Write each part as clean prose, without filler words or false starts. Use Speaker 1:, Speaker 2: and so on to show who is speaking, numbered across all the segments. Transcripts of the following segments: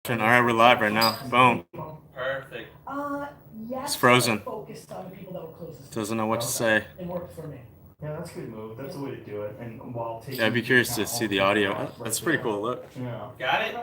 Speaker 1: All right, we're live right now. Boom.
Speaker 2: Perfect.
Speaker 1: It's frozen.
Speaker 3: Focused on the people that were closest.
Speaker 1: Doesn't know what to say.
Speaker 3: It worked for me.
Speaker 4: Yeah, that's a good move. That's the way to do it. And while taking
Speaker 1: Yeah, I'd be curious to see the audio. That's pretty cool. Look.
Speaker 4: Yeah.
Speaker 2: Got it?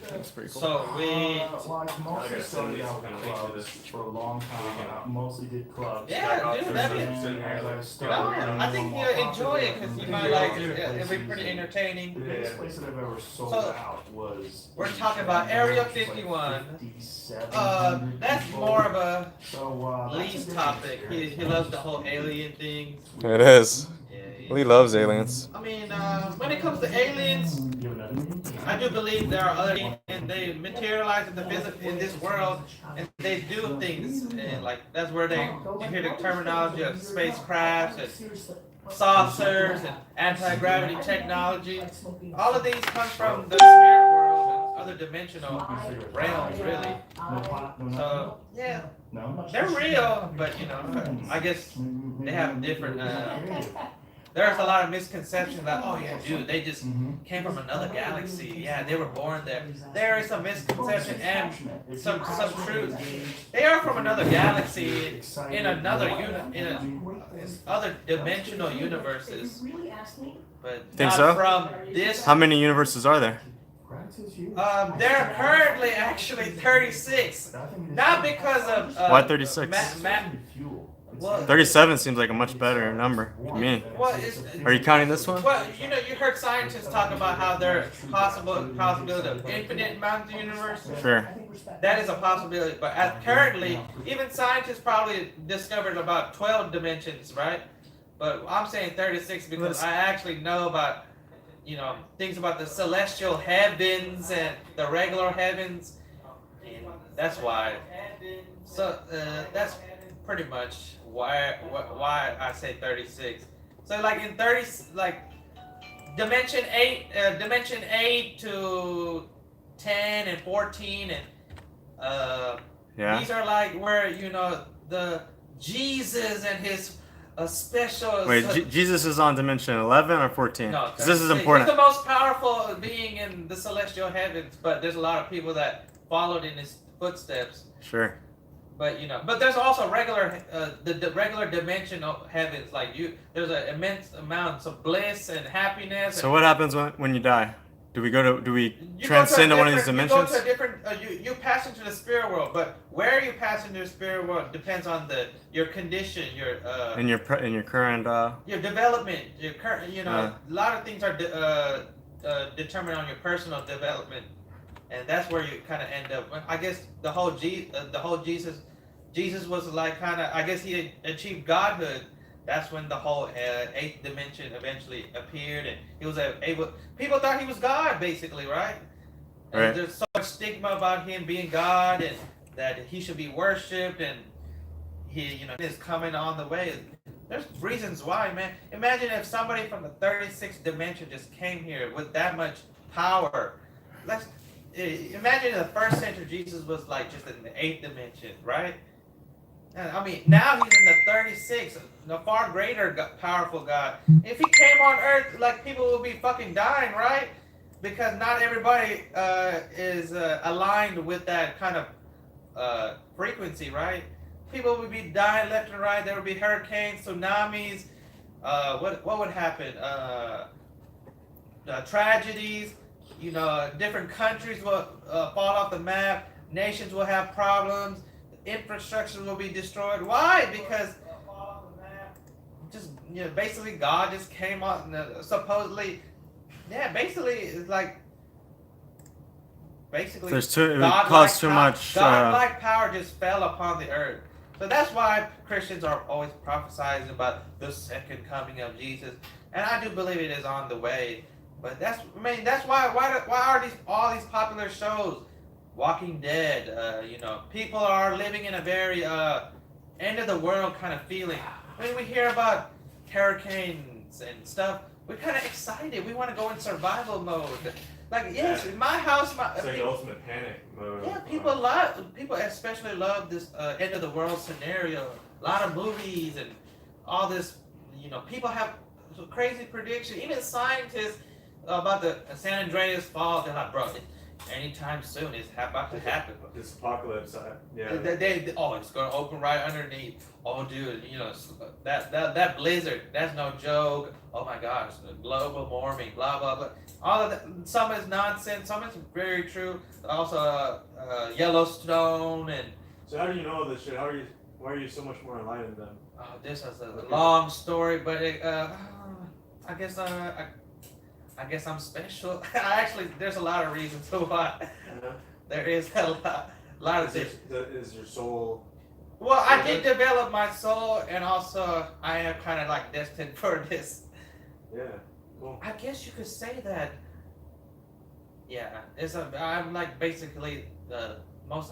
Speaker 1: That's pretty cool.
Speaker 2: So we.
Speaker 4: Well, I mostly started out with clubs for a long time. I mostly did clubs.
Speaker 2: Yeah, dude, that'd be.
Speaker 4: And as I started
Speaker 2: No, I think
Speaker 4: getting
Speaker 2: you'll
Speaker 4: more
Speaker 2: enjoy it because you might like it.
Speaker 4: popular,
Speaker 2: It'll be pretty
Speaker 4: the
Speaker 2: entertaining.
Speaker 4: biggest place that I've ever sold
Speaker 2: So,
Speaker 4: out was.
Speaker 2: we're talking about Area 51.
Speaker 4: 5,700
Speaker 2: That's
Speaker 4: people.
Speaker 2: more of a
Speaker 4: So, that's a
Speaker 2: Lee's
Speaker 4: different
Speaker 2: topic. He
Speaker 4: experience.
Speaker 2: loves the whole alien thing.
Speaker 1: It is.
Speaker 2: Yeah,
Speaker 1: Lee loves aliens.
Speaker 2: I mean, when it comes to aliens,
Speaker 4: You have another meeting?
Speaker 2: I do believe there are other and they materialize in the in this world and they do things and like that's where you hear the terminology of spacecrafts and saucers and anti-gravity technology. All of these come from the spirit world and other dimensional realms, really.
Speaker 4: No pot, no
Speaker 2: So
Speaker 4: nothing?
Speaker 2: yeah,
Speaker 4: No?
Speaker 2: they're real, but you know, I guess they have different. There's a lot of misconceptions that, oh yeah, dude, they just came from another galaxy. Yeah, they were born there. There is some misconception and some truth. They are from another galaxy in another in other dimensional universes, but
Speaker 1: Think
Speaker 2: not
Speaker 1: so?
Speaker 2: from this.
Speaker 1: How many universes are there?
Speaker 2: They're currently actually 36. Not because of
Speaker 1: Why 36?
Speaker 2: Well,
Speaker 1: 37 seems like a much better number to me.
Speaker 2: well,
Speaker 1: Are you counting this one?
Speaker 2: well, you know, you heard scientists talk about how there's possibility of infinite amounts of universe.
Speaker 1: Sure.
Speaker 2: That is a possibility, but currently, even scientists probably discovered about 12 dimensions, right? But I'm saying 36 because I actually know about, you know, things about the celestial heavens and the regular heavens. And that's why. So that's pretty much why I say 36. So like in 30, like dimension 8 to 10 and 14 and
Speaker 1: Yeah.
Speaker 2: these are like where, you know, the Jesus and his special.
Speaker 1: Wait, Jesus is on dimension 11 or 14?
Speaker 2: No,
Speaker 1: 'Cause this is
Speaker 2: 36.
Speaker 1: important.
Speaker 2: He's the most powerful being in the celestial heavens, but there's a lot of people that followed in his footsteps.
Speaker 1: Sure.
Speaker 2: But you know, but there's also regular, the regular dimensional heavens. Like there's an immense amounts of bliss and happiness.
Speaker 1: So what happens when you die? Do we
Speaker 2: You
Speaker 1: transcend
Speaker 2: go
Speaker 1: to one of these
Speaker 2: different-
Speaker 1: dimensions?
Speaker 2: You go to a different. You pass into the spirit world, but where you pass into the spirit world depends on your condition, your
Speaker 1: In your current
Speaker 2: your development, your current. You know, a lot of things are determined on your personal development, and that's where you kind of end up. I guess the whole Jesus was like kind of. I guess he achieved godhood. That's when the whole eighth dimension eventually appeared, and he was able. People thought he was God, basically, right? And
Speaker 1: Right.
Speaker 2: there's so much stigma about him being God, and that he should be worshipped, and he, you know, is coming on the way. There's reasons why, man. Imagine if somebody from the 36th dimension just came here with that much power. Let's imagine in the first century Jesus was like just in the 8th dimension, right? And I mean, now he's in the 36th, the far greater powerful God. If he came on Earth, like people will be fucking dying, right? Because not everybody is aligned with that kind of frequency, right? People would be dying left and right. There would be hurricanes, tsunamis. What would happen? Tragedies. You know, different countries will fall off the map. Nations will have problems. Infrastructure will be destroyed. Why? Because just, you know, basically God just came on. Supposedly, yeah. Basically, it's like basically
Speaker 1: There's too it would
Speaker 2: God-like
Speaker 1: cause too
Speaker 2: pow-
Speaker 1: much.
Speaker 2: God-like power just fell upon the earth. So that's why Christians are always prophesying about the second coming of Jesus, and I do believe it is on the way. But that's why are all these popular shows, Walking Dead, you know, people are living in a very end of the world kind of feeling. When we hear about hurricanes and stuff, we're kind of excited. We want to go in survival mode. Like, yes, in my house,
Speaker 5: It's like the ultimate panic mode.
Speaker 2: yeah, people especially love this end of the world scenario. A lot of movies and all this, you know, people have crazy prediction. Even scientists about the San Andreas fault, they're like, bro, anytime soon. It's about to happen.
Speaker 5: This apocalypse, yeah.
Speaker 2: It's gonna open right underneath. Oh, dude, that blizzard. That's no joke. Oh my gosh, the global warming, blah blah blah. All of that. Some is nonsense. Some is very true. Also, Yellowstone and.
Speaker 5: So how do you know this shit? Why are you so much more enlightened than?
Speaker 2: This is a long story, but I guess I guess I'm special. Actually, there's a lot of reasons why.
Speaker 5: Yeah.
Speaker 2: There is a lot of things.
Speaker 5: Is your soul?
Speaker 2: Well, I did develop my soul, and also I am kind of like destined for this.
Speaker 5: Yeah. Cool.
Speaker 2: I guess you could say that. Yeah, I'm like basically the most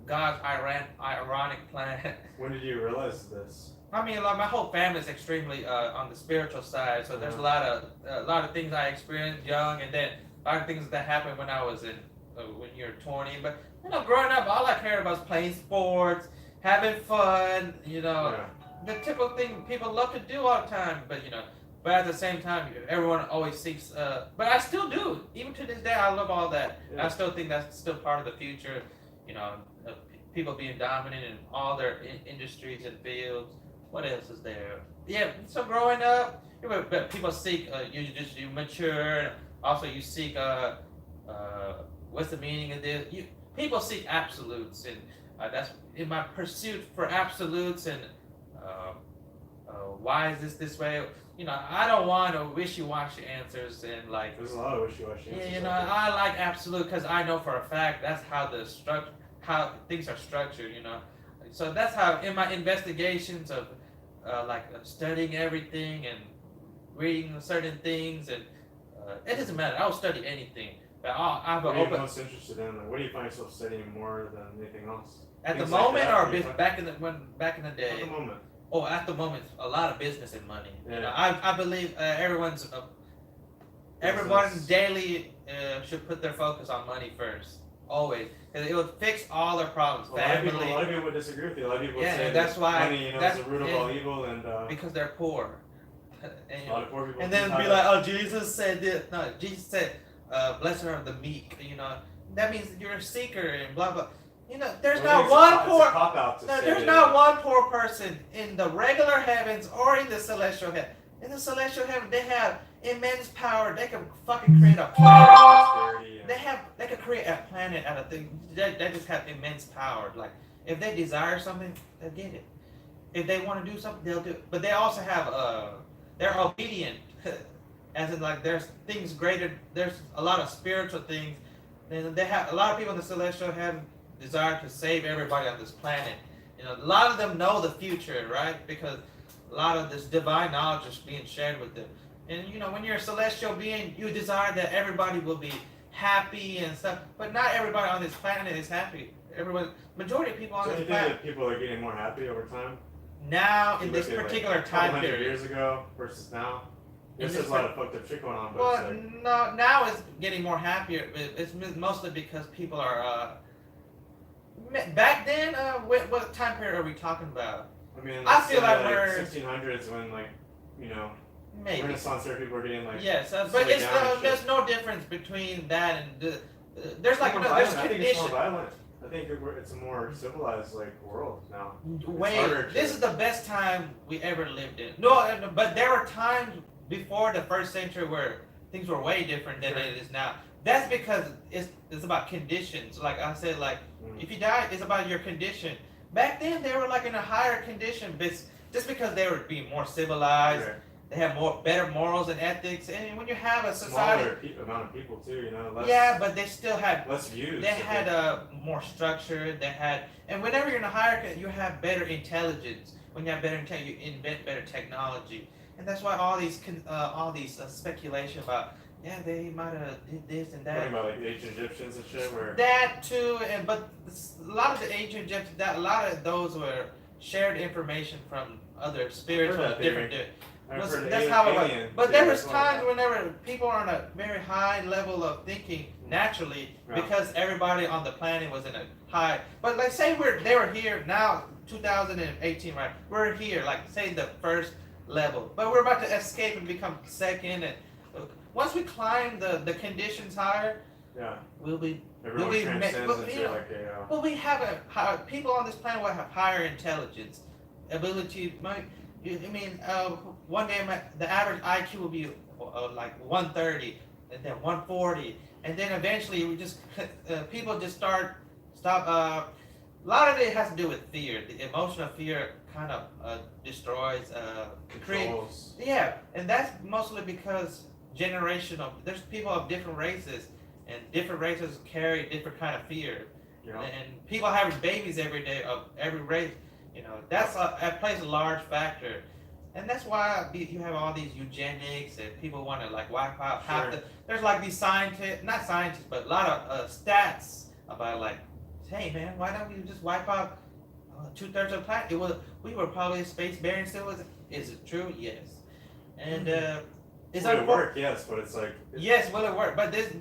Speaker 2: God's ironic planet.
Speaker 5: When did you realize this?
Speaker 2: I mean, like my whole family is extremely on the spiritual side, so there's a lot of things I experienced young, and then a lot of things that happened when I was in when you're 20. But growing up, all I cared about was playing sports, having fun. The typical thing people love to do all the time. But at the same time, everyone always seeks. But I still do, even to this day. I love all that.
Speaker 5: Yeah.
Speaker 2: I still think that's still part of the future. People being dominant in all their industries and fields. What else is there? Yeah, so growing up, but people seek, you mature. Also, you seek, what's the meaning of this? People seek absolutes, and that's in my pursuit for absolutes. And why is this way? I don't want wishy-washy answers and like.
Speaker 5: There's a lot of wishy-washy answers.
Speaker 2: Yeah, I like absolute because I know for a fact that's how how things are structured. So that's how in my investigations of studying everything and reading certain things, and it doesn't matter. I'll study anything, but I have
Speaker 5: What
Speaker 2: an
Speaker 5: are you
Speaker 2: open.
Speaker 5: most interested in? Like, what do you find yourself studying more than anything else?
Speaker 2: At the
Speaker 5: Things like
Speaker 2: moment,
Speaker 5: that,
Speaker 2: or
Speaker 5: what do you find-
Speaker 2: back in the day.
Speaker 5: At the moment.
Speaker 2: Oh, at the moment, a lot of business and money.
Speaker 5: Yeah.
Speaker 2: I believe everyone
Speaker 5: Business.
Speaker 2: daily should put their focus on money first, always, because it will fix all their problems.
Speaker 5: A lot of
Speaker 2: Family,
Speaker 5: people would disagree with you. A lot of people
Speaker 2: Yeah,
Speaker 5: say
Speaker 2: that's
Speaker 5: that
Speaker 2: why-
Speaker 5: money,
Speaker 2: that's-
Speaker 5: is the root of
Speaker 2: yeah.
Speaker 5: all evil, and
Speaker 2: because they're poor. And,
Speaker 5: a lot of poor people.
Speaker 2: and then
Speaker 5: think
Speaker 2: be
Speaker 5: that-
Speaker 2: like, oh, Jesus said this. No, Jesus said, blessed are the meek. That means you're a seeker and blah blah. There's
Speaker 5: Well,
Speaker 2: not
Speaker 5: it's
Speaker 2: one
Speaker 5: a
Speaker 2: poor.
Speaker 5: cop-out to
Speaker 2: No,
Speaker 5: say
Speaker 2: there's
Speaker 5: that-
Speaker 2: not one poor person in the regular heavens or in the celestial heaven. In the celestial heaven, they have immense power. They can fucking create a planet.
Speaker 5: prosperity and-
Speaker 2: They could create a planet out of things. They just have immense power. Like if they desire something, they'll get it. If they want to do something, they'll do it. But they also have they're obedient. As in like there's things greater. There's a lot of spiritual things. And they have a lot of people in the celestial heaven desire to save everybody on this planet. A lot of them know the future, right? Because a lot of this divine knowledge is being shared with them. And when you're a celestial being, you desire that everybody will be happy and stuff. But not everybody on this planet is happy. Majority of people on
Speaker 5: So you
Speaker 2: this
Speaker 5: think
Speaker 2: planet
Speaker 5: that people are getting more happy over time?
Speaker 2: now in
Speaker 5: You
Speaker 2: this
Speaker 5: look at, like,
Speaker 2: particular
Speaker 5: a couple
Speaker 2: time
Speaker 5: hundred
Speaker 2: period.
Speaker 5: years ago versus now.
Speaker 2: In
Speaker 5: There's
Speaker 2: this
Speaker 5: a lot of fucked up shit going on, but
Speaker 2: Well,
Speaker 5: it's like,
Speaker 2: no, now it's getting more happier. It's mostly because people are. Back then, what time period are we talking about?
Speaker 5: I mean,
Speaker 2: I
Speaker 5: let's
Speaker 2: feel
Speaker 5: say,
Speaker 2: like we're-
Speaker 5: 1600s when
Speaker 2: Maybe.
Speaker 5: Renaissance era people were getting like.
Speaker 2: Yes, but
Speaker 5: slowed
Speaker 2: it's
Speaker 5: down and
Speaker 2: there's
Speaker 5: shit.
Speaker 2: no difference between that and there's like
Speaker 5: More
Speaker 2: there's
Speaker 5: violent. I think it's more
Speaker 2: conditions.
Speaker 5: violent. I think it's a more civilized world now.
Speaker 2: Wait,
Speaker 5: harder
Speaker 2: this
Speaker 5: to-
Speaker 2: is the best time we ever lived in. No, but there were times before the first century where things were way different than
Speaker 5: Sure.
Speaker 2: it is now. That's because it's about conditions. Like I said, if you die, it's about your condition. Back then, they were like in a higher condition, but just because they were being more civilized,
Speaker 5: Right.
Speaker 2: they have better morals and ethics. And when you have a society,
Speaker 5: Smaller amount of people too, less.
Speaker 2: yeah, but they still had
Speaker 5: Less views.
Speaker 2: they
Speaker 5: I
Speaker 2: had
Speaker 5: think.
Speaker 2: more structure. They had, and whenever you're in a higher, you have better intelligence. When you have better intelligence, you invent better technology, and that's why all these speculation about they might have did this and that.
Speaker 5: Talking about like the ancient Egyptians and shit, where
Speaker 2: That too, but a lot of the ancient Egyptians, a lot of those were shared information from other spiritual
Speaker 5: that
Speaker 2: different.
Speaker 5: I've heard
Speaker 2: That's how it was.
Speaker 5: alien
Speaker 2: But there
Speaker 5: theory
Speaker 2: was
Speaker 5: as well.
Speaker 2: times whenever people are on a very high level of thinking naturally
Speaker 5: Yeah.
Speaker 2: because everybody on the planet was in a high. But like say they were here now, 2018, right? We're here, like say the first level, but we're about to escape and become second. And once we climb the conditions higher,
Speaker 5: Yeah.
Speaker 2: we'll be
Speaker 5: Everyone
Speaker 2: we
Speaker 5: transcends
Speaker 2: but,
Speaker 5: into like a.
Speaker 2: Well, we have people on this planet will have higher intelligence, ability. I mean, one day the average IQ will be like 130, and then 140, and then eventually we just people just stop. A lot of it has to do with fear. The emotional fear kind of destroys,
Speaker 5: Controls.
Speaker 2: yeah, and that's mostly because generational. There's people of different races, and different races carry different kind of fear.
Speaker 5: Yeah.
Speaker 2: And people having babies every day of every race, that plays a large factor. And that's why you have all these eugenics and people want to like wipe out half
Speaker 5: Sure.
Speaker 2: there's like these not scientists, but a lot of stats about like, hey man, why don't we just wipe out 2/3 of the planet? We were probably a space-bearing civilization. Is it true? Yes. And is
Speaker 5: Would
Speaker 2: that
Speaker 5: it work? Yes, but it's like.
Speaker 2: Yes, will it work? But this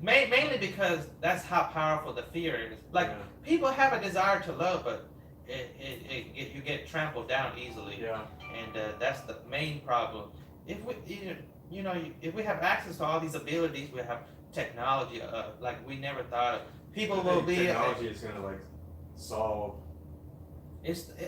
Speaker 2: mainly because that's how powerful the fear is. Like
Speaker 5: Yeah.
Speaker 2: people have a desire to love, but you get trampled down easily,
Speaker 5: Yeah.
Speaker 2: and that's the main problem. If we if we have access to all these abilities, we have technology like we never thought of. People
Speaker 5: I
Speaker 2: will
Speaker 5: think
Speaker 2: be.
Speaker 5: Technology is gonna like solve.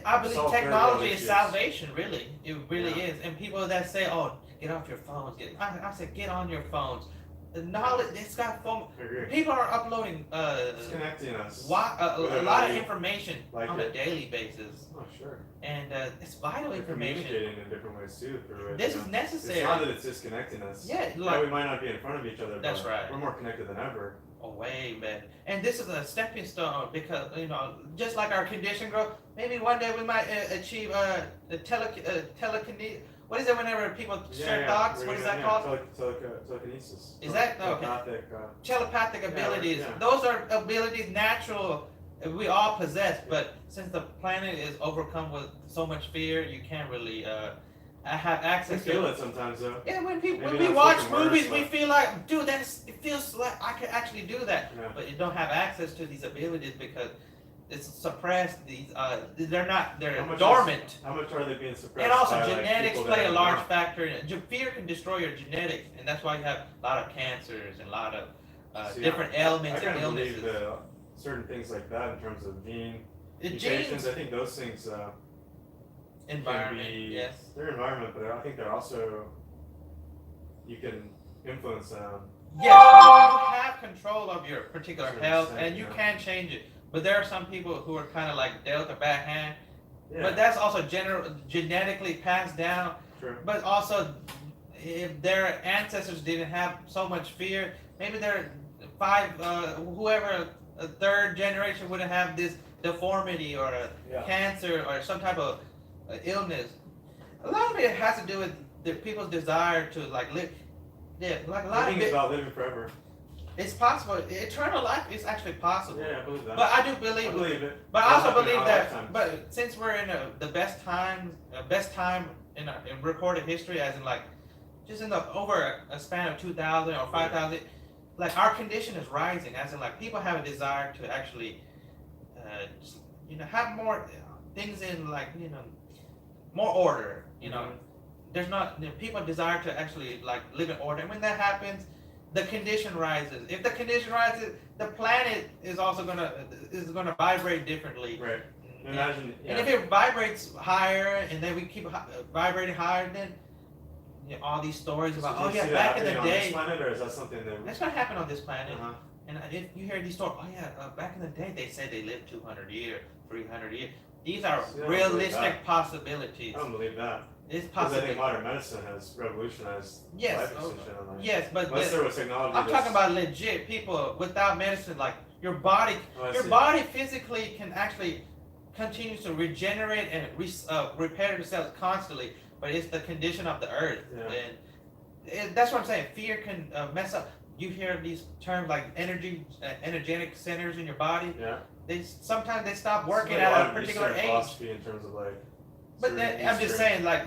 Speaker 2: I believe
Speaker 5: solve
Speaker 2: technology
Speaker 5: very
Speaker 2: is
Speaker 5: issues.
Speaker 2: salvation. Really, it really
Speaker 5: Yeah.
Speaker 2: is. And people that say, "Oh, get off your phones," I said, "Get on your phones." The knowledge it's got phone.
Speaker 5: I agree.
Speaker 2: People are uploading
Speaker 5: It's connecting us.
Speaker 2: a
Speaker 5: Whether or
Speaker 2: lot
Speaker 5: not
Speaker 2: of
Speaker 5: you
Speaker 2: information
Speaker 5: like
Speaker 2: on
Speaker 5: it.
Speaker 2: a daily basis,
Speaker 5: Oh sure.
Speaker 2: and it's vital
Speaker 5: We're
Speaker 2: information.
Speaker 5: communicating in different ways too through it.
Speaker 2: This
Speaker 5: you
Speaker 2: is
Speaker 5: know?
Speaker 2: necessary.
Speaker 5: It's not that it's disconnecting us.
Speaker 2: Yeah,
Speaker 5: Yeah,
Speaker 2: like
Speaker 5: we might not be in front of each other.
Speaker 2: That's
Speaker 5: but
Speaker 2: right.
Speaker 5: We're more connected than ever.
Speaker 2: way better. And this is a stepping stone because just like our condition growth, maybe one day we might achieve the telekinesis. What is it whenever people share thoughts? What is that called?
Speaker 5: Telekinesis.
Speaker 2: Is that- okay.
Speaker 5: Telepathic.
Speaker 2: Telepathic
Speaker 5: Yeah,
Speaker 2: abilities.
Speaker 5: yeah.
Speaker 2: Those are abilities natural we all possess, but since the planet is overcome with so much fear, you can't really have
Speaker 5: I
Speaker 2: access
Speaker 5: feel
Speaker 2: to
Speaker 5: it sometimes though.
Speaker 2: Yeah, when
Speaker 5: Maybe
Speaker 2: we
Speaker 5: not
Speaker 2: watch
Speaker 5: spoken words,
Speaker 2: movies, we
Speaker 5: but-
Speaker 2: feel like, dude, it feels like I could actually do that.
Speaker 5: Yeah.
Speaker 2: But you don't have access to these abilities because it's suppressed. They're
Speaker 5: How much
Speaker 2: dormant.
Speaker 5: How much are they being suppressed?
Speaker 2: And also
Speaker 5: by, like,
Speaker 2: genetics
Speaker 5: people
Speaker 2: play
Speaker 5: that
Speaker 2: a
Speaker 5: are
Speaker 2: large
Speaker 5: not?
Speaker 2: factor in it. Fear can destroy your genetics, and that's why you have a lot of cancers and a lot of
Speaker 5: See,
Speaker 2: different
Speaker 5: I
Speaker 2: ailments
Speaker 5: kind
Speaker 2: and
Speaker 5: of believe
Speaker 2: illnesses.
Speaker 5: certain things like that in terms of gene
Speaker 2: The
Speaker 5: mutations.
Speaker 2: genes,
Speaker 5: I think those things
Speaker 2: environment,
Speaker 5: can be
Speaker 2: yes.
Speaker 5: their environment, but I think they're also you can influence them.
Speaker 2: Yes, you have control of your particular
Speaker 5: Certain
Speaker 2: health,
Speaker 5: extent,
Speaker 2: and you
Speaker 5: yeah.
Speaker 2: can change it. But there are some people who are kind of like dealt a backhand.
Speaker 5: Yeah,
Speaker 2: But that's also genetically passed down.
Speaker 5: true.
Speaker 2: But also, if their ancestors didn't have so much fear, maybe their whoever a third generation wouldn't have this deformity or a
Speaker 5: Yeah.
Speaker 2: cancer or some type of illness. A lot of it has to do with the people's desire to like live. Yeah, like a lot
Speaker 5: Living
Speaker 2: of
Speaker 5: is
Speaker 2: it.
Speaker 5: about living forever.
Speaker 2: It's possible. Eternal life is actually possible.
Speaker 5: Yeah, I believe that.
Speaker 2: But I do
Speaker 5: I
Speaker 2: believe.
Speaker 5: believe it.
Speaker 2: But I
Speaker 5: It'll
Speaker 2: also
Speaker 5: happen in
Speaker 2: believe
Speaker 5: our
Speaker 2: that.
Speaker 5: lifetimes.
Speaker 2: But since we're in the best time in recorded history, as in like, just in the over a span of 2,000 or 5,000, like our condition is rising. As in like people have a desire to actually, just, have more things in like more order.
Speaker 5: Mhm.
Speaker 2: There's not people desire to actually like live in order. And when that happens, the condition rises. If the condition rises, the planet is also gonna vibrate differently.
Speaker 5: Right.
Speaker 2: And,
Speaker 5: Imagine.
Speaker 2: and if it vibrates higher, and then we keep vibrating higher, then all these stories
Speaker 5: So
Speaker 2: about
Speaker 5: do you see that
Speaker 2: back in the
Speaker 5: happening on this
Speaker 2: day,
Speaker 5: planet, or is that something that?
Speaker 2: that's gonna happen on this planet.
Speaker 5: Uh-huh.
Speaker 2: And if you hear these stories, back in the day they said they lived 200 years, 300 years. These are
Speaker 5: See, I don't believe
Speaker 2: realistic
Speaker 5: that.
Speaker 2: possibilities.
Speaker 5: I don't believe that.
Speaker 2: It's
Speaker 5: Because I
Speaker 2: possible.
Speaker 5: think modern medicine has revolutionized
Speaker 2: Yes,
Speaker 5: life extension. and, like,
Speaker 2: Yes, but
Speaker 5: Unless there was technology.
Speaker 2: I'm
Speaker 5: that's-
Speaker 2: talking about legit people without medicine. Like your body,
Speaker 5: Oh, I
Speaker 2: your
Speaker 5: see.
Speaker 2: body physically can actually continue to regenerate and repair itself constantly. But it's the condition of the earth,
Speaker 5: Yeah.
Speaker 2: and that's what I'm saying. Fear can mess up. You hear these terms like energetic centers in your body.
Speaker 5: Yeah.
Speaker 2: Sometimes they stop working
Speaker 5: It's like
Speaker 2: at
Speaker 5: lot
Speaker 2: a
Speaker 5: of
Speaker 2: particular
Speaker 5: Eastern
Speaker 2: age.
Speaker 5: philosophy in terms of like.
Speaker 2: But
Speaker 5: certain
Speaker 2: then, I'm just
Speaker 5: Eastern-
Speaker 2: saying, like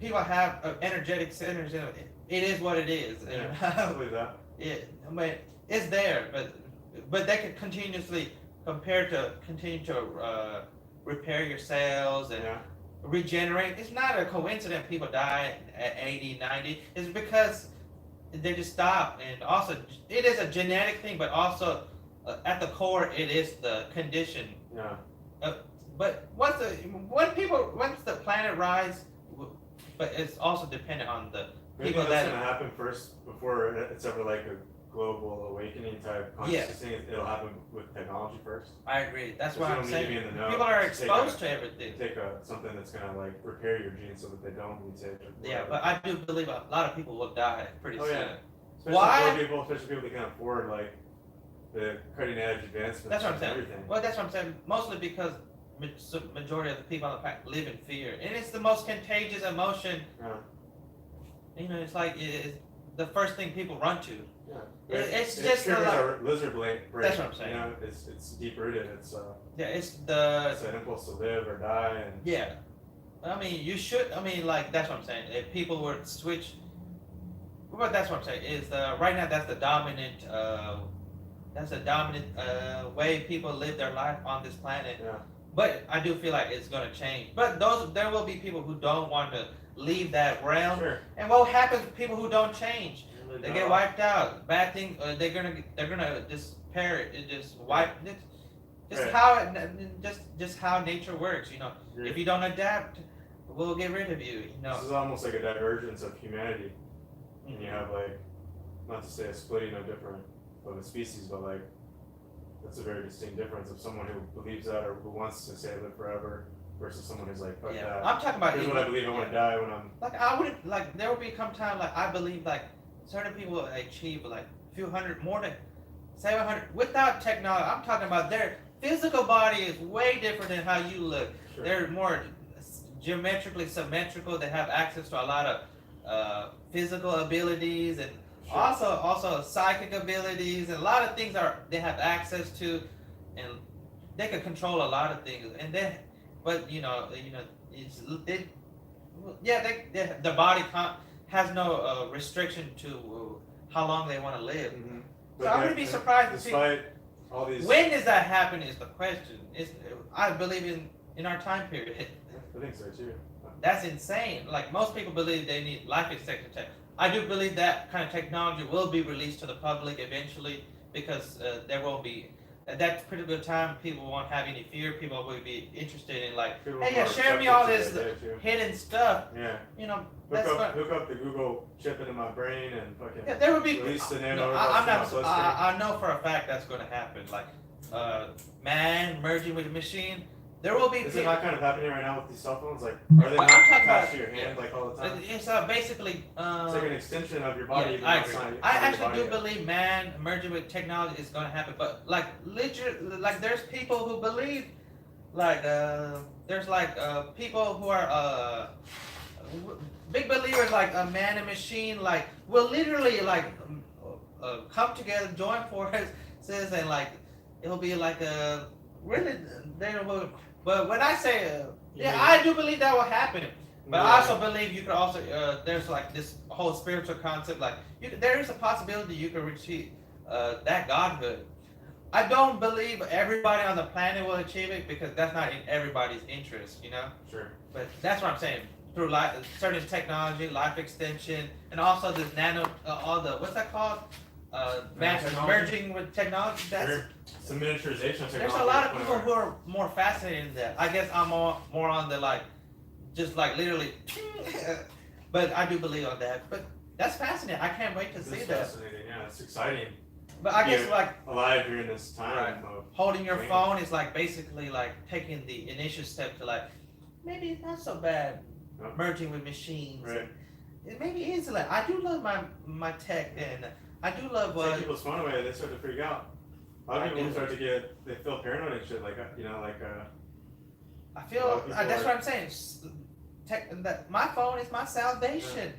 Speaker 2: people have energetic centers. It is what it is.
Speaker 5: Yeah, I believe that.
Speaker 2: I mean, it's there, but they could continue to repair your cells and
Speaker 5: Yeah.
Speaker 2: regenerate. It's not a coincidence people die at 80, 90. It's because they just stop. And also, it is a genetic thing, but also at the core, it is the condition.
Speaker 5: Yeah.
Speaker 2: But once the planet rise, but it's also dependent on the
Speaker 5: Maybe
Speaker 2: people
Speaker 5: that's
Speaker 2: that.
Speaker 5: gonna happen first before it's ever like a global awakening type consciousness thing. It'll happen with technology first.
Speaker 2: I agree. That's
Speaker 5: Because
Speaker 2: what
Speaker 5: you
Speaker 2: I'm
Speaker 5: don't need to be
Speaker 2: saying.
Speaker 5: in the know.
Speaker 2: People are
Speaker 5: Just take
Speaker 2: exposed
Speaker 5: a-
Speaker 2: to everything.
Speaker 5: Take something that's gonna like repair your genes so that they don't mutate. or
Speaker 2: Yeah,
Speaker 5: whatever.
Speaker 2: but I do believe a lot of people will die pretty
Speaker 5: Oh,
Speaker 2: soon.
Speaker 5: yeah. Especially
Speaker 2: Why?
Speaker 5: poor people, especially people that can afford like the cutting edge advancements.
Speaker 2: That's what I'm
Speaker 5: and
Speaker 2: saying.
Speaker 5: Everything.
Speaker 2: Well, that's what I'm saying. Mostly because majority of the people on the planet live in fear, and it's the most contagious emotion.
Speaker 5: Yeah.
Speaker 2: You know, it's like it's the first thing people run to.
Speaker 5: Yeah.
Speaker 2: It's
Speaker 5: It
Speaker 2: just
Speaker 5: triggers
Speaker 2: like-
Speaker 5: our lizard brain.
Speaker 2: That's what I'm saying.
Speaker 5: You know, it's deep rooted. It's
Speaker 2: Yeah, it's
Speaker 5: it's an impulse to live or die, and
Speaker 2: yeah. I mean, you should. I mean, like that's what I'm saying. If people were to switch, but that's what I'm saying. Is right now that's the dominant. That's the dominant way people live their life on this planet.
Speaker 5: yeah.
Speaker 2: But I do feel like it's gonna change. But there will be people who don't want to leave that realm.
Speaker 5: Sure.
Speaker 2: And what happens to people who don't change? They get
Speaker 5: No.
Speaker 2: wiped out. Bad thing. They're gonna just perish. It just wipe. Just
Speaker 5: Right.
Speaker 2: how just how nature works. You know,
Speaker 5: Agree.
Speaker 2: if you don't adapt, we'll get rid of you. You know.
Speaker 5: This is almost like a divergence of humanity, and you
Speaker 2: Mhm.
Speaker 5: have like, not to say a splitting of different of a species, but like that's a very distinct difference of someone who believes that or who wants to say live forever versus someone who's like, fuck
Speaker 2: Yeah,
Speaker 5: that.
Speaker 2: I'm talking about.
Speaker 5: Here's what I believe. I want to die when I'm.
Speaker 2: Like I would like there will become time like I believe like certain people achieve like a few hundred more than 700 without technology. I'm talking about their physical body is way different than how you look.
Speaker 5: Sure.
Speaker 2: They're more geometrically symmetrical. They have access to a lot of physical abilities and
Speaker 5: Sure.
Speaker 2: also psychic abilities and a lot of things they have access to, and they can control a lot of things. And then, but it's the body has no restriction to how long they want to live.
Speaker 5: Mhm.
Speaker 2: So I wouldn't be surprised to see.
Speaker 5: Despite all these.
Speaker 2: When does that happen is the question. I believe in our time period.
Speaker 5: I think so too.
Speaker 2: That's insane. Like most people believe they need life expectancy tech. I do believe that kind of technology will be released to the public eventually because there won't be at that particular time people won't have any fear. People will be interested in like,
Speaker 5: People
Speaker 2: hey,
Speaker 5: are
Speaker 2: yeah,
Speaker 5: more
Speaker 2: share me all
Speaker 5: receptive
Speaker 2: this
Speaker 5: to the idea, too.
Speaker 2: hidden stuff.
Speaker 5: Yeah.
Speaker 2: You know, that's what.
Speaker 5: Hook up the Google chip into my brain and fucking.
Speaker 2: Yeah, there would be.
Speaker 5: Release the
Speaker 2: No,
Speaker 5: nanobots
Speaker 2: I'm
Speaker 5: in my
Speaker 2: not.
Speaker 5: bloodstream.
Speaker 2: I know for a fact that's going to happen. Like, man merging with a machine. There will be.
Speaker 5: Is it not kind of happening right now with these cell phones? Like, are they
Speaker 2: Well,
Speaker 5: not
Speaker 2: I'm talking
Speaker 5: attached
Speaker 2: about-
Speaker 5: to your hand like all the time?
Speaker 2: It's basically.
Speaker 5: It's like an extension of your body.
Speaker 2: Yeah,
Speaker 5: even
Speaker 2: I
Speaker 5: though it's
Speaker 2: agree.
Speaker 5: not-
Speaker 2: I
Speaker 5: it's not your
Speaker 2: actually
Speaker 5: body
Speaker 2: do
Speaker 5: yet.
Speaker 2: believe man merging with technology is going to happen, but like literally, like there's people who believe, like there's like people who are big believers, like a man and machine, like will literally like come together, join forces, and like it'll be like a really they will. But when I say yeah, I do believe that will happen. But I also believe you could also there's like this whole spiritual concept like there is a possibility you could achieve that godhood. I don't believe everybody on the planet will achieve it because that's not in everybody's interest, you know.
Speaker 5: Sure.
Speaker 2: But that's what I'm saying. Through certain technology, life extension, and also this all the what's that called?
Speaker 5: Nanotechnology?
Speaker 2: Merging with technology. That's
Speaker 5: Sure. Some miniaturization of technology.
Speaker 2: there's a lot of
Speaker 5: is
Speaker 2: people
Speaker 5: going
Speaker 2: who are more fascinated in that. I guess I'm more on the like, just like literally, but I do believe on that. But that's fascinating. I can't wait to
Speaker 5: It's
Speaker 2: see that.
Speaker 5: fascinating. Yeah, it's exciting.
Speaker 2: But I guess
Speaker 5: Yeah.
Speaker 2: like
Speaker 5: Alive during this time of.
Speaker 2: holding your
Speaker 5: Right.
Speaker 2: phone is like basically like taking the initial step to like, maybe it's not so bad
Speaker 5: Yep.
Speaker 2: merging with machines.
Speaker 5: Right.
Speaker 2: It maybe is like I do love my tech and I do love
Speaker 5: Take
Speaker 2: what
Speaker 5: people's phone away, they start to freak out. A lot
Speaker 2: I
Speaker 5: of people
Speaker 2: do.
Speaker 5: start to they feel paranoid and shit, like, you know, like,
Speaker 2: I
Speaker 5: A lot
Speaker 2: feel.
Speaker 5: of people
Speaker 2: That's
Speaker 5: are-
Speaker 2: what I'm saying. That my phone is my salvation.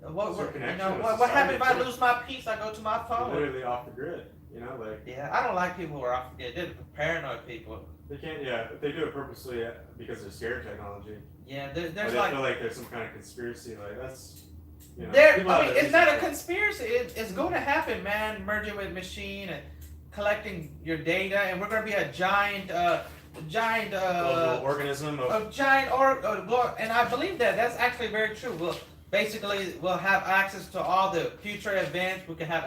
Speaker 2: What
Speaker 5: It's your
Speaker 2: you
Speaker 5: connection
Speaker 2: know
Speaker 5: with
Speaker 2: what happens if I
Speaker 5: society, too.
Speaker 2: lose my peace? I go to my phone.
Speaker 5: literally off the grid, you know, like,
Speaker 2: Yeah, I don't like people who are off. Yeah, they're paranoid people.
Speaker 5: they can't, yeah, if they do it purposely because they're scared of technology.
Speaker 2: Yeah,
Speaker 5: Or
Speaker 2: there's
Speaker 5: they
Speaker 2: like
Speaker 5: feel like there's some kind of conspiracy, like, that's, you know.
Speaker 2: there.
Speaker 5: people
Speaker 2: I
Speaker 5: have
Speaker 2: mean,
Speaker 5: their
Speaker 2: it's not a
Speaker 5: reasons.
Speaker 2: conspiracy. It's going to happen, man. Merging with machine and collecting your data, and we're going to be a giant
Speaker 5: Global organism of,
Speaker 2: a giant and I believe that that's actually very true. We'll have access to all the future events. We can have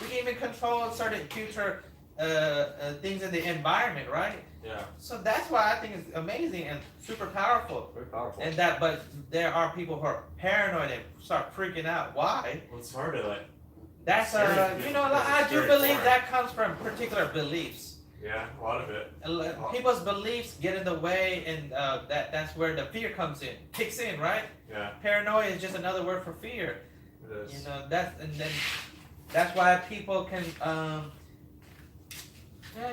Speaker 2: we can even control certain future things in the environment, right?
Speaker 5: Yeah.
Speaker 2: So that's why I think it's amazing and super powerful.
Speaker 5: Very powerful.
Speaker 2: And that, but there are people who are paranoid and start freaking out. Why?
Speaker 5: Well, it's hard to like.
Speaker 2: That's
Speaker 5: Scary.
Speaker 2: you know,
Speaker 5: It's
Speaker 2: I do
Speaker 5: very
Speaker 2: believe
Speaker 5: foreign.
Speaker 2: that comes from particular beliefs.
Speaker 5: Yeah, a lot of it.
Speaker 2: People's beliefs get in the way, and that's where the fear kicks in, right?
Speaker 5: Yeah,
Speaker 2: Paranoia is just another word for fear.
Speaker 5: it is.
Speaker 2: You know, that's why people can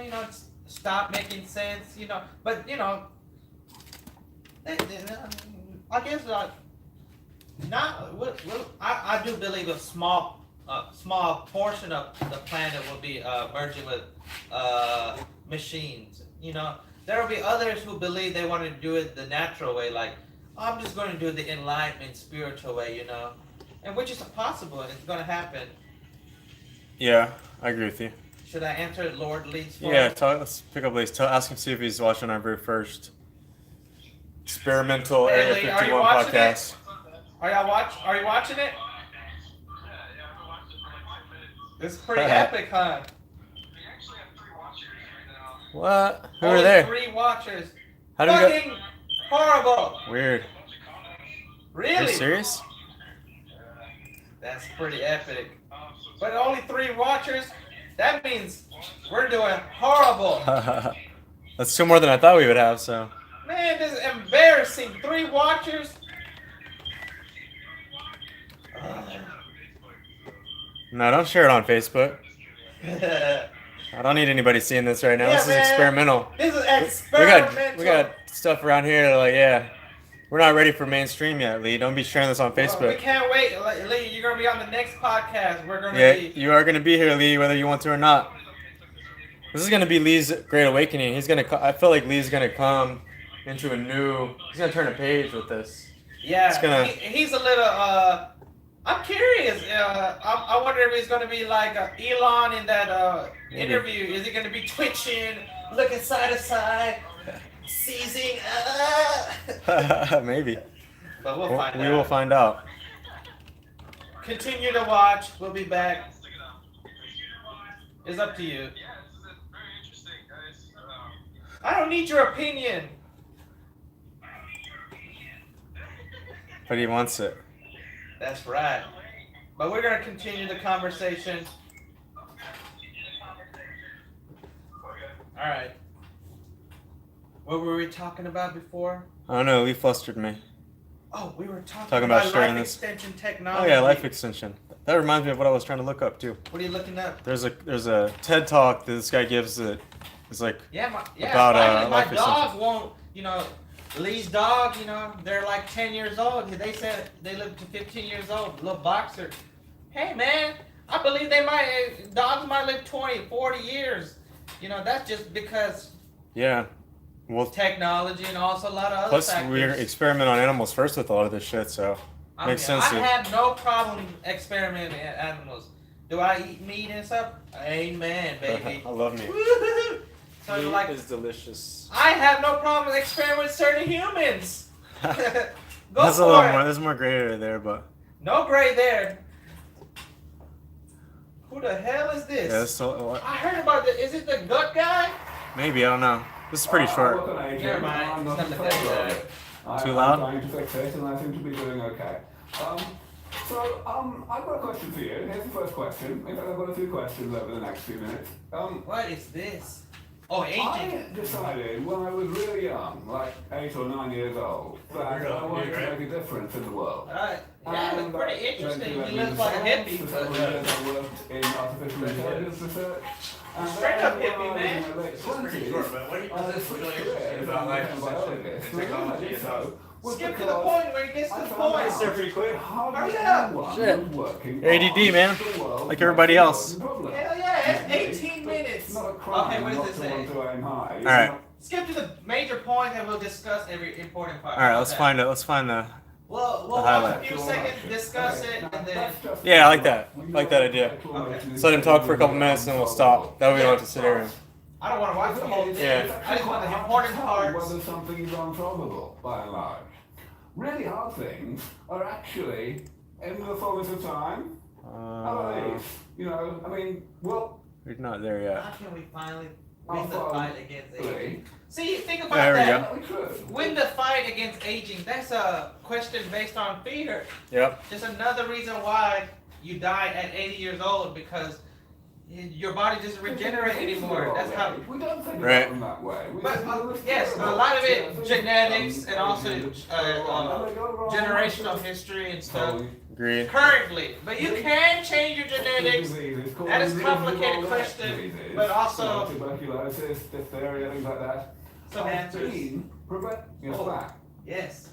Speaker 2: you know, stop making sense, you know. But you know, I guess I do believe a small portion of the planet will be merging with machines. You know, there will be others who believe they want to do it the natural way, like, oh, I'm just going to do it the enlightenment, spiritual way, you know, and which is possible and it's going to happen.
Speaker 1: Yeah, I agree with you.
Speaker 2: Should I answer Lord Lee's phone?
Speaker 1: Yeah, let's pick up Lee's. Ask him, see if he's watching our very first experimental
Speaker 2: Hey,
Speaker 1: Area
Speaker 2: Lee, are you
Speaker 1: 51
Speaker 2: watching
Speaker 1: podcast.
Speaker 2: Are you watching it? It's pretty epic, huh?
Speaker 1: What? Who
Speaker 2: Only
Speaker 1: are there?
Speaker 2: 3 watchers.
Speaker 1: How do we go?
Speaker 2: Fucking horrible.
Speaker 1: Weird. Are you
Speaker 2: Really?
Speaker 1: serious?
Speaker 2: That's pretty epic. But only 3 watchers? That means we're doing horrible.
Speaker 1: That's 2 more than I thought we would have. So.
Speaker 2: Man, this is embarrassing. 3 watchers?
Speaker 1: No, don't share it on Facebook.
Speaker 2: This
Speaker 1: I don't need anybody seeing this right now.
Speaker 2: Yeah,
Speaker 1: this is
Speaker 2: man.
Speaker 1: experimental.
Speaker 2: is
Speaker 1: We
Speaker 2: experimental.
Speaker 1: got stuff around here that, like, yeah, we're not ready for mainstream yet, Lee. Don't be sharing this on
Speaker 2: We
Speaker 1: Facebook.
Speaker 2: can't wait. Lee, you're going to be on the next podcast. We're going to
Speaker 1: Yeah,
Speaker 2: be...
Speaker 1: you are gonna be here, Lee, whether you want to or not. This is gonna be Lee's Great Awakening. I feel like Lee's gonna come into a new. He's gonna turn a page with this.
Speaker 2: Yeah,
Speaker 1: It's gonna-
Speaker 2: he's a little. I'm curious. I wonder if he's gonna be like Elon in that
Speaker 1: Maybe.
Speaker 2: interview. Is he gonna be twitching, looking side to side, seizing?
Speaker 1: Maybe.
Speaker 2: But we'll find
Speaker 1: We
Speaker 2: out.
Speaker 1: will find out.
Speaker 2: Continue to watch. We'll be back. It's up to you. I don't need your opinion.
Speaker 1: But he wants it.
Speaker 2: That's right. But we're gonna continue the conversation. All right. What were we talking about before?
Speaker 1: I don't know. Lee flustered me.
Speaker 2: Oh, we were talking
Speaker 1: Talking about
Speaker 2: about
Speaker 1: sharing
Speaker 2: life
Speaker 1: this.
Speaker 2: extension
Speaker 1: Oh
Speaker 2: technology.
Speaker 1: yeah, life extension. That reminds me of what I was trying to look up too.
Speaker 2: What are you looking up?
Speaker 1: There's a TED talk that this guy gives that is like
Speaker 2: Yeah,
Speaker 1: About,
Speaker 2: finally, my
Speaker 1: life
Speaker 2: dog won't. You know, Lee's dog. You know, they're like 10 years old. They said they live to 15 years old. Little boxer. Hey man, I believe dogs might live 20, 40 years. You know, that's just because
Speaker 1: yeah. Well,
Speaker 2: technology and also a lot of other
Speaker 1: plus
Speaker 2: factors.
Speaker 1: we're experiment on animals first with a lot of this shit, so makes sense.
Speaker 2: I have no problem experimenting with animals. Do I eat meat and stuff? Amen, baby.
Speaker 1: I love meat.
Speaker 2: Woo-hoo-hoo. So
Speaker 1: Meat
Speaker 2: like,
Speaker 1: is delicious.
Speaker 2: I have no problem experimenting with certain humans. Go
Speaker 1: That's a
Speaker 2: for
Speaker 1: little
Speaker 2: it.
Speaker 1: more. There's more gray area there, but
Speaker 2: No gray there. Who the hell is this?
Speaker 1: yeah, it's still,
Speaker 2: I heard about this. Is it the gut guy?
Speaker 1: maybe I don't know. This is pretty short.
Speaker 2: Never mind.
Speaker 4: I'm
Speaker 2: It's
Speaker 4: not
Speaker 2: not the
Speaker 4: in favour
Speaker 2: best
Speaker 4: of it.
Speaker 1: Too
Speaker 4: I'm
Speaker 1: loud?
Speaker 4: trying to fix it, and I seem to be doing okay. I've got a question for you. Here's the first question. In fact, I've got a few questions over the next few minutes.
Speaker 2: What is this? Oh, aging.
Speaker 4: I decided when I was really young, like 8 or 9 years old, that I wanted to make a difference in the world.
Speaker 2: Yeah, it's pretty interesting. He looks like a hippie,
Speaker 4: For
Speaker 2: but
Speaker 4: several years I worked in artificial intelligence research. And
Speaker 2: Straight
Speaker 4: then
Speaker 2: up hippie,
Speaker 4: when I was
Speaker 2: man.
Speaker 4: in my late
Speaker 5: This is pretty
Speaker 4: 20s,
Speaker 5: short, but what
Speaker 4: I
Speaker 5: is
Speaker 4: switched
Speaker 5: really
Speaker 4: careers
Speaker 5: interesting
Speaker 4: and
Speaker 5: about life
Speaker 4: became a
Speaker 5: extension
Speaker 4: biologist.
Speaker 5: and technology is how
Speaker 2: skip to the point where he gets to the point.
Speaker 5: They're pretty quick.
Speaker 2: Hurry up.
Speaker 1: Shit. You're ADD, man. Like everybody else.
Speaker 2: Hell yeah, it's 18 minutes.
Speaker 4: Not a crime
Speaker 2: Okay, what
Speaker 4: not
Speaker 2: does it
Speaker 4: to
Speaker 2: say?
Speaker 4: want to aim high.
Speaker 1: All right.
Speaker 2: Skip to the major point and we'll discuss every important part.
Speaker 1: All right, let's find it. Let's find the.
Speaker 2: We'll
Speaker 1: the
Speaker 2: watch a
Speaker 1: highlight.
Speaker 2: few seconds, discuss it, and then.
Speaker 1: Yeah, I like that. I like that idea.
Speaker 2: Okay.
Speaker 1: Let's let him talk for a couple minutes and we'll stop. That way we don't have to sit here. And...
Speaker 2: I don't want to watch the whole thing.
Speaker 1: Yeah.
Speaker 2: I just want the important parts.
Speaker 4: Whether something is unsolvable, by and large. Really hard things are actually in the fullness of time. How about these? You know, I mean, well,
Speaker 1: We're not there yet.
Speaker 2: How can we finally
Speaker 4: I'll
Speaker 2: win the
Speaker 4: follow
Speaker 2: fight against aging?
Speaker 4: Lee.
Speaker 2: See, think about
Speaker 1: There we
Speaker 2: that.
Speaker 1: go.
Speaker 4: We could.
Speaker 2: Win the fight against aging. That's a question based on fear.
Speaker 1: Yep.
Speaker 2: Just another reason why you die at 80 years old, because your body doesn't regenerate anymore. That's how.
Speaker 4: We don't think
Speaker 1: Right.
Speaker 4: about them that way. We
Speaker 2: But
Speaker 4: just know it's
Speaker 2: yes, a
Speaker 4: terrible.
Speaker 2: lot of it
Speaker 4: Yeah,
Speaker 2: genetics and also
Speaker 4: and they go wrong.
Speaker 2: generational history and stuff.
Speaker 4: So,
Speaker 1: Agreed.
Speaker 2: Currently, but you can change your genetics.
Speaker 4: diseases,
Speaker 2: That is
Speaker 4: called
Speaker 2: complicated
Speaker 4: invisible
Speaker 2: question,
Speaker 4: diseases,
Speaker 2: but also-
Speaker 4: tuberculosis, diphtheria, things like that.
Speaker 2: Some answers.
Speaker 4: Been preventing us
Speaker 2: Oh.
Speaker 4: back
Speaker 2: Yes.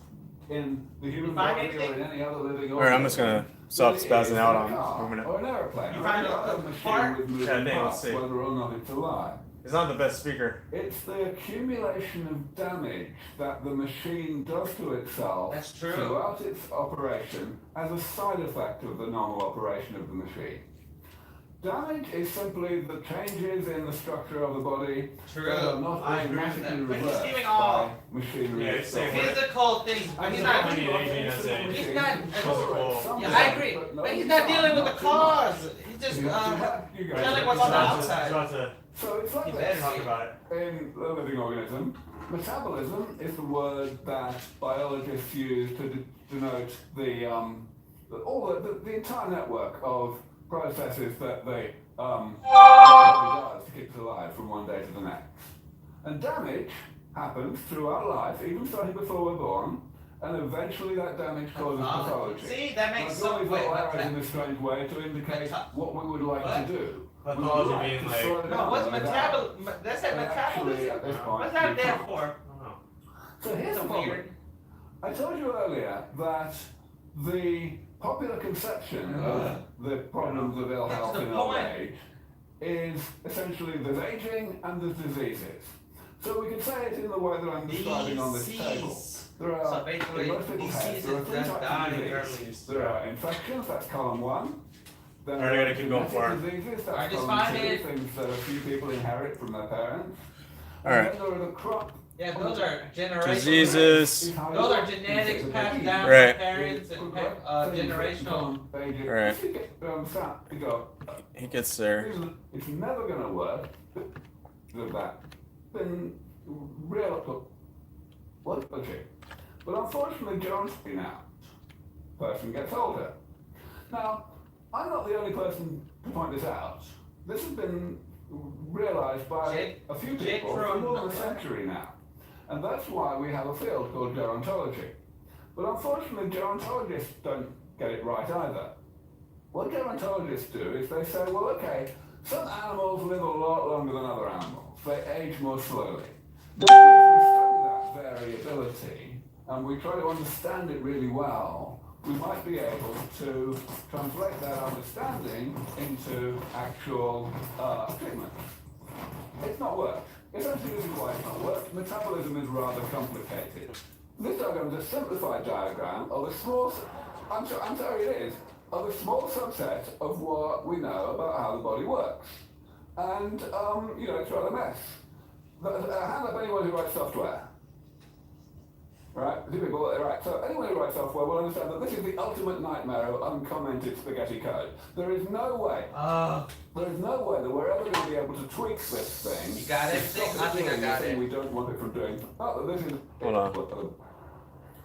Speaker 4: in the human
Speaker 2: You find
Speaker 4: body or
Speaker 2: anything?
Speaker 4: in any other living
Speaker 1: Alright, I'm just gonna stop spazzing out on
Speaker 4: car
Speaker 1: moving it.
Speaker 4: or an airplane.
Speaker 2: You
Speaker 4: or
Speaker 2: find
Speaker 4: any
Speaker 2: a
Speaker 4: other machine
Speaker 2: part?
Speaker 4: with moving
Speaker 1: Yeah, I think, let's
Speaker 4: parts,
Speaker 1: see.
Speaker 4: whether or not it's alive.
Speaker 1: He's not the best speaker.
Speaker 4: It's the accumulation of damage that the machine does to itself
Speaker 2: That's true.
Speaker 4: throughout its operation as a side effect of the normal operation of the machine. Damage is simply the changes in the structure of the body
Speaker 2: True.
Speaker 4: that are not
Speaker 2: I agree with
Speaker 4: automatically
Speaker 2: that. But he's
Speaker 4: reversed
Speaker 2: giving all
Speaker 4: by machinery
Speaker 5: Yeah, he's saying
Speaker 4: itself.
Speaker 2: physical things, but he's not.
Speaker 5: He's not-
Speaker 2: Yeah, I agree. But he's not dealing with the cause. He's just telling what's on the outside.
Speaker 4: So it's like
Speaker 2: He
Speaker 4: this.
Speaker 2: better
Speaker 5: Talk about it.
Speaker 4: In a living organism, metabolism is the word that biologists use to denote the entire network of processes that the body does to keep us alive from one day to the next. And damage happens through our life, even starting before we're born, and eventually that damage causes pathology.
Speaker 2: See, that makes
Speaker 4: Now,
Speaker 2: some
Speaker 4: Johnny's
Speaker 2: way.
Speaker 4: got arrows in a strange way to indicate what we would like
Speaker 2: What?
Speaker 4: to do.
Speaker 5: Pathology
Speaker 4: We would like
Speaker 5: being
Speaker 4: to
Speaker 5: like-
Speaker 4: slow down
Speaker 2: No, what's
Speaker 4: and die.
Speaker 2: metabolism? That's that
Speaker 4: And actually,
Speaker 2: metabolism.
Speaker 4: at this point,
Speaker 2: What's that
Speaker 4: we
Speaker 2: there
Speaker 4: can't.
Speaker 2: for?
Speaker 4: So here's
Speaker 2: It's
Speaker 4: the
Speaker 2: a
Speaker 4: problem.
Speaker 2: weird.
Speaker 4: I told you earlier that the popular conception of the problems of ill
Speaker 2: That's
Speaker 4: health
Speaker 2: the
Speaker 4: in old
Speaker 2: point.
Speaker 4: age is essentially there's aging and there's diseases. So we can say it in the way that I'm describing on this table.
Speaker 2: Disease.
Speaker 4: There are,
Speaker 2: So basically,
Speaker 4: in most people's heads, there are
Speaker 2: diseases
Speaker 4: three
Speaker 2: that
Speaker 4: types
Speaker 2: die
Speaker 4: of
Speaker 2: early.
Speaker 4: disease. There are infections, that's column one. Then
Speaker 1: Alright, I gotta keep going
Speaker 4: genetic
Speaker 1: far.
Speaker 4: diseases,
Speaker 2: Alright,
Speaker 4: that's
Speaker 2: just
Speaker 4: column
Speaker 2: find
Speaker 4: two,
Speaker 2: it.
Speaker 4: things that a few people inherit from their parents.
Speaker 1: Alright.
Speaker 4: And then there are the crop
Speaker 2: Yeah, those are generational.
Speaker 1: Diseases.
Speaker 2: Those are genetics passed down
Speaker 1: Right.
Speaker 2: from parents and generational.
Speaker 4: Right.
Speaker 1: He gets there.
Speaker 4: It's never going to work. That been real. What? Okay. But unfortunately, John's been out. Person gets older. Now, I'm not the only person to point this out. This has been realized by a few people for more than a century now. And that's why we have a field called gerontology. But unfortunately, gerontologists don't get it right either. What gerontologists do is they say, well, okay, some animals live a lot longer than other animals. They age more slowly. Now, if we study that variability and we try to understand it really well, we might be able to translate that understanding into actual treatment. It's not worked. Essentially, this is why it's not worked. Metabolism is rather complicated. This diagram is a simplified diagram of a small, I'm sorry it is, of a small subset of what we know about how the body works. And, it's rather a mess. Hand up anyone who writes software. Right? Two people, right. So anyone who writes software will understand that this is the ultimate nightmare of uncommented spaghetti code. There is no way that we're ever going to be able to tweak this thing.
Speaker 2: You got everything? I think I got it.
Speaker 4: We don't want it from doing. Oh, this is.
Speaker 1: Hold on.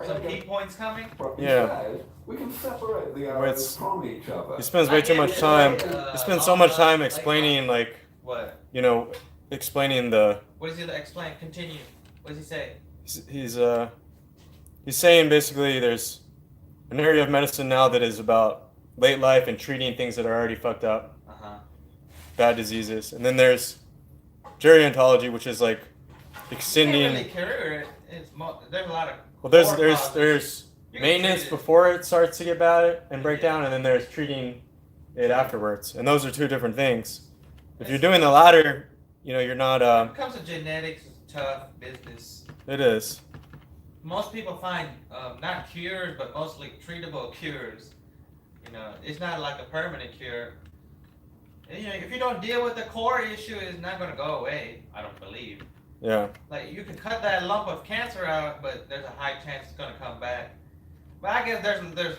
Speaker 2: Some key points coming.
Speaker 1: Yeah.
Speaker 4: Instead, we can separate the
Speaker 1: Wait,
Speaker 4: arrows from each other.
Speaker 1: He spends way too much time. He spends so much time explaining, like,
Speaker 2: What?
Speaker 1: explaining the.
Speaker 2: What does he explain? Continue. What does he say?
Speaker 1: He's saying basically there's an area of medicine now that is about late life and treating things that are already fucked up, bad diseases, and then there's gerontology, which is like extending.
Speaker 2: You can't really cure it. There's a lot of.
Speaker 1: Well, there's
Speaker 2: core
Speaker 1: there's
Speaker 2: causes.
Speaker 1: there's
Speaker 2: You can
Speaker 1: maintenance
Speaker 2: treat it.
Speaker 1: before it starts to get bad and break down, and then there's treating it afterwards, and those are two different things. If you're doing the latter, you're not.
Speaker 2: When it comes to genetics, it's tough business.
Speaker 1: It is.
Speaker 2: Most people find not cures, but mostly treatable cures. It's not like a permanent cure. And, if you don't deal with the core issue, it's not going to go away. I don't believe.
Speaker 1: Yeah.
Speaker 2: Like you can cut that lump of cancer out, but there's a high chance it's going to come back. But I guess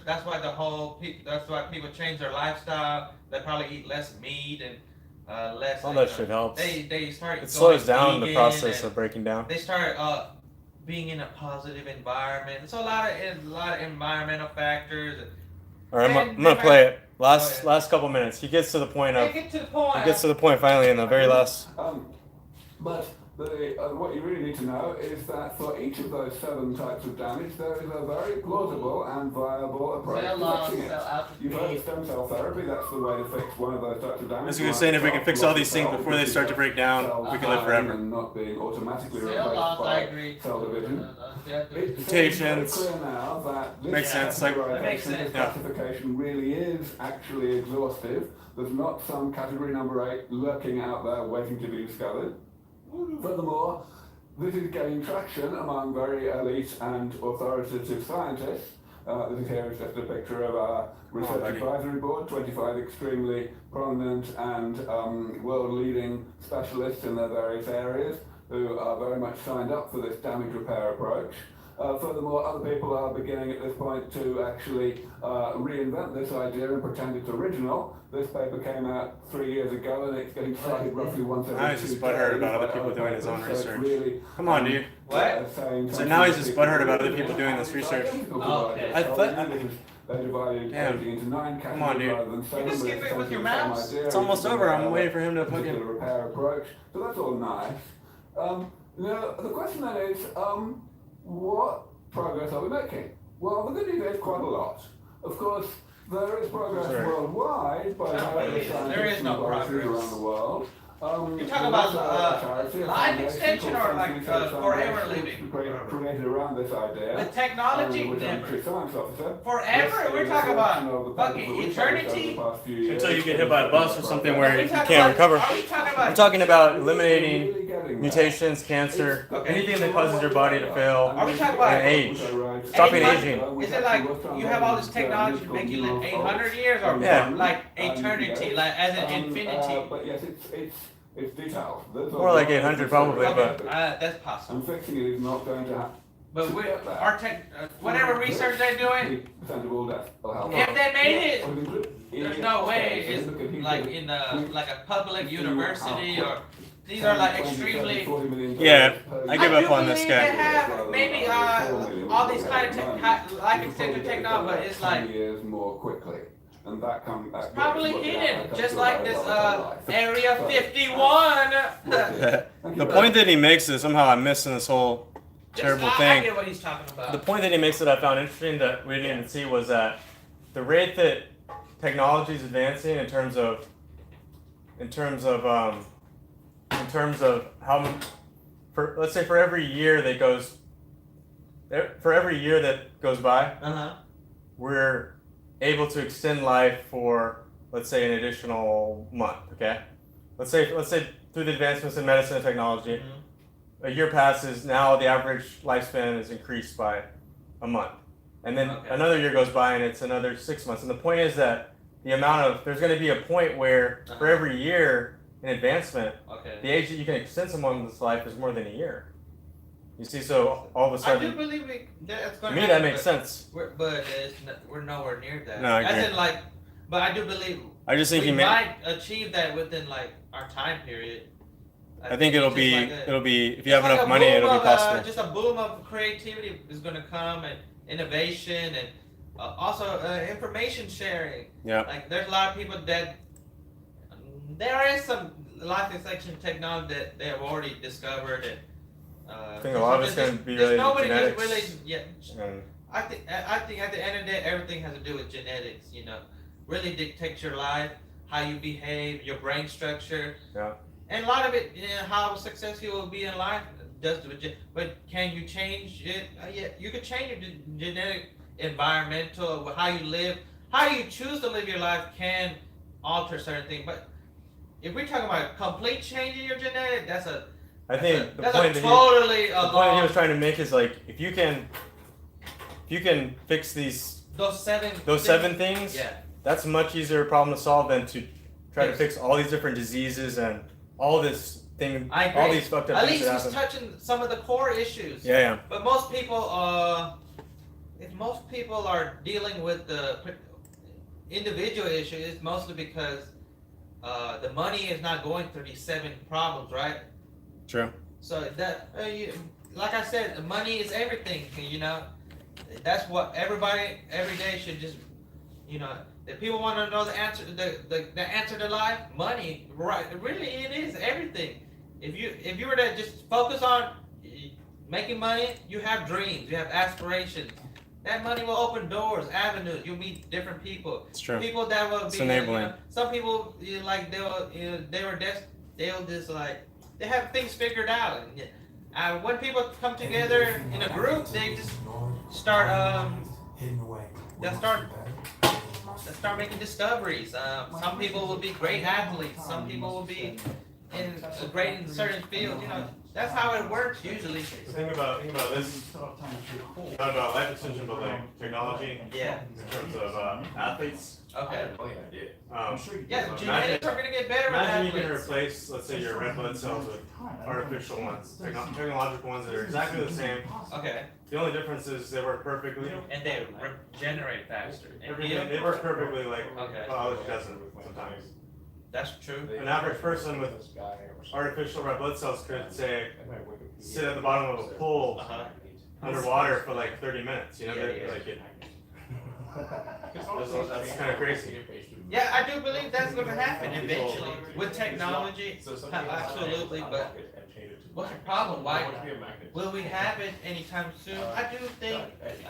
Speaker 2: that's why people change their lifestyle. They probably eat less meat and less.
Speaker 1: All that shit helps.
Speaker 2: They start.
Speaker 1: It slows
Speaker 2: going
Speaker 1: down the
Speaker 2: vegan
Speaker 1: process
Speaker 2: and
Speaker 1: of breaking down.
Speaker 2: They start being in a positive environment. So a lot of environmental factors.
Speaker 1: All right, I'm
Speaker 2: And
Speaker 1: gonna
Speaker 2: they
Speaker 1: play
Speaker 2: might-
Speaker 1: it. Last
Speaker 2: Oh, yeah.
Speaker 1: last couple minutes. He gets to the point of.
Speaker 2: Take it to the point.
Speaker 1: He gets to the point finally in the very last.
Speaker 4: But what you really need to know is that for each of those 7 types of damage, there is a very plausible and viable approach
Speaker 3: Cell
Speaker 4: to
Speaker 3: loss,
Speaker 4: fixing it.
Speaker 3: cell
Speaker 4: You've heard
Speaker 3: atrophy.
Speaker 4: of stem cell therapy, that's the way to fix one of those types of damage.
Speaker 1: As we were saying, if we can fix all these things before they start to break down, we can live forever.
Speaker 4: And not being automatically
Speaker 3: Cell
Speaker 4: replaced
Speaker 3: loss, I
Speaker 4: by
Speaker 3: agree.
Speaker 4: cell division. It seems
Speaker 1: Mutations.
Speaker 4: very clear now that this
Speaker 1: Makes sense, like-
Speaker 2: That makes
Speaker 4: categorization,
Speaker 2: sense.
Speaker 4: this classification really is actually exhaustive. There's not some category number 8 lurking out there waiting to be discovered. Furthermore, this is gaining traction among very elite and authoritative scientists. This here is just a picture of our research
Speaker 1: buddy.
Speaker 4: advisory board, 25 extremely prominent and world-leading specialists in their various areas who are very much signed up for this damage repair approach. Furthermore, other people are beginning at this point to actually reinvent this idea and pretend it's original. This paper came out 3 years ago and it's getting cited roughly once every
Speaker 1: Now he's
Speaker 4: 2
Speaker 1: just butthurt
Speaker 4: days
Speaker 1: about other
Speaker 4: by
Speaker 1: people
Speaker 4: other
Speaker 1: doing his own
Speaker 4: papers, so it's
Speaker 1: research.
Speaker 4: really,
Speaker 1: Come on, dude.
Speaker 2: What?
Speaker 1: So now he's just butthurt about other people doing this research.
Speaker 2: Oh, okay.
Speaker 1: I thought-
Speaker 4: They divided
Speaker 1: Damn.
Speaker 4: aging into 9
Speaker 1: Come on,
Speaker 4: categories
Speaker 1: dude.
Speaker 4: rather than 7.
Speaker 2: can
Speaker 4: but
Speaker 2: skip
Speaker 4: it's
Speaker 2: it with your
Speaker 4: essentially the same
Speaker 2: mouse.
Speaker 4: idea.
Speaker 1: It's almost
Speaker 4: It's
Speaker 1: over. I'm
Speaker 4: a
Speaker 1: waiting for him to
Speaker 4: particular
Speaker 1: fucking.
Speaker 4: repair approach. So that's all nice. Now, the question then is, what progress are we making? Well, the good news is quite a lot. Of course, there is progress
Speaker 1: Sorry.
Speaker 4: worldwide by various
Speaker 2: There
Speaker 4: scientists
Speaker 2: is no
Speaker 4: and laboratories
Speaker 2: progress.
Speaker 4: around the world.
Speaker 2: You're talking about life extension or like forever living?
Speaker 4: Created around this idea.
Speaker 2: With technology,
Speaker 4: Which I'm
Speaker 2: never.
Speaker 4: chief science officer.
Speaker 2: Forever? We're talking about fucking eternity?
Speaker 1: Until you get hit by a bus or something where
Speaker 2: Are we
Speaker 1: you
Speaker 2: talking
Speaker 1: can't
Speaker 2: about-
Speaker 1: recover.
Speaker 2: Are we talking about?
Speaker 1: I'm talking about eliminating mutations, cancer,
Speaker 2: Okay.
Speaker 1: anything that causes your body to fail.
Speaker 2: Are we talking about
Speaker 1: And age. Stopping aging.
Speaker 2: Is it like you have all this technology to make you live 800 years or
Speaker 1: Yeah.
Speaker 2: like eternity, like as in infinity?
Speaker 4: But yes, it's detailed. There's a
Speaker 1: More like
Speaker 4: lot of
Speaker 1: 800 probably,
Speaker 4: detail.
Speaker 1: but-
Speaker 2: That's possible.
Speaker 4: And fixing it is not going to happen.
Speaker 2: But we, our tech, whatever research they're doing,
Speaker 4: 3% of all deaths will help.
Speaker 2: if they made it, there's no way it's like in like a public university or these are like extremely.
Speaker 1: Yeah, I give
Speaker 2: I
Speaker 1: up
Speaker 2: do
Speaker 1: on this
Speaker 2: believe
Speaker 1: guy.
Speaker 2: They have maybe all these kind of life extension technology, but it's like
Speaker 4: years more quickly. And that comes
Speaker 2: probably hidden, just like this Area 51.
Speaker 1: The point that he makes is somehow I'm missing this whole terrible
Speaker 2: I
Speaker 1: thing.
Speaker 2: get what he's talking about.
Speaker 1: The point that he makes that I found interesting that we didn't even see was that the rate that technology is advancing in terms of how let's say for every year that goes by, we're able to extend life for, let's say, an additional month. Okay, let's say through the advancements in medicine and technology, a year passes. Now the average lifespan is increased by a month, and then another year goes by and it's another 6 months. And the point is that there's going to be a point where for every year in advancement, the age that you can extend someone's life is more than a year. You see, so all of a
Speaker 2: I do
Speaker 1: sudden,
Speaker 2: believe that's
Speaker 1: to
Speaker 2: going
Speaker 1: me
Speaker 2: to
Speaker 1: that makes sense.
Speaker 2: We're nowhere near that.
Speaker 1: No, I agree.
Speaker 2: As in, like, but I do believe
Speaker 1: I just think
Speaker 2: we
Speaker 1: he
Speaker 2: might achieve that within like our time period.
Speaker 1: I think it'll
Speaker 2: it's
Speaker 1: be
Speaker 2: just like
Speaker 1: if you have
Speaker 2: it's like
Speaker 1: enough
Speaker 2: a
Speaker 1: money,
Speaker 2: boom
Speaker 1: it'll be
Speaker 2: of,
Speaker 1: possible.
Speaker 2: just a boom of creativity is going to come and innovation and also information sharing.
Speaker 1: Yeah.
Speaker 2: Like there's a lot of people that there is some life extension technology that they have already discovered and.
Speaker 1: I think a lot of it's going to be
Speaker 2: there's
Speaker 1: related to
Speaker 2: nobody
Speaker 1: genetics.
Speaker 2: really yet.
Speaker 1: And
Speaker 2: I think at the end of the day, everything has to do with genetics. You know, really dictates your life, how you behave, your brain structure.
Speaker 1: Yeah.
Speaker 2: And a lot of it, how successful you will be in life, does with but can you change it? Yeah, you can change your genetic, environmental, how you live, how you choose to live your life can alter certain things. But if we're talking about complete change in your genetic,
Speaker 1: I think the
Speaker 2: that's
Speaker 1: point
Speaker 2: a
Speaker 1: that
Speaker 2: totally
Speaker 1: the point that he was trying to make is like if you can fix
Speaker 2: those
Speaker 1: those seven things,
Speaker 2: Yeah.
Speaker 1: that's a much easier problem to solve than to try to
Speaker 2: Yes.
Speaker 1: fix all these different diseases and all this thing,
Speaker 2: I agree.
Speaker 1: all these fucked up
Speaker 2: At
Speaker 1: things
Speaker 2: least
Speaker 1: that
Speaker 2: he's
Speaker 1: happen.
Speaker 2: touching some of the core issues.
Speaker 1: Yeah.
Speaker 2: But most people, if most people are dealing with the individual issue, it's mostly because the money is not going through these 7 problems, right?
Speaker 1: True.
Speaker 2: So that, like I said, the money is everything. You know, that's what everybody every day should just, you know, if people want to know the answer, the answer to life, money, right? Really, it is everything. If you were to just focus on making money, you have dreams, you have aspirations. That money will open doors, avenues. You'll meet different people.
Speaker 1: It's true.
Speaker 2: People that will
Speaker 1: It's
Speaker 2: be
Speaker 1: enabling.
Speaker 2: You know, some people like they'll just like they have things figured out. And when people come together in a group, they just start they'll start making discoveries. Some people will be great athletes. Some people will be great in certain fields. You know, that's how it works usually.
Speaker 5: The thing about this, not about life extension, but like technology.
Speaker 2: Yeah.
Speaker 5: In terms of athletes.
Speaker 2: Okay.
Speaker 5: Um,
Speaker 2: Yeah,
Speaker 5: so
Speaker 2: genetics are gonna get better with
Speaker 5: imagine you can
Speaker 2: athletes.
Speaker 5: replace, let's say, your red blood cells with artificial ones, technological ones that are exactly the same.
Speaker 2: Okay.
Speaker 5: The only difference is they work perfectly.
Speaker 2: And they regenerate faster. And
Speaker 5: Everything, they work perfectly like
Speaker 2: Okay.
Speaker 5: biology doesn't sometimes.
Speaker 2: That's true.
Speaker 5: An average person with artificial red blood cells could say sit at the bottom of a pool
Speaker 2: Uh-huh.
Speaker 5: underwater for like 30 minutes. You know,
Speaker 2: Yeah,
Speaker 5: they-
Speaker 2: yeah.
Speaker 5: like it. That's kind of crazy.
Speaker 2: Yeah, I do believe that's going to happen eventually with technology. Absolutely, but what's the problem? Why will we have it anytime soon? I do think.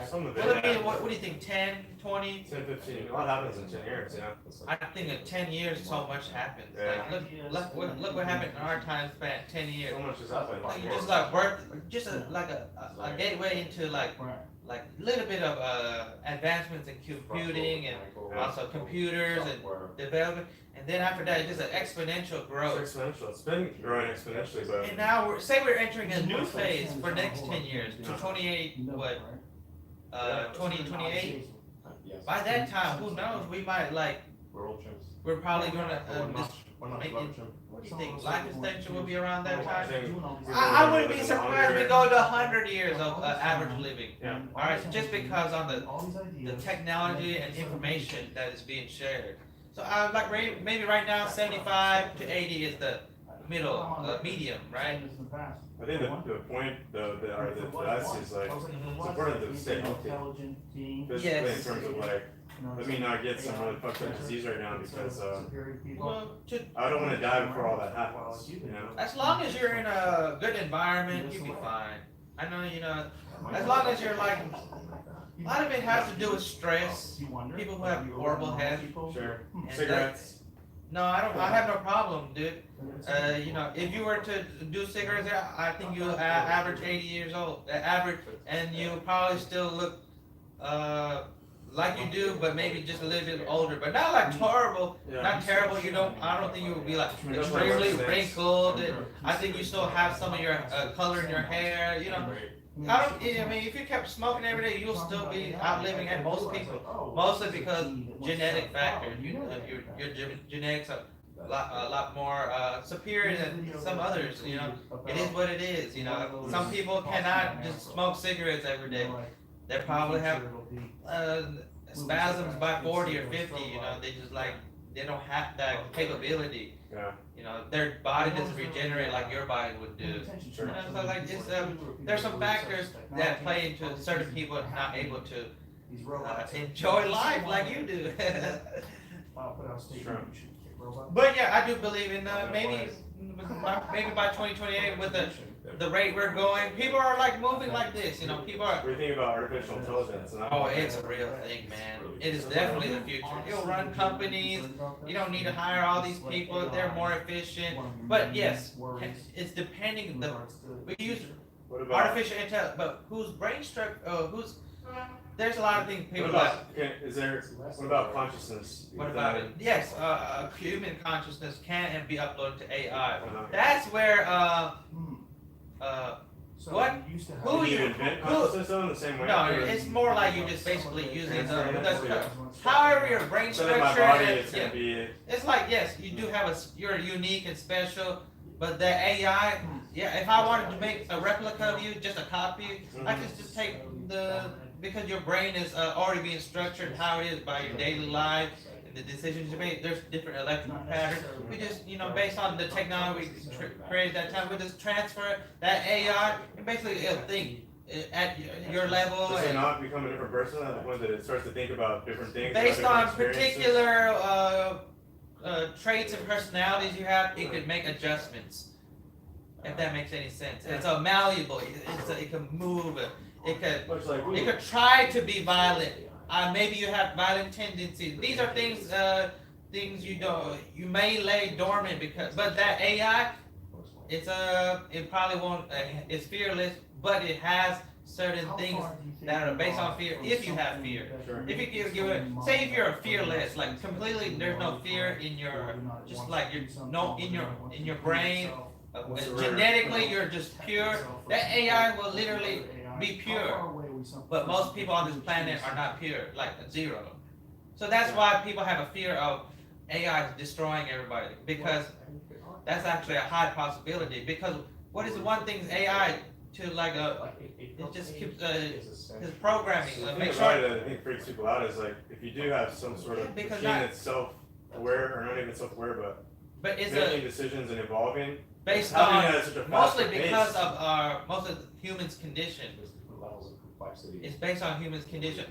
Speaker 5: Some of
Speaker 2: Will it be?
Speaker 5: it.
Speaker 2: What do you think? 10, 20?
Speaker 5: 10, 15. A lot happens in 10 years. You know.
Speaker 2: I think in 10 years, so much happens.
Speaker 5: Yeah.
Speaker 2: Like, look what happened in our time span. 10 years.
Speaker 5: So much has happened.
Speaker 2: Like you just like work, just a gateway into like a little bit of advancements in computing and also computers and development, and then after that, it's just an exponential growth.
Speaker 5: It's exponential. It's been growing exponentially, but
Speaker 2: And now we're entering a new phase for next 10 years to 28, 2028. By that time, who knows? We might we're probably gonna what do you think? Life extension will be around that
Speaker 5: I
Speaker 2: time.
Speaker 5: think
Speaker 2: I wouldn't be surprised if we go to 100 years of average living.
Speaker 5: Yeah.
Speaker 2: All right, just because on the technology and information that is being shared. So maybe right now 75 to 80 is the medium, right?
Speaker 5: I think the point though that I see is like it's important to stay healthy physically in terms of like let me not get some really fucked up disease right now because
Speaker 2: Well,
Speaker 5: I don't want to die before all that happens. You know.
Speaker 2: as long as you're in a good environment, you'll be fine. I know, as long as you're like, a lot of it has to do with stress. People who have horrible health.
Speaker 5: Sure.
Speaker 2: And
Speaker 5: Cigarettes.
Speaker 2: No, I have no problem, dude. If you were to do cigarettes, I think you average 80 years old, average, and you probably still look like you do, but maybe just a little bit older, but not like horrible,
Speaker 5: Yeah.
Speaker 2: not terrible. I don't think you would be like extremely wrinkled. I think you still have some of your color in your hair. I mean, if you kept smoking every day, you'll still be outliving at most people. Mostly because genetic factors. Your genetics are a lot more superior than some others. It is what it is. Some people cannot just smoke cigarettes every day. They probably have spasms by 40 or 50. They just they don't have that capability.
Speaker 5: Yeah.
Speaker 2: Their body doesn't regenerate like your body would do.
Speaker 5: Sure.
Speaker 2: So there's some factors that play into certain people not able to enjoy life like you do.
Speaker 5: Sure.
Speaker 2: But yeah, I do believe in maybe by 2028 with the rate we're going, people are moving like this. People are.
Speaker 5: What do you think about artificial intelligence? And
Speaker 2: Oh, it's a real thing, man. It is definitely the future. It'll run companies. You don't need to hire all these people. They're more efficient. But yes, it's depending. We use
Speaker 5: what about
Speaker 2: artificial intelligence, but whose brain structure? There's a lot of things people
Speaker 5: what about what about consciousness?
Speaker 2: What about it? Yes, human consciousness can and be uploaded to AI.
Speaker 5: Uh-huh.
Speaker 2: That's where what? Who
Speaker 5: Do you
Speaker 2: you?
Speaker 5: invent
Speaker 2: Who?
Speaker 5: consciousness though in the same way?
Speaker 2: No,
Speaker 5: Or-
Speaker 2: it's more like you just basically using however your brain
Speaker 5: So that
Speaker 2: structure.
Speaker 5: my body is
Speaker 2: Yeah.
Speaker 5: gonna be.
Speaker 2: It's like yes, you do have you're unique and special, but the AI, yeah. If I wanted to make a replica of you, just a copy, I could just take because your brain is already being structured how it is by your daily life, the decisions you make. There's different electrical patterns. We just, based on the technology we created at that time, we just transfer that AI, and basically it'll think at your level.
Speaker 5: Does it not become a different person at the point that it starts to think about different things?
Speaker 2: Based
Speaker 5: about
Speaker 2: on
Speaker 5: different experiences?
Speaker 2: particular traits and personalities you have, it could make adjustments. If that makes any sense. It's a malleable. It can move. It could try to be violent. Maybe you have violent tendencies. These are things you may lay dormant but that AI, it probably won't. It's fearless, but it has certain things that are based on fear. If you have fear, if you give it, say if you're fearless, like completely, there's no fear in your, just like in your brain. Genetically, you're just pure. That AI will literally be pure. But most people on this planet are not pure, like zero. So that's why people have a fear of AI destroying everybody, because that's actually a high possibility. Because what is one thing AI to it just keeps his programming. Make sure
Speaker 5: that I think freaks people out is like if you do have some sort of machine that's self-aware, or not even self-aware, but
Speaker 2: it's
Speaker 5: making decisions and evolving.
Speaker 2: Based
Speaker 5: Having
Speaker 2: on
Speaker 5: that at such a
Speaker 2: mostly
Speaker 5: faster
Speaker 2: because
Speaker 5: pace.
Speaker 2: of most of the humans' condition. It's based on humans' condition.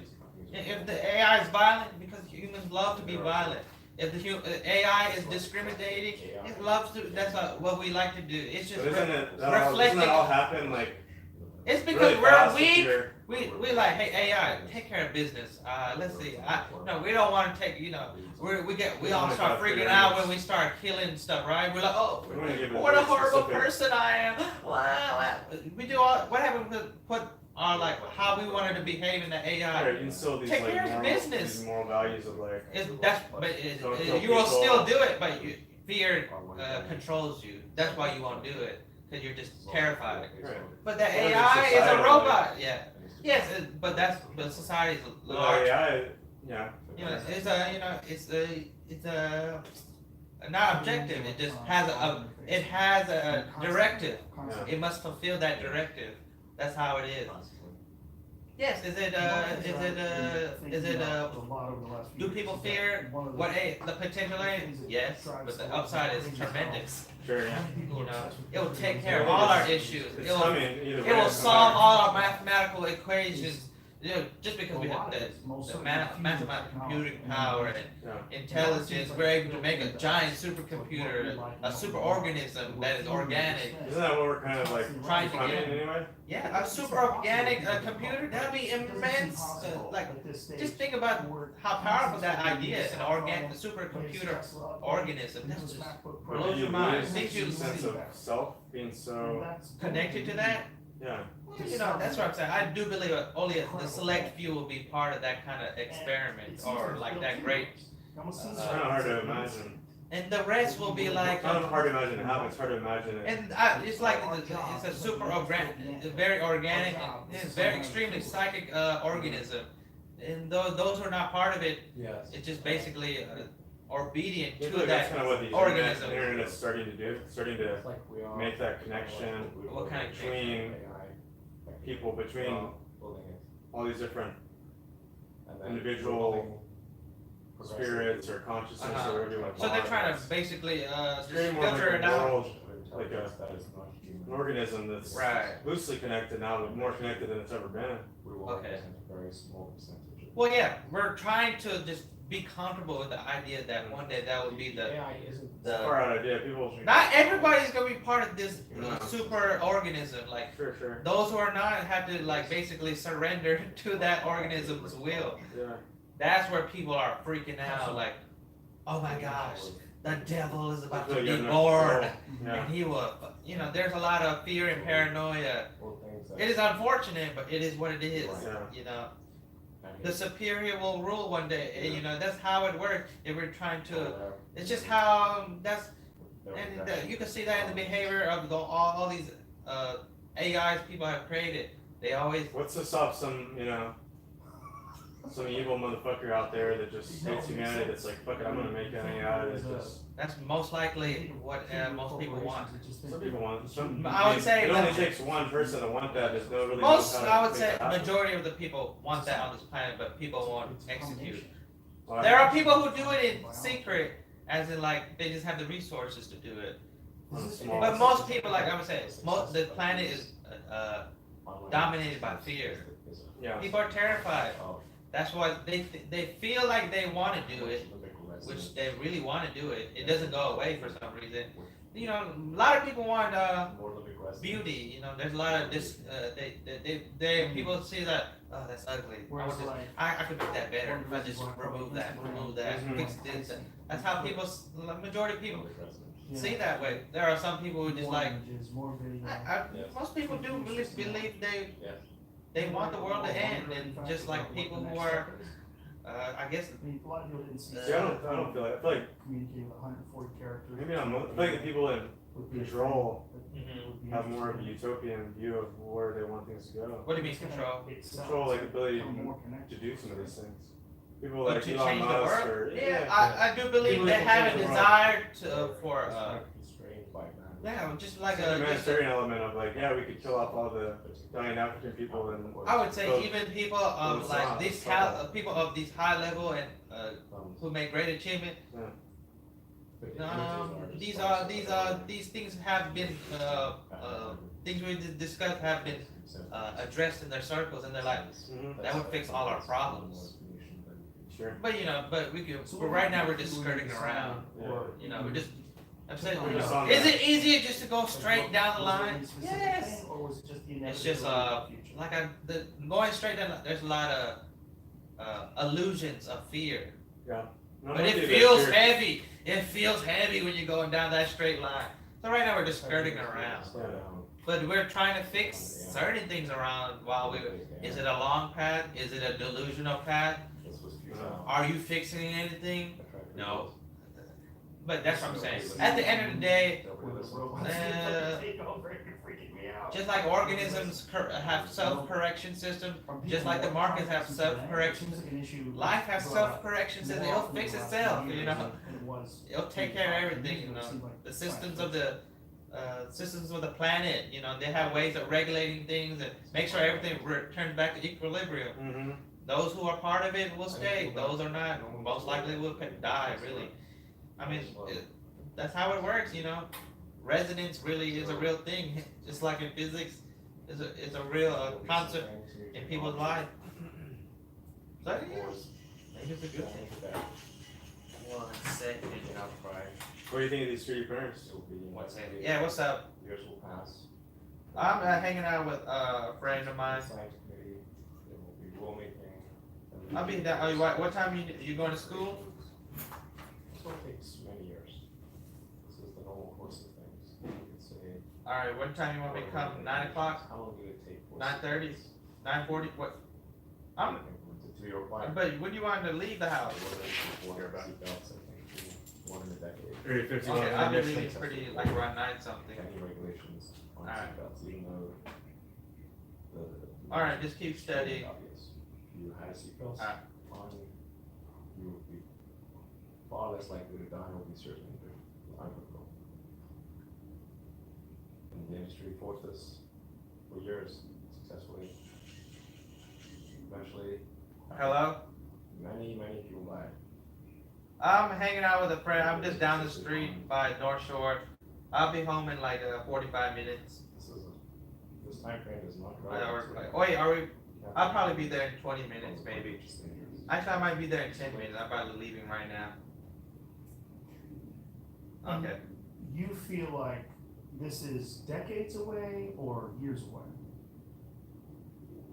Speaker 2: If the AI is violent, because humans love to be violent. If the AI is discriminating, it loves to. That's what we like to do. It's just
Speaker 5: Doesn't
Speaker 2: reflecting.
Speaker 5: that all happen like?
Speaker 2: It's because
Speaker 5: Really fast
Speaker 2: we're
Speaker 5: if
Speaker 2: weak.
Speaker 5: you're-
Speaker 2: We like, hey AI, take care of business. Let's see. No, we don't want to take. We all start freaking out when we start killing stuff, right? We're like, oh,
Speaker 5: We wanna give it
Speaker 2: what a
Speaker 5: very
Speaker 2: horrible
Speaker 5: specific-
Speaker 2: person I am. Wow. We do all. What happened to put our how we wanted to behave in the AI?
Speaker 5: Right, you instill these
Speaker 2: Take
Speaker 5: like
Speaker 2: care of business.
Speaker 5: these moral values of like. Don't kill
Speaker 2: You will
Speaker 5: people.
Speaker 2: still do it, but fear controls you. That's why you won't do it, because you're just terrified.
Speaker 5: Right.
Speaker 2: But the
Speaker 5: Or just
Speaker 2: AI is a
Speaker 5: society,
Speaker 2: robot. Yeah. Yes, but society's
Speaker 5: Well,
Speaker 2: large.
Speaker 5: AI, yeah.
Speaker 2: It's not objective. It just has a directive.
Speaker 5: Yeah.
Speaker 2: It must fulfill that directive. That's how it is. Yes. Do people fear the potential aim? Yes, but the upside is tremendous.
Speaker 5: Sure, yeah.
Speaker 2: It will take care of all our issues.
Speaker 5: It's
Speaker 2: It will
Speaker 5: coming either way.
Speaker 2: It will
Speaker 5: no
Speaker 2: solve
Speaker 5: matter.
Speaker 2: all our mathematical equations. Just because we have the mathematical computing power and
Speaker 5: Yeah.
Speaker 2: intelligence, we're able to make a giant supercomputer, a superorganism that is organic.
Speaker 5: Isn't that what we're kind of like
Speaker 2: Trying to
Speaker 5: becoming
Speaker 2: get-
Speaker 5: anyway?
Speaker 2: Yeah, a super organic computer, that'd be immense. Just think about how powerful that idea is, a supercomputer organism. That's just blows your mind. Makes you
Speaker 5: sense of self being so
Speaker 2: connected to that.
Speaker 5: yeah.
Speaker 2: That's what I'm saying. I do believe only the select few will be part of that kind of experiment, or like that great.
Speaker 5: It's kind of hard to imagine.
Speaker 2: And the rest will be like.
Speaker 5: It's not hard to imagine it happens. It's hard to imagine it.
Speaker 2: And it's like it's a super organic, very organic, and it's very extremely psychic organism. And those who are not part of it, it's just basically obedient
Speaker 5: I
Speaker 2: to
Speaker 5: feel like that's
Speaker 2: that
Speaker 5: kind of what the
Speaker 2: organism.
Speaker 5: internet is starting to do. Starting to make that connection
Speaker 2: What kind of
Speaker 5: between people, between all these different individual spirits or consciousness
Speaker 2: Uh-huh.
Speaker 5: or whatever you want to
Speaker 2: So
Speaker 5: call
Speaker 2: they're
Speaker 5: it.
Speaker 2: trying to basically
Speaker 5: It's
Speaker 2: just
Speaker 5: creating more
Speaker 2: filter
Speaker 5: like
Speaker 2: it
Speaker 5: a
Speaker 2: out.
Speaker 5: world, like an organism that's
Speaker 2: Right.
Speaker 5: loosely connected now, but more connected than it's ever been.
Speaker 2: Okay. Well, yeah, we're trying to just be comfortable with the idea that one day that would be the
Speaker 5: Far out idea. People.
Speaker 2: Not everybody's gonna be part of this
Speaker 5: No.
Speaker 2: super organism. Like
Speaker 5: Sure.
Speaker 2: those who are not have to basically surrender to that organism's will.
Speaker 5: Yeah.
Speaker 2: That's where people are freaking out. Like, oh my gosh, the devil is about to be born,
Speaker 5: Yeah.
Speaker 2: and he will. There's a lot of fear and paranoia. It is unfortunate, but it is what it is.
Speaker 5: Yeah.
Speaker 2: The superior will rule one day. That's how it works. If we're trying to, it's just how you can see that in the behavior of all these AIs people have created. They always.
Speaker 5: What's to stop some evil motherfucker out there that just hates humanity? That's like, fuck it, I'm gonna make an AI that just.
Speaker 2: That's most likely what most people want.
Speaker 5: Some people want.
Speaker 2: I would say
Speaker 5: it only
Speaker 2: that-
Speaker 5: takes one person to want that. There's no really.
Speaker 2: Most,
Speaker 5: knows how to
Speaker 2: I would
Speaker 5: make
Speaker 2: say,
Speaker 5: it happen.
Speaker 2: majority of the people want that on this planet, but people won't execute. There are people who do it in secret, as in like they just have the resources to do it. But most people, like I would say, the planet is dominated by fear.
Speaker 1: Yeah.
Speaker 2: People are terrified. That's why they feel like they want to do it, which they really want to do it. It doesn't go away for some reason. You know, a lot of people want beauty. You know, there's a lot of this. They people see that. Oh, that's ugly. I could make that better if I just remove that,
Speaker 1: Mhm.
Speaker 2: fix this. That's how people, majority of people see that way. There are some people who just like. Most people do really believe they want the world to end, and just like people who are, I guess.
Speaker 3: A lot of people didn't see.
Speaker 1: Yeah, I don't feel like. I feel like
Speaker 3: Communicating with 140 characters.
Speaker 1: maybe not. I feel like the people in control
Speaker 2: Mhm.
Speaker 1: have more of a utopian view of where they want things to go.
Speaker 2: What do you mean control?
Speaker 1: Control, like ability to do some of these things. People
Speaker 2: But
Speaker 1: like
Speaker 2: to
Speaker 1: Elon
Speaker 2: change the
Speaker 1: Musk
Speaker 2: world?
Speaker 1: or
Speaker 2: Yeah, I do believe
Speaker 1: People
Speaker 2: they
Speaker 1: who
Speaker 2: have
Speaker 1: change
Speaker 2: a
Speaker 1: the world.
Speaker 2: desire for just like
Speaker 1: the
Speaker 2: a.
Speaker 1: humanitarian element of like, yeah, we could kill off all the dying African people and
Speaker 2: I would say
Speaker 1: build-
Speaker 2: even people of
Speaker 1: build
Speaker 2: like
Speaker 1: jobs,
Speaker 2: these
Speaker 1: stuff.
Speaker 2: people of these high level and who make great achievement. These things have been things we discussed have been addressed in their circles, and they're like
Speaker 1: Mhm.
Speaker 2: that would fix all our problems.
Speaker 1: Sure.
Speaker 2: But you know, but right now we're just skirting around. You know, we're just. I'm saying, you know, is it easier just to go straight down the line? Yes.
Speaker 3: Or was it just the
Speaker 2: It's just
Speaker 3: inevitability
Speaker 2: like going straight down. There's a lot of illusions of fear,
Speaker 1: No,
Speaker 2: but
Speaker 1: I'm
Speaker 2: it
Speaker 1: with you,
Speaker 2: feels
Speaker 1: fear-
Speaker 2: heavy. It feels heavy when you're going down that straight line. So right now we're just skirting around, but we're trying to fix certain things around while we. Is it a long path? Is it a delusional path? Are you fixing anything? No. But that's what I'm saying. At the end of the day,
Speaker 3: when the robots take over, it's freaking me out.
Speaker 2: just like organisms have self-correction systems, just like the markets have self-correction. Life has self-correction systems. It'll fix itself, you know. It'll take care of everything, you know. The systems of the planet, you know, they have ways of regulating things and make sure everything returns back to equilibrium.
Speaker 1: Mhm.
Speaker 2: Those who are part of it will stay. Those are not, most likely will die. Really, I mean, that's how it works, you know. Resonance really is a real thing, just like in physics, is a real concept in people's life. So yeah, maybe it's a good thing. 1 second.
Speaker 1: What do you think of these 3D printers?
Speaker 2: Yeah, what's up?
Speaker 6: Years will pass.
Speaker 2: I'm hanging out with a friend of mine.
Speaker 6: Science committee, there will be rulemaking.
Speaker 2: I'll be down. What time you going to school?
Speaker 6: This one takes many years. This is the normal course of things. You could say.
Speaker 2: All right. What time you want me to come? 9 o'clock?
Speaker 6: How long did it take?
Speaker 2: 9:30? 9:40? What? I'm.
Speaker 6: To your plan.
Speaker 2: But when do you want to leave the house?
Speaker 6: One in a decade.
Speaker 1: 30, 51.
Speaker 2: Okay, I'll be leaving pretty like around 9 something.
Speaker 6: Any regulations on
Speaker 2: Alright.
Speaker 6: seatbelts, even though
Speaker 2: Alright, just keep studying.
Speaker 6: Obvious. If you had a seatbelt
Speaker 2: Alright.
Speaker 6: on, you would be far less likely to die or be certainly uncomfortable. And the industry fought this for years successfully. Eventually,
Speaker 2: Hello?
Speaker 6: many people died.
Speaker 2: I'm hanging out with a friend. I'm just down the street by North Shore. I'll be home in like 45 minutes.
Speaker 6: This time frame is not
Speaker 2: Wait,
Speaker 6: right.
Speaker 2: are we? I'll probably be there in 20 minutes, maybe. Actually, I might be there in 10 minutes. I'm probably leaving right now. Okay.
Speaker 3: You feel like this is decades away or years away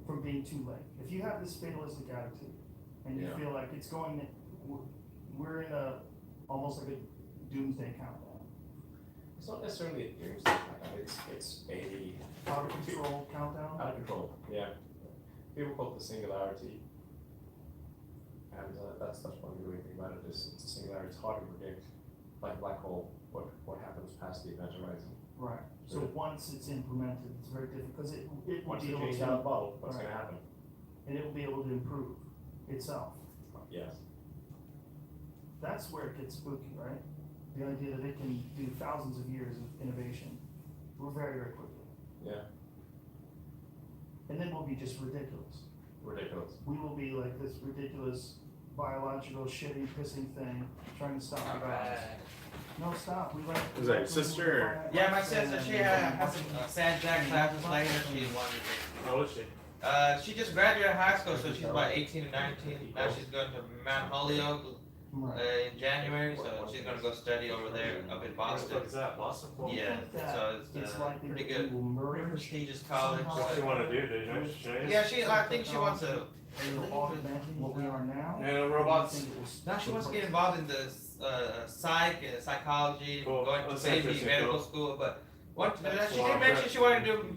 Speaker 3: from being too late? If you have this fatalistic attitude and you
Speaker 6: Yeah.
Speaker 3: feel like it's going, we're in almost like a doomsday countdown.
Speaker 6: It's not necessarily a doomsday countdown. It's a
Speaker 3: Out of control countdown?
Speaker 6: out of control. Yeah, people call it the singularity, and that's one great thing about it is it's a singularity. It's hard to predict, like black hole. What happens past the event horizon?
Speaker 3: Right. So once it's implemented, it's very difficult because it will
Speaker 6: Once
Speaker 3: be
Speaker 6: you
Speaker 3: able
Speaker 6: change out the
Speaker 3: to,
Speaker 6: bottle, what's
Speaker 3: Right.
Speaker 6: going to happen?
Speaker 3: and it will be able to improve itself.
Speaker 6: Yes.
Speaker 3: That's where it gets spooky, right? The idea that it can do thousands of years of innovation very, very quickly.
Speaker 6: Yeah.
Speaker 3: And then we'll be just ridiculous.
Speaker 6: Ridiculous.
Speaker 3: We will be like this ridiculous biological shitty pissing thing, trying to stop the dogs.
Speaker 2: Alright.
Speaker 3: No, stop. We like.
Speaker 5: Is that your sister or-
Speaker 2: Yeah, my sister, she has some San Jack classes later. She wanted
Speaker 5: How old is she?
Speaker 2: to. She just graduated high school, so she's about 18 or 19. Now she's going to Mount Holyoke in January, so she's gonna go study over there up in
Speaker 5: What the fuck
Speaker 2: Boston.
Speaker 5: is that? Boston?
Speaker 2: Yeah, so it's pretty good, pretty prestigious college.
Speaker 5: What do you want to do? Do you know?
Speaker 2: Yeah, I think she wants to.
Speaker 3: What we are now.
Speaker 5: And robots.
Speaker 2: Now she wants to get involved in the psychology,
Speaker 5: Cool.
Speaker 2: going to
Speaker 5: That's
Speaker 2: maybe
Speaker 5: interesting,
Speaker 2: medical
Speaker 5: cool.
Speaker 2: school. But she did mention she wanted to do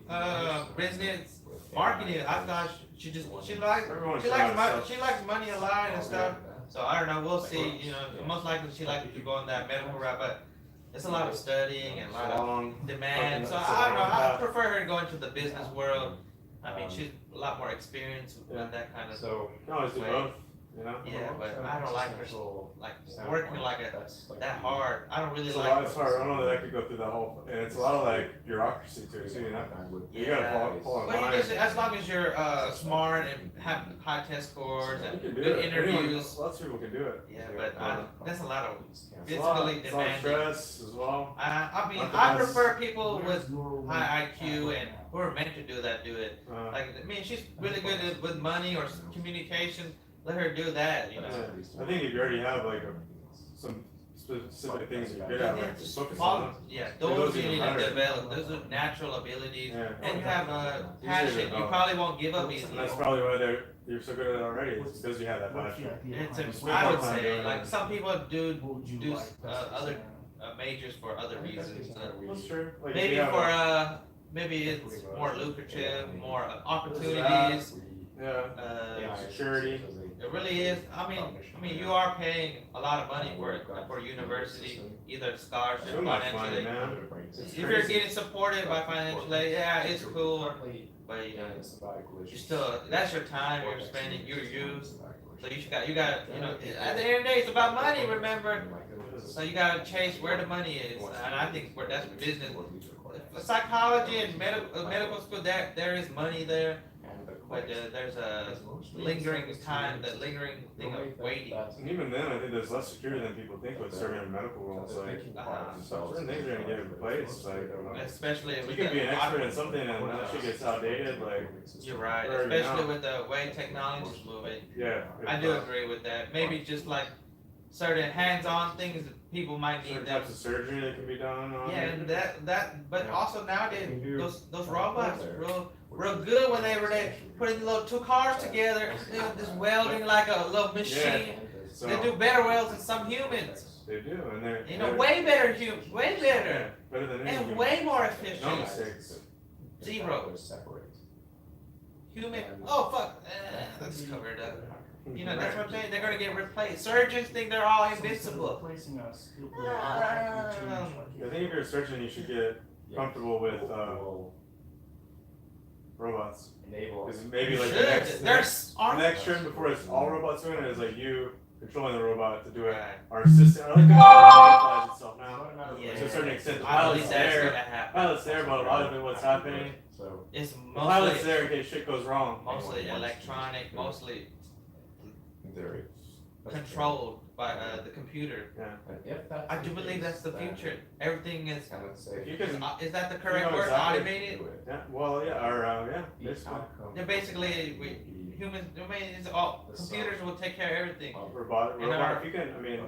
Speaker 2: business marketing. I thought she likes
Speaker 5: Everyone
Speaker 2: she
Speaker 5: tries
Speaker 2: likes
Speaker 5: stuff.
Speaker 2: she likes money a lot and stuff. So I don't know. We'll see. You know, most likely she likes to go in that medical route, but it's a lot of studying and a lot of
Speaker 5: Long.
Speaker 2: demand. So
Speaker 5: It's a
Speaker 2: I don't know.
Speaker 5: long
Speaker 2: I
Speaker 5: path.
Speaker 2: prefer her to go into the business world. I mean, she's a lot more experienced with that kind of.
Speaker 6: So,
Speaker 5: You can always do both. You know.
Speaker 2: Yeah, but I don't like her like working like that hard. I don't really
Speaker 5: It's a
Speaker 2: like.
Speaker 5: lot. It's hard. I don't know that I could go through the whole, and it's a lot of like bureaucracy too. You know. You gotta pull in
Speaker 2: Well,
Speaker 5: line.
Speaker 2: you just, as long as you're smart and have high test scores
Speaker 5: You
Speaker 2: and
Speaker 5: can do
Speaker 2: good
Speaker 5: it. Anyone-
Speaker 2: interviews.
Speaker 5: Lots of people can do it.
Speaker 2: Yeah, but that's a lot of.
Speaker 5: It's a lot.
Speaker 2: Physically
Speaker 5: It's a lot of
Speaker 2: demanding.
Speaker 5: stress as well.
Speaker 2: I mean,
Speaker 5: Not the
Speaker 2: I
Speaker 5: best.
Speaker 2: prefer people with high IQ and who are meant to do that. Do it.
Speaker 5: Like,
Speaker 2: Like, I mean, she's really good with money or communication. Let her do that. You know.
Speaker 5: I think if you already have like some specific things that you're good at, like just focus on them.
Speaker 2: Yeah,
Speaker 5: Those
Speaker 2: those you
Speaker 5: even
Speaker 2: need to
Speaker 5: better.
Speaker 2: develop. Those are natural abilities.
Speaker 5: Yeah.
Speaker 2: And you have a
Speaker 5: Easier to
Speaker 2: passion. You
Speaker 5: develop.
Speaker 2: probably won't give up
Speaker 5: And
Speaker 2: easily.
Speaker 5: that's probably why you're so good at it already. It's because you have that passion.
Speaker 2: I would say, like, some people do
Speaker 3: What would you
Speaker 2: do
Speaker 3: like
Speaker 2: other majors for other reasons.
Speaker 5: That's true. Like,
Speaker 2: Maybe
Speaker 5: if you have
Speaker 2: for maybe it's more lucrative, more opportunities.
Speaker 5: yeah, security.
Speaker 2: It really is. I mean, you are paying a lot of money for university, either scholarship,
Speaker 5: Too much money,
Speaker 2: financially.
Speaker 5: man.
Speaker 2: If you're getting supported by financial aid, yeah, it's cool. But you know, you still that's your time you're spending, your youth. So you got you know, at the end of the day, it's about money. Remember, so you gotta chase where the money is, and I think that's business. Psychology and medical school, there is money there. But there's a lingering time, the lingering thing of waiting.
Speaker 5: And even then, I think there's less security than people think with certain medical roles. Like, certain things are gonna get replaced. Like,
Speaker 2: Especially
Speaker 5: you
Speaker 2: with
Speaker 5: can be an expert in
Speaker 2: the,
Speaker 5: something and that shit gets outdated. Like,
Speaker 2: you're right,
Speaker 5: where are you
Speaker 2: especially
Speaker 5: now?
Speaker 2: with the way technology is moving.
Speaker 5: yeah.
Speaker 2: I do agree with that. Maybe just like certain hands-on things that people might need
Speaker 5: Certain
Speaker 2: that.
Speaker 5: types of surgery that can be done on
Speaker 2: Yeah,
Speaker 5: it.
Speaker 2: and but also nowadays those robots real good when they were putting little two cars together, just welding like a little machine.
Speaker 5: So,
Speaker 2: They do better welds than some humans.
Speaker 5: They do, and they're
Speaker 2: You know, way better way better,
Speaker 5: yeah, better than
Speaker 2: and
Speaker 5: anything.
Speaker 2: way more
Speaker 5: No
Speaker 2: efficient.
Speaker 5: mistakes.
Speaker 2: Zero. Human. Oh fuck. Let's cover it up. You know, that's what I'm saying. They're gonna get replaced. Surgeons think they're all invincible.
Speaker 3: Replacing us. It will
Speaker 2: Ah.
Speaker 5: I think if you're a surgeon, you should get comfortable with robots. Because maybe like the
Speaker 2: Should.
Speaker 5: next,
Speaker 2: There's
Speaker 5: the next trend before it's all robots doing it is like you controlling the robot to do it.
Speaker 2: Right.
Speaker 5: Our assistant, I like how it itself now.
Speaker 2: Yeah.
Speaker 5: To a certain extent, the
Speaker 2: I
Speaker 5: pilot's
Speaker 2: believe that's
Speaker 5: there.
Speaker 2: gonna happen.
Speaker 5: Pilot's there, but a lot of it, what's happening,
Speaker 2: It's
Speaker 5: the pilot's
Speaker 2: mostly
Speaker 5: there in case shit goes wrong.
Speaker 2: mostly electronic, mostly controlled by the computer. I do believe that's the future. Everything is.
Speaker 5: If you can,
Speaker 2: Is that the correct
Speaker 5: know
Speaker 2: word?
Speaker 5: exactly.
Speaker 2: Automated.
Speaker 5: yeah, well, yeah, or yeah, basically.
Speaker 2: They're basically humans. I mean, it's all computers will take care of everything.
Speaker 5: Robot,
Speaker 2: And our-
Speaker 5: if you can, I mean,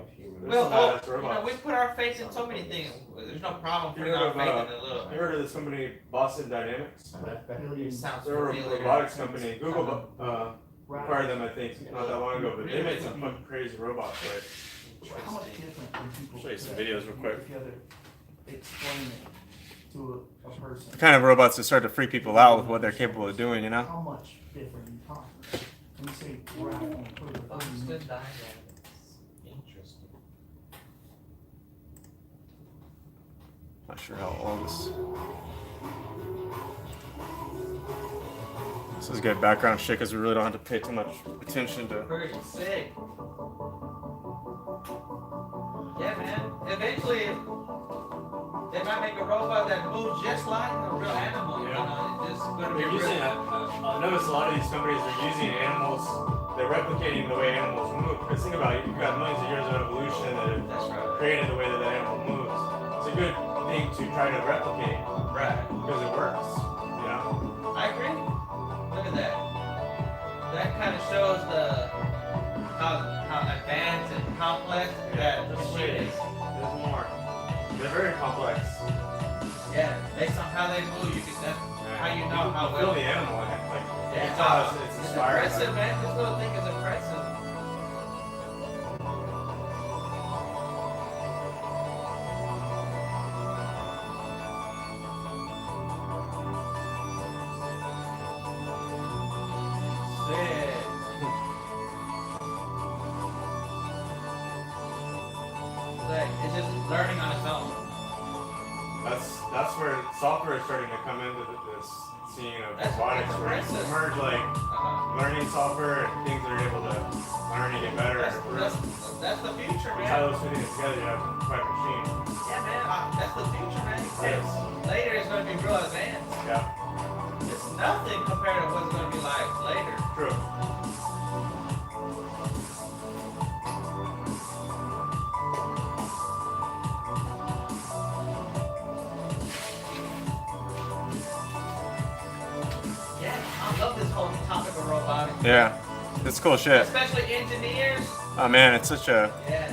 Speaker 5: there's
Speaker 2: Well,
Speaker 5: some badass
Speaker 2: you know,
Speaker 5: robots.
Speaker 2: we put our faith in so many things. There's no problem
Speaker 5: You
Speaker 2: putting
Speaker 5: heard
Speaker 2: our
Speaker 5: of,
Speaker 2: faith in a little.
Speaker 5: You heard of this company, Boston Dynamics?
Speaker 2: It sounds
Speaker 5: They're a
Speaker 2: familiar.
Speaker 5: robotics company. Google acquired them, I think, not that long ago, but they made some fucking crazy robots. Like,
Speaker 3: How much different when people.
Speaker 5: Show you some videos real quick.
Speaker 3: If you had to explain it to a person.
Speaker 1: The kind of robots that start to freak people out with what they're capable of doing, you know?
Speaker 3: How much different are you talking? When you say graph and put it on the-
Speaker 2: Interesting.
Speaker 1: Not sure how old this. This is good background shit because we really don't have to pay too much attention to.
Speaker 2: Pretty sick. Yeah, man. Eventually, might make a robot that moves just like a real animal.
Speaker 5: Yeah.
Speaker 2: You know, it's just gonna be
Speaker 5: They're using
Speaker 2: real.
Speaker 5: I noticed a lot of these companies are using animals. They're replicating the way animals move. Because think about it, you've got millions of years of evolution that have
Speaker 2: That's right.
Speaker 5: created the way that the animal moves. It's a good thing to try to replicate
Speaker 2: Right.
Speaker 5: because it works. You know?
Speaker 2: I agree. Look at that. That kind of shows how advanced and complex that
Speaker 5: Just
Speaker 2: machine
Speaker 5: wait.
Speaker 2: is.
Speaker 5: There's more. They're very complex.
Speaker 2: Yeah, based on how they move, you can how you know how
Speaker 5: feel
Speaker 2: well.
Speaker 5: the animal in it. Like,
Speaker 2: Yeah,
Speaker 5: it's
Speaker 2: it's
Speaker 5: inspiring.
Speaker 2: impressive, man. This little thing is impressive. Sick. Sick. It's just learning on its own.
Speaker 5: That's where software is starting to come into this scene of
Speaker 2: That's
Speaker 5: robotics, where you
Speaker 2: impressive.
Speaker 5: merge like learning software and things that are able to learn and get better and improve.
Speaker 2: That's the future,
Speaker 5: How
Speaker 2: man.
Speaker 5: those fitting together, you have a quite machine.
Speaker 2: Yeah, man. That's the future, man.
Speaker 5: Yes.
Speaker 2: Later it's going to be real advanced.
Speaker 5: Yeah,
Speaker 2: It's nothing compared to what's going to be like later.
Speaker 5: true.
Speaker 2: Yeah, I love this whole topic of robotics.
Speaker 1: Yeah, it's cool shit.
Speaker 2: Especially engineers.
Speaker 1: Oh man, it's such a.
Speaker 2: Yes.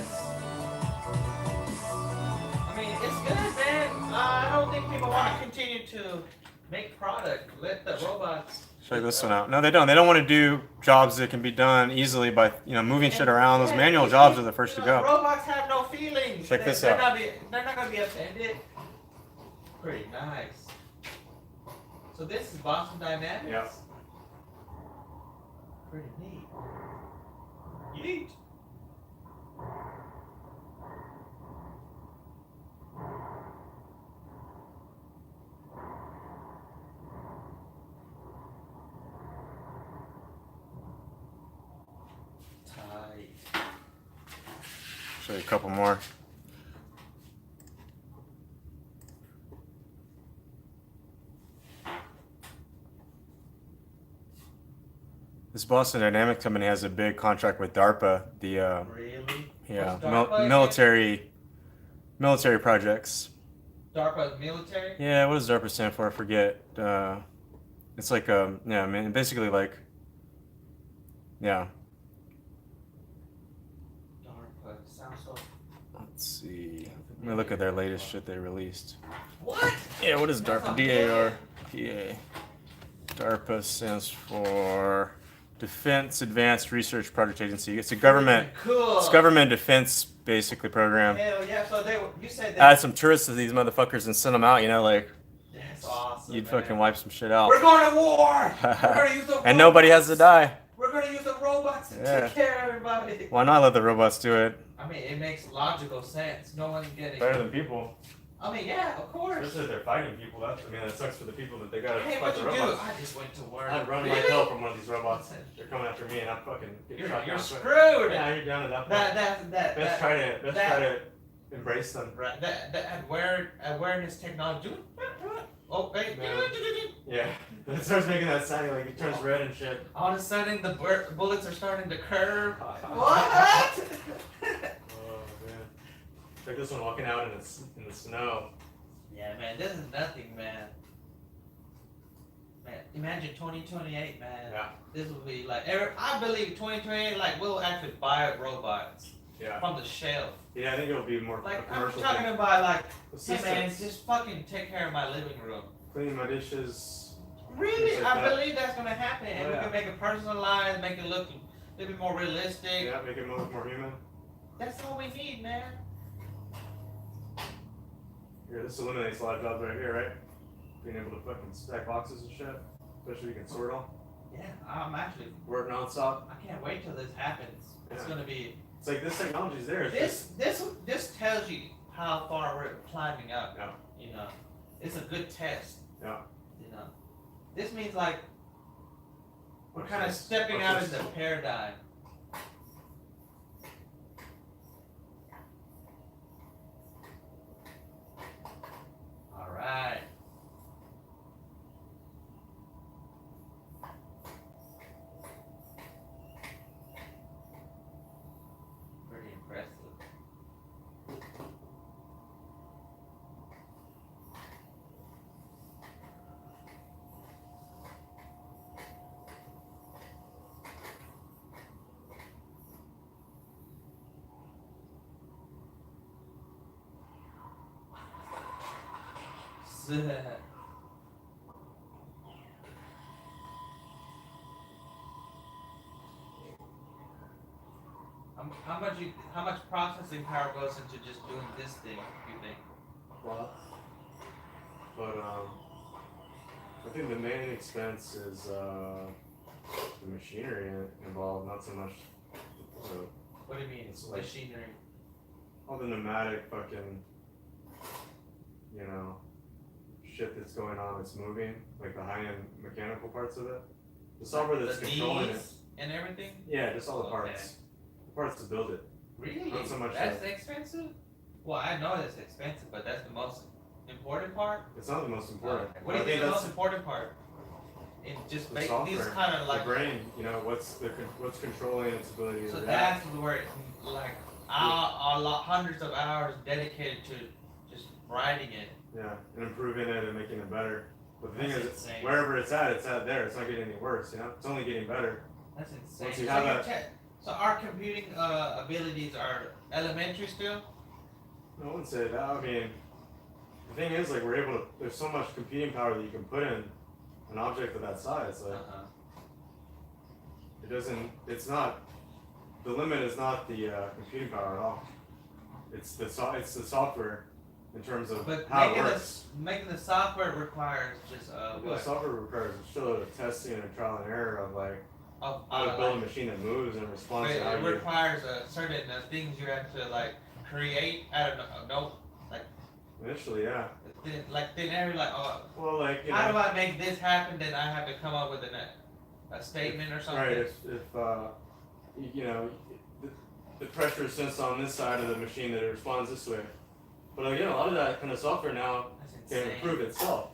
Speaker 2: I mean, it's good, man. I don't think people want to continue to make product. Let the robots.
Speaker 1: Check this one out. No, they don't. They don't want to do jobs that can be done easily by moving shit around. Those manual jobs are the first to go.
Speaker 2: Robots have no feelings.
Speaker 1: Check this
Speaker 2: they're
Speaker 1: out.
Speaker 2: They're not gonna be offended. Pretty nice. So this is Boston Dynamics.
Speaker 5: Yeah.
Speaker 2: Pretty neat. Yeet. Tight.
Speaker 1: Show you a couple more. This Boston Dynamics company has a big contract with DARPA, the
Speaker 2: Really?
Speaker 1: yeah
Speaker 2: What's DARPA again?
Speaker 1: military projects.
Speaker 2: DARPA military?
Speaker 1: Yeah, what does DARPA stand for? I forget. It's like yeah, I mean, basically like yeah.
Speaker 2: DARPA sounds so.
Speaker 1: Let's see. Let me look at their latest shit they released.
Speaker 2: What?
Speaker 1: Yeah, what is
Speaker 2: That's
Speaker 1: DARPA?
Speaker 2: not
Speaker 1: DARPA. DARPA stands for Defense Advanced Research Project Agency. It's a government.
Speaker 2: Cool.
Speaker 1: It's government defense basically program.
Speaker 2: Hell yeah! So you said that.
Speaker 1: Add some tourists to these motherfuckers and send them out. Like
Speaker 2: That's awesome.
Speaker 1: you'd
Speaker 2: man.
Speaker 1: fucking wipe some shit out.
Speaker 2: We're going to war. We're gonna use the
Speaker 1: And nobody has to die.
Speaker 2: We're gonna use the robots to
Speaker 1: Yeah.
Speaker 2: take care of everybody.
Speaker 1: Why not let the robots do it?
Speaker 2: I mean, it makes logical sense. No one's getting.
Speaker 5: Better than people.
Speaker 2: I mean, yeah, of course.
Speaker 5: Especially if they're fighting people. That sucks for the people that they gotta
Speaker 2: Hey,
Speaker 5: fight
Speaker 2: what
Speaker 5: the
Speaker 2: you do?
Speaker 5: robots.
Speaker 2: I just went to work.
Speaker 5: I'd run
Speaker 2: Really?
Speaker 5: like hell from one of these robots. They're coming after me, and I'm fucking getting shot
Speaker 2: You're
Speaker 5: down.
Speaker 2: screwed.
Speaker 5: Yeah, you're down at that point. Let's try to embrace them.
Speaker 2: Right, that awareness technology. Oh, wait.
Speaker 5: Man. Yeah, it starts making that sound like it turns red and shit.
Speaker 2: All of a sudden, the bullets are starting to curve.
Speaker 5: Oh
Speaker 2: What?
Speaker 5: man, like this one walking out in the snow.
Speaker 2: Yeah, man, this is nothing, man. Man, imagine 2028, man.
Speaker 5: Yeah.
Speaker 2: This will be like, I believe 2028, like, we'll actually buy robots
Speaker 5: Yeah.
Speaker 2: from the shelf.
Speaker 5: Yeah, I think it'll be more a
Speaker 2: Like, I'm
Speaker 5: commercial
Speaker 2: talking
Speaker 5: thing.
Speaker 2: about, like, hey, man,
Speaker 5: Assistants.
Speaker 2: just fucking take care of my living room.
Speaker 5: Cleaning my dishes.
Speaker 2: Really?
Speaker 5: Things like
Speaker 2: I
Speaker 5: that.
Speaker 2: believe that's gonna happen, and
Speaker 5: Oh,
Speaker 2: we
Speaker 5: yeah.
Speaker 2: can make it personalized, make it look a little bit more realistic.
Speaker 5: Yeah, make it look more human.
Speaker 2: That's all we need, man.
Speaker 5: Here, this eliminates a lot of jobs right here, right? Being able to fucking stack boxes and shit. Especially if you can sort them.
Speaker 2: Yeah, I'm actually.
Speaker 5: Work nonstop.
Speaker 2: I can't wait till this happens. It's
Speaker 5: Yeah.
Speaker 2: gonna be.
Speaker 5: It's like this technology's there. It's just,
Speaker 2: This tells you how far we're climbing up.
Speaker 5: Yeah.
Speaker 2: You know, it's a good test.
Speaker 5: Yeah.
Speaker 2: You know, this means like we're
Speaker 5: Watch
Speaker 2: kind of
Speaker 5: this.
Speaker 2: stepping
Speaker 5: Watch
Speaker 2: out
Speaker 5: this.
Speaker 2: into paradigm. How much processing power goes into just doing this thing? You think?
Speaker 5: Well, but I think the main expense is the machinery involved, not so much the
Speaker 2: What do you mean?
Speaker 5: It's like-
Speaker 2: Machinery.
Speaker 5: all the pneumatic fucking, you know, shit that's going on that's moving, like the high-end mechanical parts of it. The software that's
Speaker 2: The
Speaker 5: controlling it.
Speaker 2: Ds and everything.
Speaker 5: Yeah, just all the
Speaker 2: Okay.
Speaker 5: parts. The parts to build it.
Speaker 2: Really?
Speaker 5: Not so much
Speaker 2: That's
Speaker 5: that.
Speaker 2: expensive? Well, I know it's expensive, but that's the most important part?
Speaker 5: It's not the most important.
Speaker 2: Okay. What do you
Speaker 5: I
Speaker 2: think is the
Speaker 5: that's
Speaker 2: most important part? In just
Speaker 5: the
Speaker 2: making these
Speaker 5: software,
Speaker 2: kind of like.
Speaker 5: the brain, you know, what's controlling its ability
Speaker 2: So
Speaker 5: to
Speaker 2: that's
Speaker 5: react.
Speaker 2: where, like, hundreds of hours dedicated to just writing it.
Speaker 5: Yeah, and improving it and making it better. But the thing
Speaker 2: That's
Speaker 5: is,
Speaker 2: insane.
Speaker 5: wherever it's at there. It's not getting any worse, you know? It's only getting better.
Speaker 2: That's insane.
Speaker 5: Once you
Speaker 2: So
Speaker 5: have
Speaker 2: your
Speaker 5: that-
Speaker 2: so our computing abilities are elementary still?
Speaker 5: I wouldn't say that. I mean, the thing is, like, we're able to, there's so much computing power that you can put in an object of that size. Like, it's not, the limit is not the computing power at all. It's the software in terms of
Speaker 2: But
Speaker 5: how it
Speaker 2: making
Speaker 5: works.
Speaker 2: making the software requires just
Speaker 5: The
Speaker 2: what?
Speaker 5: software requires a shitload of testing and trial and error of like
Speaker 2: Of,
Speaker 5: how to build a
Speaker 2: like,
Speaker 5: machine that moves and
Speaker 2: but
Speaker 5: responds to how
Speaker 2: it
Speaker 5: you.
Speaker 2: requires certain things you have to like create out of no,
Speaker 5: Initially, yeah.
Speaker 2: like thin air. Like, oh,
Speaker 5: Well, like, you
Speaker 2: how do
Speaker 5: know,
Speaker 2: I make this happen? Then I have to come up with a statement or something.
Speaker 5: right? If you know, the pressure is sensed on this side of the machine that it responds this way. But again, a lot of that kind of software now
Speaker 2: That's
Speaker 5: can
Speaker 2: insane.
Speaker 5: improve itself.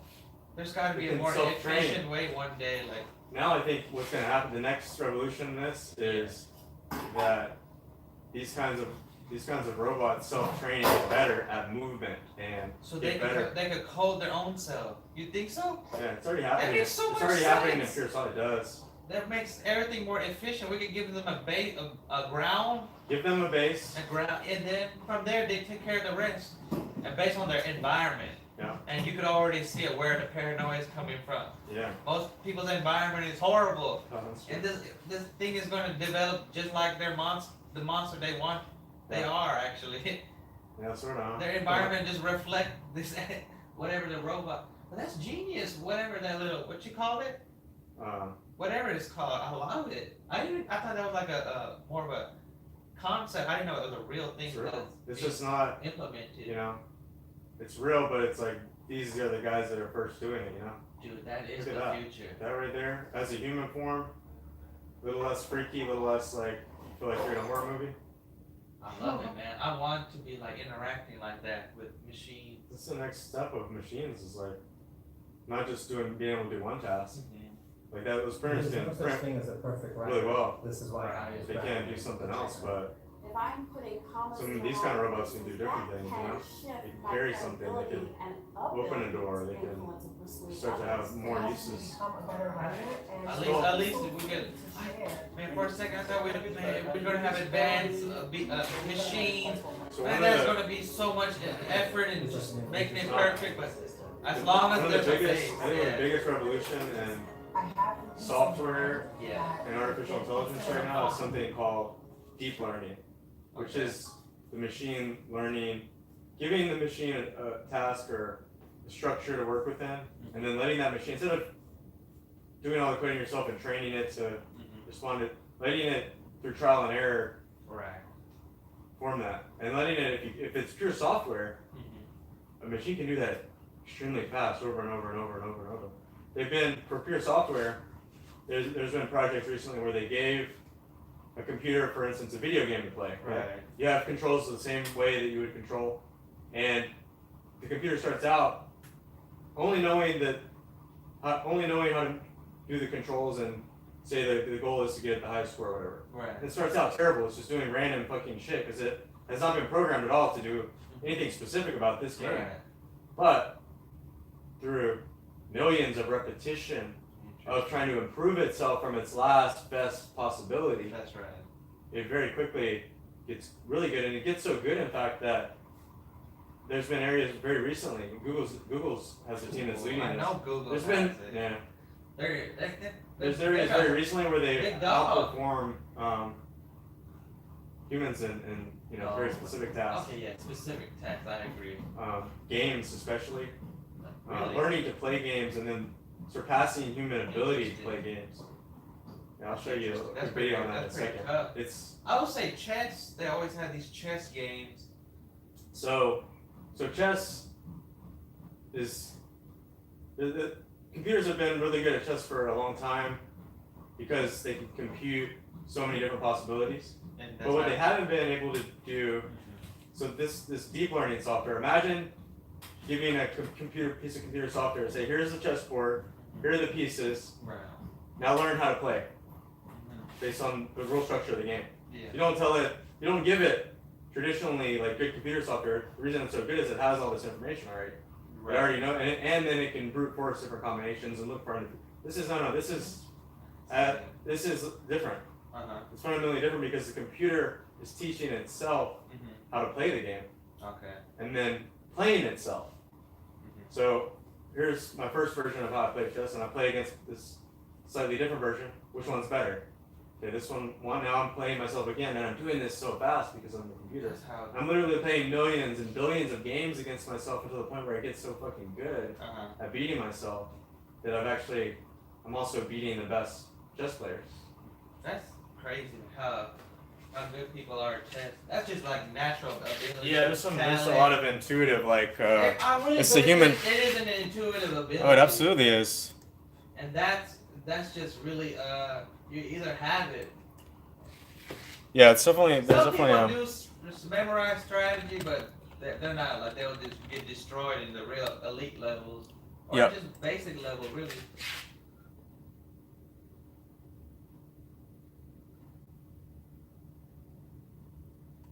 Speaker 2: There's got to be
Speaker 5: It
Speaker 2: a
Speaker 5: can
Speaker 2: more
Speaker 5: self-train.
Speaker 2: efficient way one day. Like,
Speaker 5: Now I think what's going to happen, the next revolution in this is that these kinds of robots self-training get better at movement and
Speaker 2: so they
Speaker 5: get better.
Speaker 2: could code their own self. You think so?
Speaker 5: Yeah, it's already happening.
Speaker 2: makes so
Speaker 5: it's
Speaker 2: much
Speaker 5: already happening in
Speaker 2: sense.
Speaker 5: Pure Solid. It does.
Speaker 2: That makes everything more efficient. We could give them a base, a ground,
Speaker 5: Give them a base.
Speaker 2: and then from there they take care of the rest, and based on their environment.
Speaker 5: Yeah.
Speaker 2: And you could already see it where the paranoia is coming from.
Speaker 5: Yeah.
Speaker 2: Most people's environment is horrible,
Speaker 5: That's true.
Speaker 2: and this thing is going to develop just like the monster they want. They
Speaker 5: Yeah.
Speaker 2: are actually.
Speaker 5: Yeah, sort of.
Speaker 2: Their environment just reflect this, whatever the robot. But that's genius. Whatever that little, what you call it? Whatever it's called, I love it. I thought that was like a more of a concept. I didn't know it was a real thing.
Speaker 5: It's real.
Speaker 2: that's
Speaker 5: It's
Speaker 2: being
Speaker 5: just not,
Speaker 2: implemented.
Speaker 5: you know, it's real, but it's like these are the guys that are first doing it, you know?
Speaker 2: Dude, that is
Speaker 5: Look
Speaker 2: the
Speaker 5: at that.
Speaker 2: future.
Speaker 5: That right there, as a human form, a little less freaky, a little less like, you feel like you're in a horror movie.
Speaker 2: I love it, man. I want to be like interacting like that with machines.
Speaker 5: That's the next step of machines is like, not just being able to do one task. Like that, those printers
Speaker 7: There's
Speaker 5: can
Speaker 7: no such
Speaker 5: print
Speaker 7: thing as a perfect
Speaker 5: really
Speaker 7: writer.
Speaker 5: well.
Speaker 7: This is why I use
Speaker 5: They can't do something else, but
Speaker 8: If I'm putting commas
Speaker 5: some of
Speaker 8: in
Speaker 5: these
Speaker 8: all
Speaker 5: kind of
Speaker 8: of
Speaker 5: robots
Speaker 8: this,
Speaker 5: can do
Speaker 8: that
Speaker 5: different things, you
Speaker 8: can
Speaker 5: know?
Speaker 8: shift
Speaker 5: They can
Speaker 8: my
Speaker 5: carry something, they
Speaker 8: ability
Speaker 5: can
Speaker 8: and
Speaker 5: open a door, they can
Speaker 8: influence and persuade
Speaker 5: start to have
Speaker 8: others.
Speaker 5: more
Speaker 8: How to
Speaker 5: uses.
Speaker 8: become a better writer and
Speaker 2: At least if we get,
Speaker 8: to share.
Speaker 2: man, for a second I thought we're gonna have advanced machines.
Speaker 5: So
Speaker 2: Man,
Speaker 5: one
Speaker 2: there's
Speaker 5: of the,
Speaker 2: gonna be so much effort in just making it
Speaker 5: No.
Speaker 2: perfect, but as long as
Speaker 5: one of the
Speaker 2: there's a
Speaker 5: biggest,
Speaker 2: base,
Speaker 5: I think the
Speaker 2: yeah.
Speaker 5: biggest revolution in
Speaker 8: I haven't
Speaker 5: software
Speaker 2: Yeah.
Speaker 5: and artificial intelligence right now is something called deep learning, which is the machine learning, giving the machine a task or a structure to work within, and then letting that machine, instead of doing all the coding yourself and training it to respond to, letting it through trial and error
Speaker 2: Right.
Speaker 5: form that, and letting it, if it's pure software, a machine can do that extremely fast over and over and over and over and over. They've been, for pure software, there's been projects recently where they gave a computer, for instance, a video game to play.
Speaker 2: Right.
Speaker 5: You have controls the same way that you would control, and the computer starts out only knowing how to do the controls and say the goal is to get the highest score or whatever.
Speaker 2: Right.
Speaker 5: It starts out terrible. It's just doing random fucking shit because it has not been programmed at all to do anything specific about this game.
Speaker 2: Right.
Speaker 5: But through millions of repetition of trying to improve itself from its last best possibility,
Speaker 2: That's right.
Speaker 5: it very quickly gets really good. And it gets so good, in fact, that there's been areas very recently. Google's has a team that's leading
Speaker 2: I
Speaker 5: this.
Speaker 2: know Google
Speaker 5: There's
Speaker 2: has
Speaker 5: been
Speaker 2: it.
Speaker 5: yeah.
Speaker 2: There's
Speaker 5: Areas very recently where they
Speaker 2: big dog.
Speaker 5: outperform humans in very specific tasks.
Speaker 2: Okay, yeah, specific tasks. I agree.
Speaker 5: Games especially.
Speaker 2: Really?
Speaker 5: Learning to play games and then surpassing human ability to play games. Yeah, I'll show you a
Speaker 2: That's
Speaker 5: video on
Speaker 2: pretty-
Speaker 5: that in a
Speaker 2: that's pretty
Speaker 5: second.
Speaker 2: tough.
Speaker 5: It's
Speaker 2: I would say chess. They always have these chess games.
Speaker 5: so chess is the computers have been really good at chess for a long time because they can compute so many different possibilities.
Speaker 2: And that's
Speaker 5: But what
Speaker 2: why-
Speaker 5: they haven't been able to do, so this deep learning software, imagine giving a piece of computer software, say here's the chessboard, here are the pieces,
Speaker 2: Right.
Speaker 5: now learn how to play based on the rule structure of the game.
Speaker 2: Yeah.
Speaker 5: You don't give it traditionally like good computer software. The reason it's so good is it has all this information already. It already know, and then it can brute force different combinations and look for. This is different. It's fundamentally different because the computer is teaching itself how to play the game
Speaker 2: Okay.
Speaker 5: and then playing itself. So here's my first version of how I play chess, and I play against this slightly different version. Which one's better? Okay, this one now I'm playing myself again, and I'm doing this so fast because I'm the computer.
Speaker 2: That's how.
Speaker 5: I'm literally playing millions and billions of games against myself until the point where I get so fucking good at beating myself that I'm also beating the best chess players.
Speaker 2: That's crazy how good people are at chess. That's just like natural ability.
Speaker 1: Yeah, there's a lot of intuitive like.
Speaker 2: I really
Speaker 1: it's the
Speaker 2: believe
Speaker 1: human-
Speaker 2: It is an intuitive ability.
Speaker 1: Oh, it absolutely is.
Speaker 2: And that's just really you either have it.
Speaker 1: Yeah, it's definitely there's
Speaker 2: Some
Speaker 1: definitely
Speaker 2: people do memorize strategy, but they're not like they'll just get destroyed in the real elite levels or
Speaker 1: Yep.
Speaker 2: just basic level, really.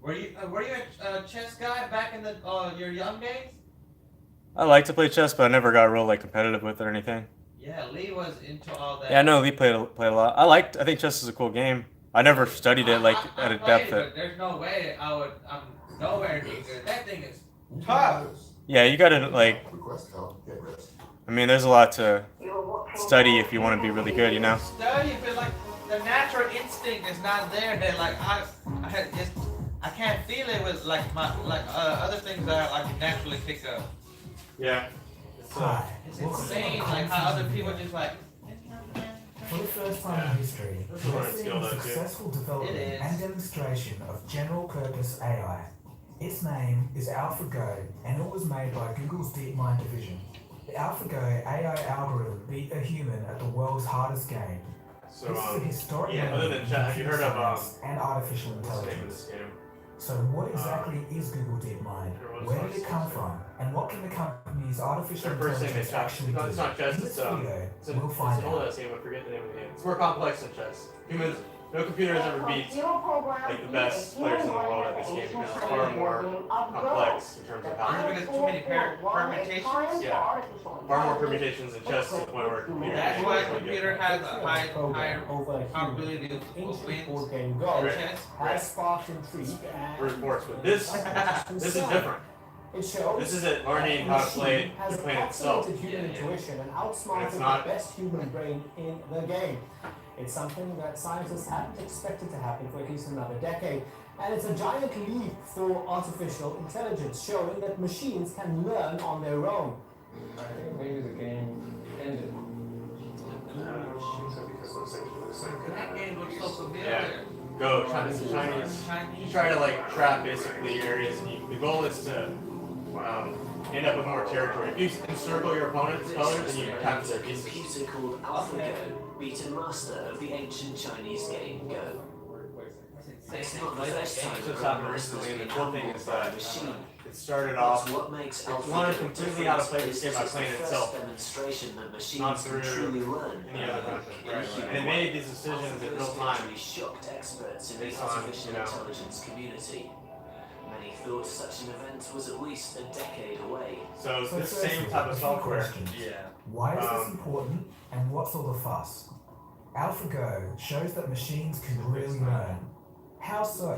Speaker 2: Were you a chess guy back in the your young days?
Speaker 1: I like to play chess, but I never got real like competitive with it or anything.
Speaker 2: Yeah, Lee was into all that.
Speaker 1: Yeah, I know Lee played a lot. I think chess is a cool game. I never studied it like
Speaker 2: I
Speaker 1: at a
Speaker 2: played
Speaker 1: depth
Speaker 2: it,
Speaker 1: that.
Speaker 2: but there's no way I'm nowhere near good. That thing is tough.
Speaker 1: Yeah, you gotta like. I mean, there's a lot to study if you want to be really good, you know.
Speaker 2: Study, but like the natural instinct is not there. That like I can't feel it with like my other things that I can naturally pick up.
Speaker 5: Yeah.
Speaker 2: It's insane like how other people just like.
Speaker 7: For the first time in history,
Speaker 5: That's a
Speaker 7: we're
Speaker 5: learning
Speaker 7: seeing
Speaker 5: skill,
Speaker 7: the
Speaker 5: though, too.
Speaker 7: successful
Speaker 2: It
Speaker 7: development
Speaker 2: is.
Speaker 7: and demonstration of general purpose AI. Its name is AlphaGo, and it was made by Google's DeepMind division. The AlphaGo AI algorithm beat a human at the world's hardest game.
Speaker 5: So
Speaker 7: This is a historic
Speaker 5: yeah,
Speaker 7: moment
Speaker 5: other than
Speaker 7: in
Speaker 5: chat, have you heard of
Speaker 7: science and artificial
Speaker 5: what's the name of
Speaker 7: intelligence.
Speaker 5: this game?
Speaker 7: So what exactly is Google DeepMind? Where did it come from? And what can the company's artificial
Speaker 5: Their first name is
Speaker 7: intelligence
Speaker 5: chess.
Speaker 7: actually
Speaker 5: No,
Speaker 7: do?
Speaker 5: it's not chess.
Speaker 7: In this video, we'll
Speaker 5: It's
Speaker 7: find
Speaker 5: an old
Speaker 7: out.
Speaker 5: ass game. I forget the name of the game. It's more complex than chess. Humans, no computer has ever beat like the best players in the world at this game. It's far more complex in terms of how.
Speaker 2: Because too many permutations.
Speaker 5: Yeah. Far more permutations in chess to the point where a computer
Speaker 2: That's
Speaker 5: can
Speaker 2: why a
Speaker 5: actually
Speaker 2: computer
Speaker 5: get.
Speaker 2: has a higher
Speaker 9: over
Speaker 2: probability of
Speaker 9: ancient board
Speaker 2: wins
Speaker 9: game
Speaker 2: than
Speaker 9: Go
Speaker 2: chess.
Speaker 9: has sparked intrigue and
Speaker 5: Brute force, but this is different.
Speaker 9: It shows
Speaker 5: This isn't learning how to play
Speaker 9: has
Speaker 5: the plane itself.
Speaker 9: activated human
Speaker 2: Yeah.
Speaker 9: intuition and
Speaker 5: It's
Speaker 9: outsmarted
Speaker 5: not-
Speaker 9: the best human brain in the game. It's something that scientists hadn't expected to happen for at least another decade. And it's a giant leap for artificial intelligence, showing that machines can learn on their own.
Speaker 6: I think maybe the game ended.
Speaker 2: That game looks so familiar.
Speaker 5: Yeah. Go, Chinese. You try to like trap basically areas, and the goal is to end up with more territory. If you encircle your opponent's colors, then you capture their
Speaker 10: A
Speaker 5: pieces.
Speaker 10: computer called AlphaGo beat a master of the ancient Chinese game Go. It's not the first time
Speaker 5: It's just
Speaker 10: a
Speaker 5: happened
Speaker 10: master
Speaker 5: recently,
Speaker 10: has
Speaker 5: and the
Speaker 10: been
Speaker 5: cool thing
Speaker 10: humbled
Speaker 5: is
Speaker 10: by a
Speaker 5: that
Speaker 10: machine.
Speaker 5: it started
Speaker 10: But
Speaker 5: off.
Speaker 10: what makes
Speaker 5: It learned
Speaker 10: AlphaGo
Speaker 5: completely how to play
Speaker 10: different
Speaker 5: this game
Speaker 10: is
Speaker 5: by
Speaker 10: it's
Speaker 5: playing
Speaker 10: the
Speaker 5: itself,
Speaker 10: first demonstration that
Speaker 5: not
Speaker 10: machines can
Speaker 5: through
Speaker 10: truly learn.
Speaker 5: any other method.
Speaker 10: in a human
Speaker 5: And it
Speaker 10: way.
Speaker 5: made these decisions in real time.
Speaker 10: Victory shocked experts in the
Speaker 5: Based on,
Speaker 10: artificial
Speaker 5: you know.
Speaker 10: intelligence community. Many thought such an event was at least a decade away.
Speaker 5: So
Speaker 7: So
Speaker 5: this
Speaker 7: firstly,
Speaker 5: same type
Speaker 7: a
Speaker 5: of
Speaker 7: few
Speaker 5: software.
Speaker 7: questions.
Speaker 2: Yeah.
Speaker 7: Why is this
Speaker 5: Um,
Speaker 7: important, and what's all the fuss? AlphaGo shows that machines can really learn. How so?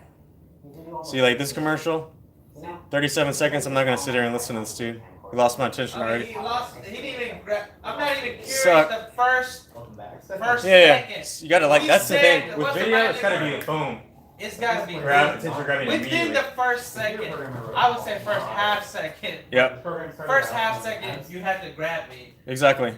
Speaker 1: See, like this commercial, 37 seconds. I'm not gonna sit here and listen to this dude. He lost my attention
Speaker 2: I mean,
Speaker 1: already.
Speaker 2: he didn't even grab. I'm not even curious.
Speaker 1: Suck.
Speaker 2: The first
Speaker 1: Yeah,
Speaker 2: second.
Speaker 1: you gotta like.
Speaker 2: He
Speaker 1: That's the
Speaker 2: said-
Speaker 1: thing with
Speaker 2: what's the
Speaker 1: video.
Speaker 2: right
Speaker 1: It's gotta
Speaker 2: word?
Speaker 1: be boom.
Speaker 2: It's gotta be
Speaker 1: Attention grabbing
Speaker 2: within
Speaker 1: immediately.
Speaker 2: the first second. I would say first half second.
Speaker 1: Yep.
Speaker 2: First half second, you had to grab me.
Speaker 1: Exactly.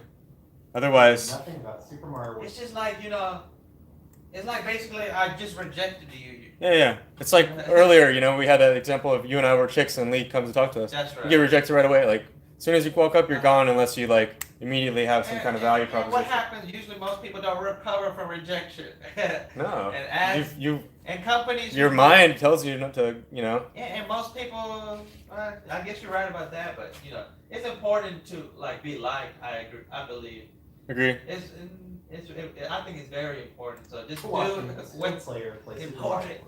Speaker 1: Otherwise,
Speaker 6: Nothing about Super Mario World.
Speaker 2: It's just like it's like basically I just rejected you.
Speaker 1: yeah. It's like earlier, we had an example of you and I were chicks and Lee comes to talk to us.
Speaker 2: That's right.
Speaker 1: You get rejected right away. Like as soon as you walk up, you're gone unless you like immediately have some kind of value
Speaker 2: And
Speaker 1: proposition.
Speaker 2: what happens? Usually, most people don't recover from rejection.
Speaker 1: No.
Speaker 2: And as and companies.
Speaker 1: Your mind tells you not to,
Speaker 2: Yeah, and most people. I guess you're right about that, but it's important to be liked. I agree. I believe.
Speaker 1: Agree.
Speaker 2: I think it's very important. So just do
Speaker 6: what's
Speaker 2: important.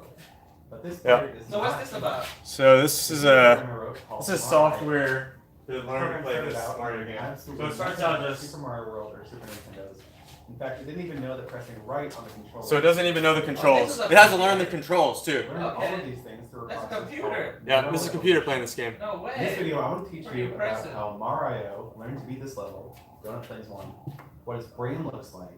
Speaker 6: But this
Speaker 1: Yeah.
Speaker 6: part is
Speaker 2: So what's
Speaker 6: not
Speaker 2: this about?
Speaker 1: So this is software to learn to
Speaker 6: Program
Speaker 1: play
Speaker 6: started
Speaker 1: this
Speaker 6: out
Speaker 1: Mario
Speaker 6: with
Speaker 1: game.
Speaker 6: absolutely
Speaker 1: So it starts out just.
Speaker 6: Super Mario World or Super Nintendo's. In fact, it didn't even know that pressing right on the controller.
Speaker 1: So it doesn't even know the controls.
Speaker 2: this is
Speaker 1: It has to learn the controls too.
Speaker 6: Learn all of these things through a
Speaker 2: That's a
Speaker 6: process
Speaker 2: computer.
Speaker 6: called
Speaker 1: Yeah, this is a
Speaker 6: neural
Speaker 1: computer playing this game.
Speaker 2: No way.
Speaker 6: In this video, I want to teach
Speaker 2: Pretty
Speaker 6: you about
Speaker 2: impressive.
Speaker 6: how Mario learned to beat this level, Grown Up Plays 1, what his brain looks like,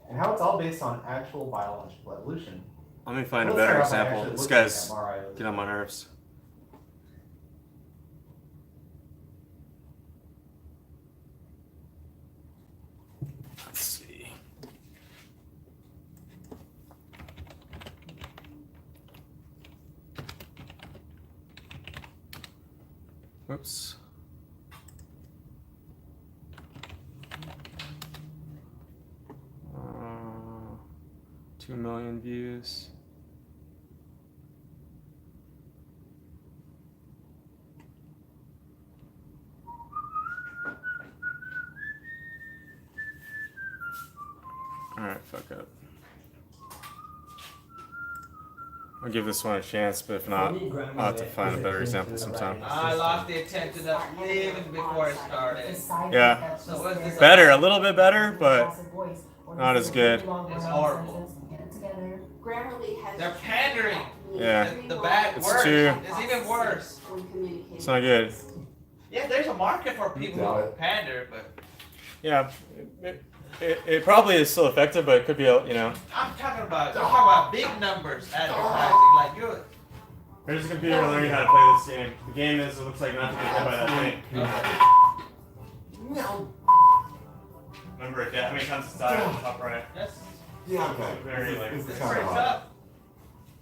Speaker 6: and how it's all based on actual biological evolution.
Speaker 1: Let me find a
Speaker 6: Let's
Speaker 1: better
Speaker 6: start off by
Speaker 1: example.
Speaker 6: actually
Speaker 1: This
Speaker 6: looking
Speaker 1: guy's
Speaker 6: at Mario's
Speaker 1: getting on my nerves. Let's see. Whoops. Uh, 2 million views. Alright, fuck up. I'll give this one a chance, but if not, I'll have to find a better example sometime.
Speaker 2: I lost the attention of even before it started.
Speaker 1: Yeah.
Speaker 2: So what is this?
Speaker 1: Better, a little bit better, but not as good.
Speaker 2: It's horrible.
Speaker 8: Grammarly has
Speaker 2: They're pandering.
Speaker 1: Yeah.
Speaker 2: The bad
Speaker 1: It's
Speaker 2: worse.
Speaker 1: too-
Speaker 2: It's even worse.
Speaker 1: It's not good.
Speaker 2: Yeah, there's a market for people who pander, but
Speaker 1: Yeah, it probably is still effective, but it could be,
Speaker 2: I'm talking about big numbers advertising. Like you're.
Speaker 1: Here's a computer learning how to play this game. The game is, it looks like not to get hit by that thing.
Speaker 8: No.
Speaker 1: Remember it, how many times it's died on the top right?
Speaker 2: That's
Speaker 11: Yeah, okay.
Speaker 1: Very, like,
Speaker 11: This is
Speaker 2: it's
Speaker 11: kind
Speaker 2: pretty
Speaker 11: of
Speaker 2: tough.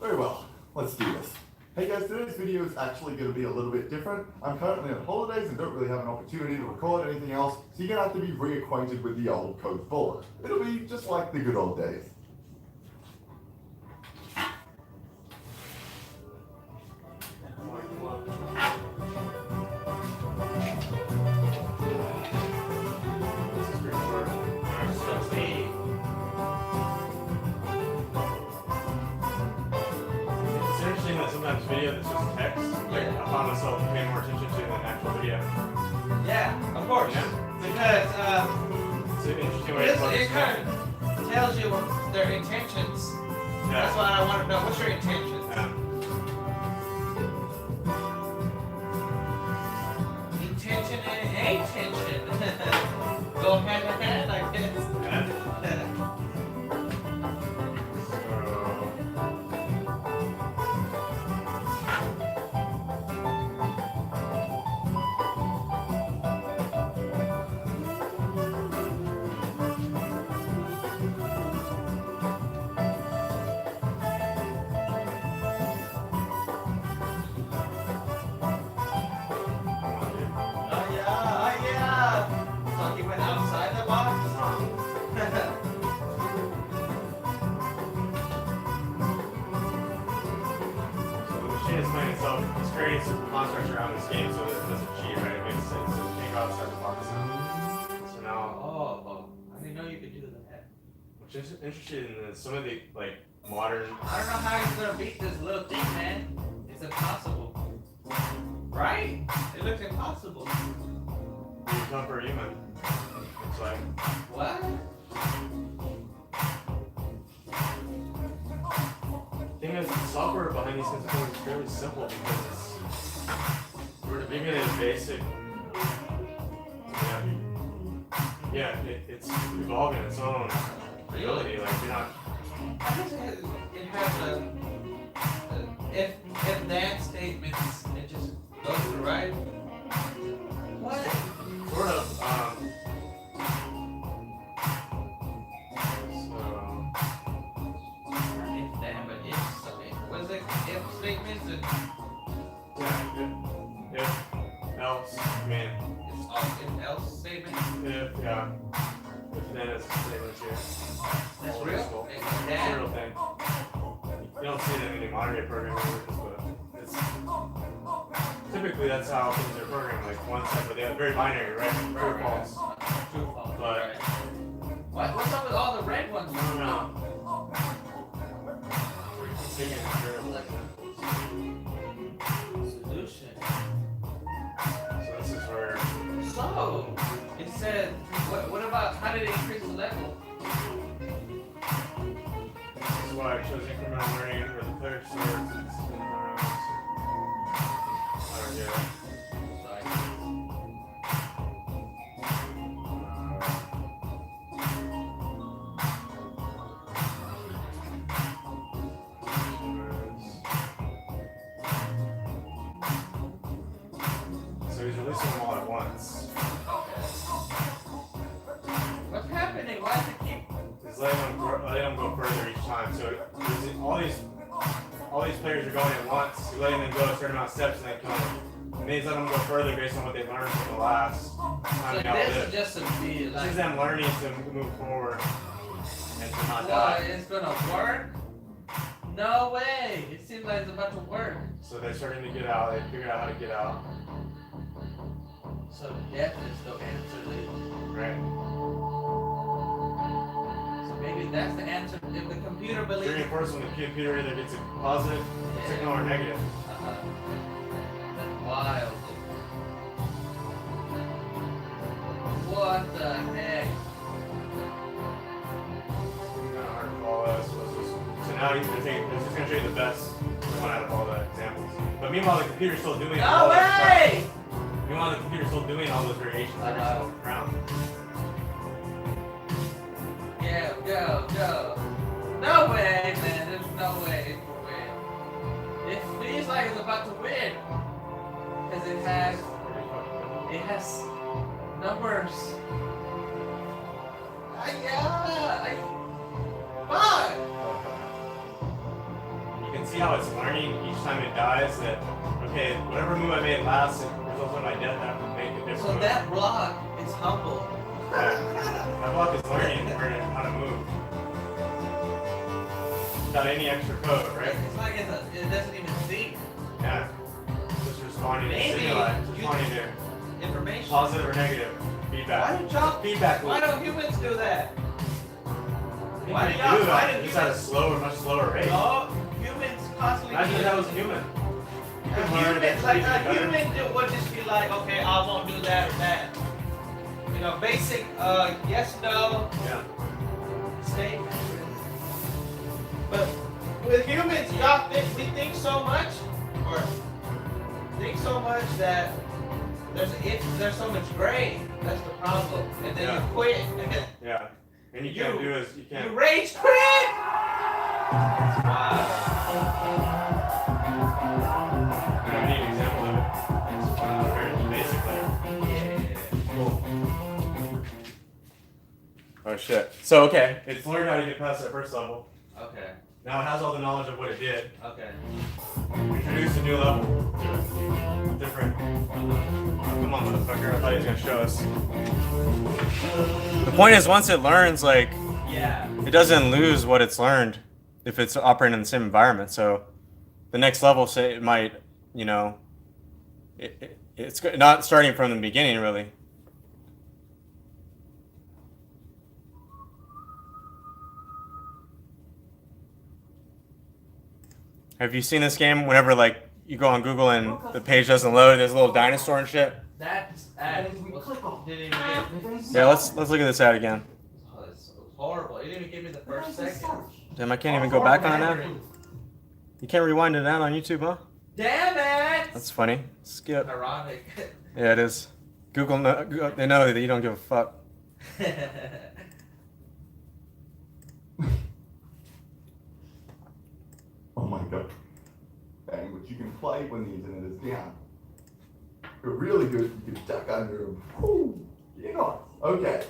Speaker 11: Very well. Let's do this. Hey guys, today's video is actually going to be a little bit different. I'm currently on holidays and don't really have an opportunity to record anything else, so you're going to have to be reacquainted with the old code bullet. It'll be just like the good old days.
Speaker 1: It's interesting that sometimes video that's just text, like I found myself paying more attention to than actual video.
Speaker 2: Yeah, of course.
Speaker 1: Yeah.
Speaker 2: Because
Speaker 1: It's an interesting way to focus.
Speaker 2: it kind of tells you their intentions. That's why I want to know what's your intentions.
Speaker 1: Yeah.
Speaker 2: Intention and attention go hand in hand, I guess. Oh yeah. So he went outside the box.
Speaker 1: So the machine is playing itself, it's creating some constructs around this game so that it doesn't cheat, right? It makes sense. So it can't go outside the box. So now,
Speaker 2: Oh, I didn't know you could do that.
Speaker 1: which is interested in some of the like modern.
Speaker 2: I don't know how he's gonna beat this little thing, man. It's impossible. Right? It looks impossible.
Speaker 1: It's not for a human. It's like.
Speaker 2: What?
Speaker 5: thing is, the software behind these controllers is fairly simple because it's even it is basic. Yeah, it's evolving its own ability. Like you're not.
Speaker 2: I guess it has if then statements, it just goes through, right? What?
Speaker 5: Sort of.
Speaker 2: If then, but if was it if statements and
Speaker 5: Yeah. If else, I mean.
Speaker 2: it's all if else statements?
Speaker 5: If then it's a statement here.
Speaker 2: That's
Speaker 5: Old
Speaker 2: real?
Speaker 5: school.
Speaker 2: If
Speaker 5: It's a
Speaker 2: then?
Speaker 5: real thing. You don't see it in any modern day programming languages, but it's typically that's how things are programmed. Like one set, but they're very binary, right? True or false.
Speaker 2: True, false.
Speaker 5: But
Speaker 2: Right. What's up with all the red ones?
Speaker 5: no. Taking it through.
Speaker 2: Solution.
Speaker 5: So this is where
Speaker 2: So it said, what about how did it increase the level?
Speaker 5: this is why I chose incremental learning where the player starts. It's in So he's releasing them all at once.
Speaker 2: What's happening? Why does it keep?
Speaker 5: He's letting them go further each time. So all these players are going at once. He's letting them go a certain amount of steps and then killing them. And then he's letting them go further based on what they learned from the last time
Speaker 2: So
Speaker 5: they all
Speaker 2: this
Speaker 5: lived.
Speaker 2: is just to be
Speaker 5: This
Speaker 2: like,
Speaker 5: is them learning to move forward and to not
Speaker 2: what?
Speaker 5: die.
Speaker 2: It's gonna work? No way! It seems like it's about to work.
Speaker 5: So they're starting to get out. They figured out how to get out.
Speaker 2: So death is the answer.
Speaker 5: Right.
Speaker 2: So maybe that's the answer. If the computer
Speaker 5: It's
Speaker 2: believes.
Speaker 5: reinforced when the computer either gets a positive signal or negative.
Speaker 2: That's wild. What the heck?
Speaker 5: Kind of hard to follow. So now this is going to show you the best one out of all the examples. But meanwhile, the computer's still doing all
Speaker 2: No
Speaker 5: that
Speaker 2: way!
Speaker 5: stuff. Meanwhile, the computer's still doing all those variations every single round.
Speaker 2: Go. No way, man. There's no way it will win. It feels like it's about to win. Because it has numbers. Fuck!
Speaker 5: You can see how it's learning each time it dies that, okay, whatever move I made last, it results in my death, I have to make a different
Speaker 2: So
Speaker 5: move.
Speaker 2: that block is humble.
Speaker 5: That block is learning how to move. Without any extra code, right?
Speaker 2: It's like it doesn't even think.
Speaker 5: Yeah. Just responding to
Speaker 2: Maybe
Speaker 5: stimuli, responding to
Speaker 2: information.
Speaker 5: positive or negative feedback.
Speaker 2: Why do y'all?
Speaker 5: Feedback loop.
Speaker 2: Why don't humans do that?
Speaker 5: Why do
Speaker 2: y'all?
Speaker 5: do
Speaker 2: Why
Speaker 5: that?
Speaker 2: do
Speaker 5: Just at a slower, much slower rate.
Speaker 2: No, humans constantly.
Speaker 5: Imagine if that was a human. You could learn
Speaker 2: Like a
Speaker 5: eventually
Speaker 2: human would just be like, okay, I won't do that or that. You know, basic yes, no
Speaker 5: Yeah.
Speaker 2: statement. But with humans, y'all think we think so much, or think so much that there's so much gray. That's the problem, and then you quit.
Speaker 5: Yeah. And you can't do is you can't.
Speaker 2: You rage quit. Wow.
Speaker 5: I don't need an example of it. It's very basic layer. Cool. Oh shit. So okay, it's learned how to get past that first level.
Speaker 2: Okay.
Speaker 5: Now it has all the knowledge of what it did.
Speaker 2: Okay.
Speaker 5: Introduce a new level to it. Different. Oh, come on, motherfucker. I thought he was gonna show us. The point is, once it learns, like,
Speaker 2: yeah,
Speaker 5: it doesn't lose what it's learned if it's operating in the same environment. So the next level, say, it might, you know, it's not starting from the beginning, really. Have you seen this game? Whenever, like, you go on Google and the page doesn't load, there's a little dinosaur and shit.
Speaker 2: That's ad. Didn't even get.
Speaker 5: Yeah, let's look at this ad again.
Speaker 2: Oh, that's horrible. It didn't even give me the first second.
Speaker 5: Damn, I can't even go back on that.
Speaker 1: You can't rewind it down on YouTube, huh?
Speaker 2: Damn it!
Speaker 1: That's funny. Skip.
Speaker 2: Ironic.
Speaker 1: Yeah, it is. Google, they know that you don't give a fuck.
Speaker 11: Oh my god. Bang, which you can play when the internet is down. You're really good, you can duck under them. Woo! Yeah, nice. Okay.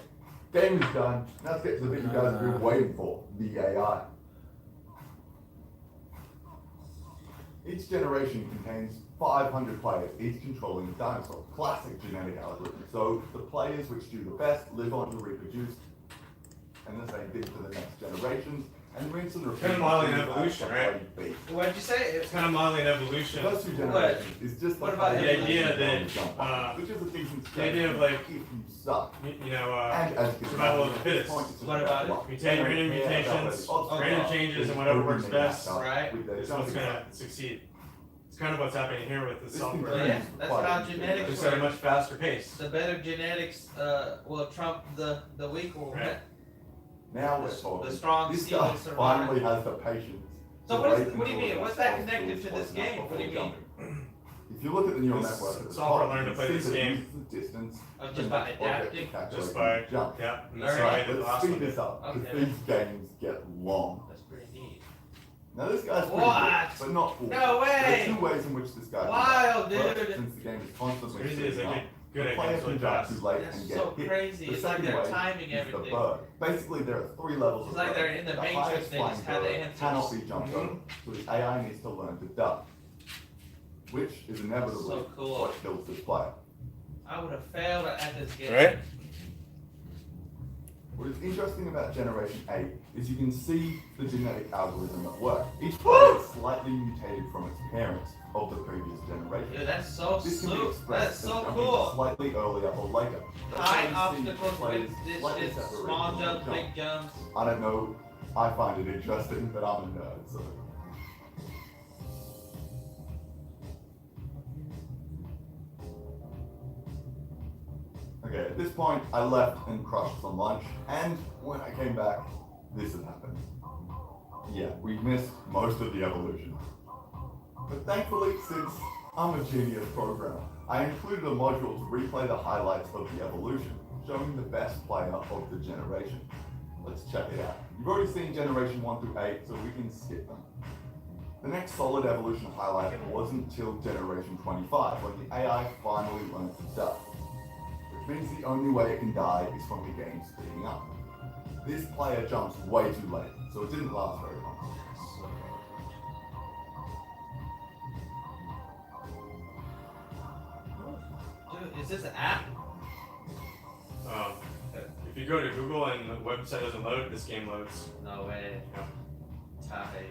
Speaker 11: Game is done. Now let's get to the bit you guys have been waiting for, the AI. Each generation contains 500 players, each controlling a dinosaur. Classic genetic algorithm. So the players which do the best live on to reproduce, and the same thing for the next generations. And rinse and repeat.
Speaker 5: Kind of modeling evolution, right?
Speaker 2: What'd you say?
Speaker 5: It's kind of modeling evolution.
Speaker 11: The first two generations is just
Speaker 2: What about
Speaker 5: the idea
Speaker 11: that, which is a decent
Speaker 5: the idea of like,
Speaker 11: if you suck.
Speaker 5: you know,
Speaker 11: And as you can
Speaker 5: survival of the
Speaker 11: imagine,
Speaker 5: fittest.
Speaker 11: point, it's
Speaker 2: What about it?
Speaker 5: Random mutations, random changes, and whatever works best
Speaker 2: Right.
Speaker 5: is what's gonna succeed. It's kind of what's happening here with the
Speaker 11: This
Speaker 5: software.
Speaker 11: can
Speaker 2: Yeah, that's how genetics
Speaker 5: Just at a
Speaker 2: work.
Speaker 5: much faster pace.
Speaker 2: The better genetics will trump the weak will.
Speaker 5: Right.
Speaker 11: Now we're
Speaker 2: The
Speaker 11: talking.
Speaker 2: strong
Speaker 11: This
Speaker 2: seed
Speaker 11: guy
Speaker 2: will survive.
Speaker 11: finally has the patience.
Speaker 2: So
Speaker 11: to
Speaker 2: what
Speaker 11: wait
Speaker 2: do you
Speaker 11: until
Speaker 2: mean?
Speaker 11: the
Speaker 2: What's that
Speaker 11: next
Speaker 2: connected to
Speaker 11: ball
Speaker 2: this
Speaker 11: is
Speaker 2: game?
Speaker 11: close
Speaker 2: What do you
Speaker 11: enough
Speaker 2: mean?
Speaker 11: before jumping. If you look at the neural
Speaker 5: This
Speaker 11: network at the
Speaker 5: software
Speaker 11: top,
Speaker 5: learned
Speaker 11: you
Speaker 5: to play
Speaker 11: can
Speaker 5: this
Speaker 11: see that it
Speaker 5: game.
Speaker 11: uses the distance
Speaker 2: Just by adapting?
Speaker 5: Just by,
Speaker 11: jump.
Speaker 5: yeah. And
Speaker 2: Learning.
Speaker 5: so I did
Speaker 11: Let's
Speaker 5: last
Speaker 11: speed
Speaker 5: one.
Speaker 11: this up, because
Speaker 2: Okay.
Speaker 11: these games get long.
Speaker 2: That's pretty neat.
Speaker 11: Now this guy's pretty
Speaker 2: What?
Speaker 11: good, but not full.
Speaker 2: No
Speaker 11: There
Speaker 2: way!
Speaker 11: are two ways in which this guy
Speaker 2: Wild,
Speaker 11: can work.
Speaker 2: dude.
Speaker 11: Since the game is constantly
Speaker 5: Crazy is
Speaker 11: speeding
Speaker 5: I
Speaker 11: up,
Speaker 5: get good
Speaker 11: the
Speaker 5: at
Speaker 11: player
Speaker 5: games
Speaker 11: can
Speaker 5: really
Speaker 11: jump
Speaker 5: fast.
Speaker 11: too late
Speaker 2: That's
Speaker 11: and
Speaker 2: so
Speaker 11: get hit.
Speaker 2: crazy.
Speaker 11: The
Speaker 2: It's like
Speaker 11: second
Speaker 2: they're
Speaker 11: way
Speaker 2: timing
Speaker 11: is the
Speaker 2: everything.
Speaker 11: bird. Basically, there are three levels
Speaker 2: It's
Speaker 11: of
Speaker 2: like
Speaker 11: bird.
Speaker 2: they're in the Matrix,
Speaker 11: highest
Speaker 2: they just
Speaker 11: flying
Speaker 2: had the
Speaker 11: bird
Speaker 2: answers.
Speaker 11: cannot be jumped over, so the AI needs to learn to duck, which is inevitably
Speaker 2: So cool.
Speaker 11: what kills this player.
Speaker 2: I would have failed at this game.
Speaker 1: Right?
Speaker 11: What is interesting about Generation 8 is you can see the genetic algorithm at work. Each player is slightly mutated from its parents of the previous generation.
Speaker 2: Dude, that's so
Speaker 11: This can be
Speaker 2: slow.
Speaker 11: expressed
Speaker 2: That's
Speaker 11: as
Speaker 2: so
Speaker 11: jumping
Speaker 2: cool.
Speaker 11: slightly earlier or later. That's
Speaker 2: High
Speaker 11: why you see
Speaker 2: obstacles
Speaker 11: players
Speaker 2: with
Speaker 11: slightly
Speaker 2: this
Speaker 11: separated
Speaker 2: small
Speaker 11: from the
Speaker 2: jumps,
Speaker 11: jump.
Speaker 2: big jumps.
Speaker 11: I don't know. I find it interesting, but I'm a nerd, so. Okay, at this point, I left and crushed some lunch, and when I came back, this had happened. Yeah, we missed most of the evolution. But thankfully, since I'm a genius programmer, I included a module to replay the highlights of the evolution, showing the best player of the generation. Let's check it out. You've already seen Generation 1 through 8, so we can skip them. The next solid evolution highlight wasn't till Generation 25, when the AI finally learned to duck. Which means the only way it can die is from the game speeding up. This player jumps way too late, so it didn't last very long.
Speaker 2: Dude, is this an app?
Speaker 5: If you go to Google and the website doesn't load, this game loads.
Speaker 2: No way.
Speaker 5: Yeah.
Speaker 2: Tight.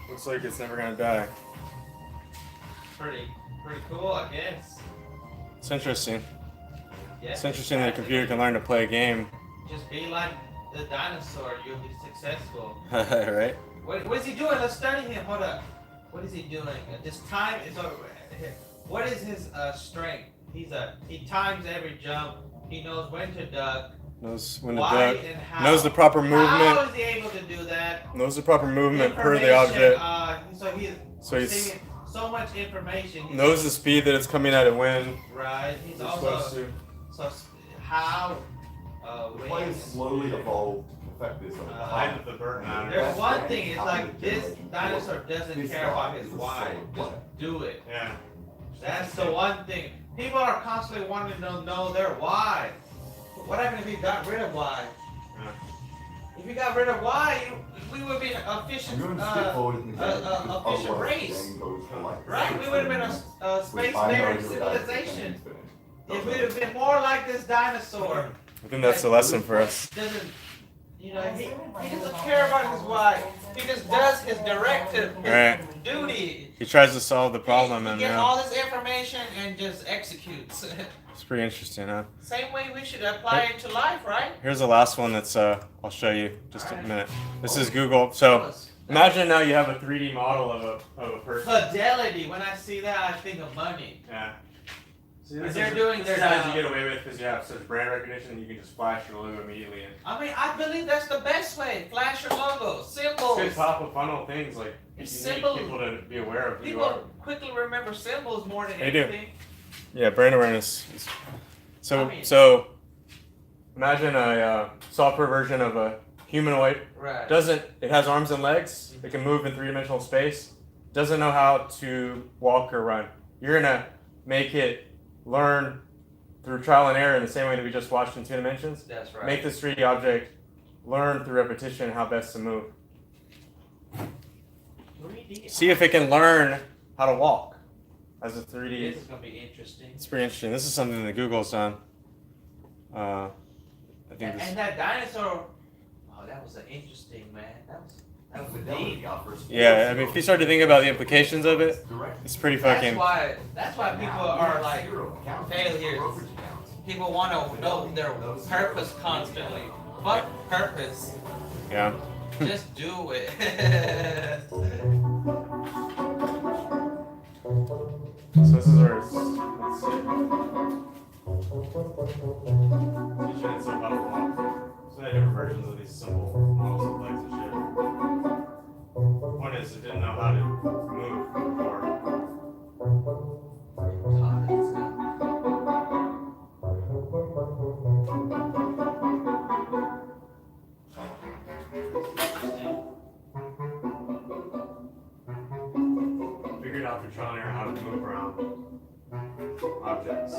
Speaker 1: Looks like it's never gonna die.
Speaker 2: Pretty cool, I guess.
Speaker 1: It's interesting.
Speaker 2: Yeah.
Speaker 1: It's interesting that a computer can learn to play a game.
Speaker 2: Just be like the dinosaur, you'll be successful.
Speaker 1: Right?
Speaker 2: What is he doing? Let's study him. Hold up. What is he doing? This time is over. What is his strength? He times every jump. He knows when to duck.
Speaker 1: Knows when to
Speaker 2: Why
Speaker 1: duck.
Speaker 2: and how.
Speaker 1: Knows the proper
Speaker 2: How
Speaker 1: movement.
Speaker 2: is he able to do that?
Speaker 1: Knows the proper movement per the
Speaker 2: Information,
Speaker 1: object.
Speaker 2: So he's
Speaker 1: he's
Speaker 2: receiving so much information.
Speaker 1: knows the speed that it's coming at and when.
Speaker 2: Right. He's
Speaker 1: You're
Speaker 2: also
Speaker 1: supposed to.
Speaker 2: so how.
Speaker 11: The players slowly evolved to perfect this over
Speaker 5: Height
Speaker 11: time.
Speaker 5: of the bird matter.
Speaker 2: There's
Speaker 11: That's
Speaker 2: one
Speaker 11: why
Speaker 2: thing. It's
Speaker 11: how
Speaker 2: like
Speaker 11: the
Speaker 2: this
Speaker 11: generation
Speaker 2: dinosaur
Speaker 11: works.
Speaker 2: doesn't
Speaker 11: This
Speaker 2: care
Speaker 11: guy
Speaker 2: about his
Speaker 11: is a
Speaker 2: why.
Speaker 11: solid
Speaker 2: Just
Speaker 11: player.
Speaker 2: do it.
Speaker 5: Yeah.
Speaker 2: That's the one thing. People are constantly wanting to know their why. What happened if you got rid of why?
Speaker 5: Yeah.
Speaker 2: If you got rid of why, we would be an efficient,
Speaker 11: I'm going to skip forward in the game because
Speaker 2: efficient
Speaker 11: otherwise
Speaker 2: race.
Speaker 11: the game goes for like
Speaker 2: Right? We would have been a
Speaker 11: which I know
Speaker 2: space-faring
Speaker 11: you guys
Speaker 2: civilization.
Speaker 11: think
Speaker 2: If we'd have been more like this dinosaur.
Speaker 1: I think that's the lesson for us.
Speaker 2: Doesn't You know, he doesn't care about his wife. He just does his directive duty.
Speaker 1: He tries to solve the problem,
Speaker 2: He
Speaker 1: and
Speaker 2: gets all this information and just executes.
Speaker 1: it's pretty interesting, huh?
Speaker 2: Same way we should apply it to life, right?
Speaker 1: Here's the last one that's I'll show you just a minute. This is Google. So imagine now you have a 3D model of a person.
Speaker 2: Fidelity. When I see that, I think of money.
Speaker 5: Yeah. See,
Speaker 2: They're doing
Speaker 5: this
Speaker 2: their
Speaker 5: is how you get away with because you have such brand recognition that you can just flash your logo immediately.
Speaker 2: I mean, I believe that's the best way. Flash your logo, symbols.
Speaker 5: It's good top of funnel things like you
Speaker 2: Simple.
Speaker 5: need people to be aware of who you are.
Speaker 2: People quickly remember symbols more than
Speaker 1: They do.
Speaker 2: anything.
Speaker 1: Yeah, brand awareness. So
Speaker 2: I mean-
Speaker 1: so imagine a software version of a humanoid.
Speaker 2: Right.
Speaker 1: It has arms and legs. It can move in 3-dimensional space. Doesn't know how to walk or run. You're gonna make it learn through trial and error in the same way that we just watched in 2 dimensions.
Speaker 2: That's right.
Speaker 1: Make this 3D object learn through repetition how best to move.
Speaker 2: 3D.
Speaker 1: See if it can learn how to walk as a 3D.
Speaker 2: This is gonna be interesting.
Speaker 1: It's pretty interesting. This is something that Google's done. I think this.
Speaker 2: And that dinosaur. Oh, that was an interesting, man. That was deep.
Speaker 1: Yeah, I mean, if you start to think about the implications of it, it's pretty fucking.
Speaker 2: That's why people are like failures. People want to know their purpose constantly. Fuck purpose.
Speaker 1: Yeah.
Speaker 2: Just do it.
Speaker 1: So this is ours. Let's see. Teaching it some how to walk. So they have different versions of these simple models of legs and shit. One is it didn't know how to move before. Figured out through trial and error how to move around objects.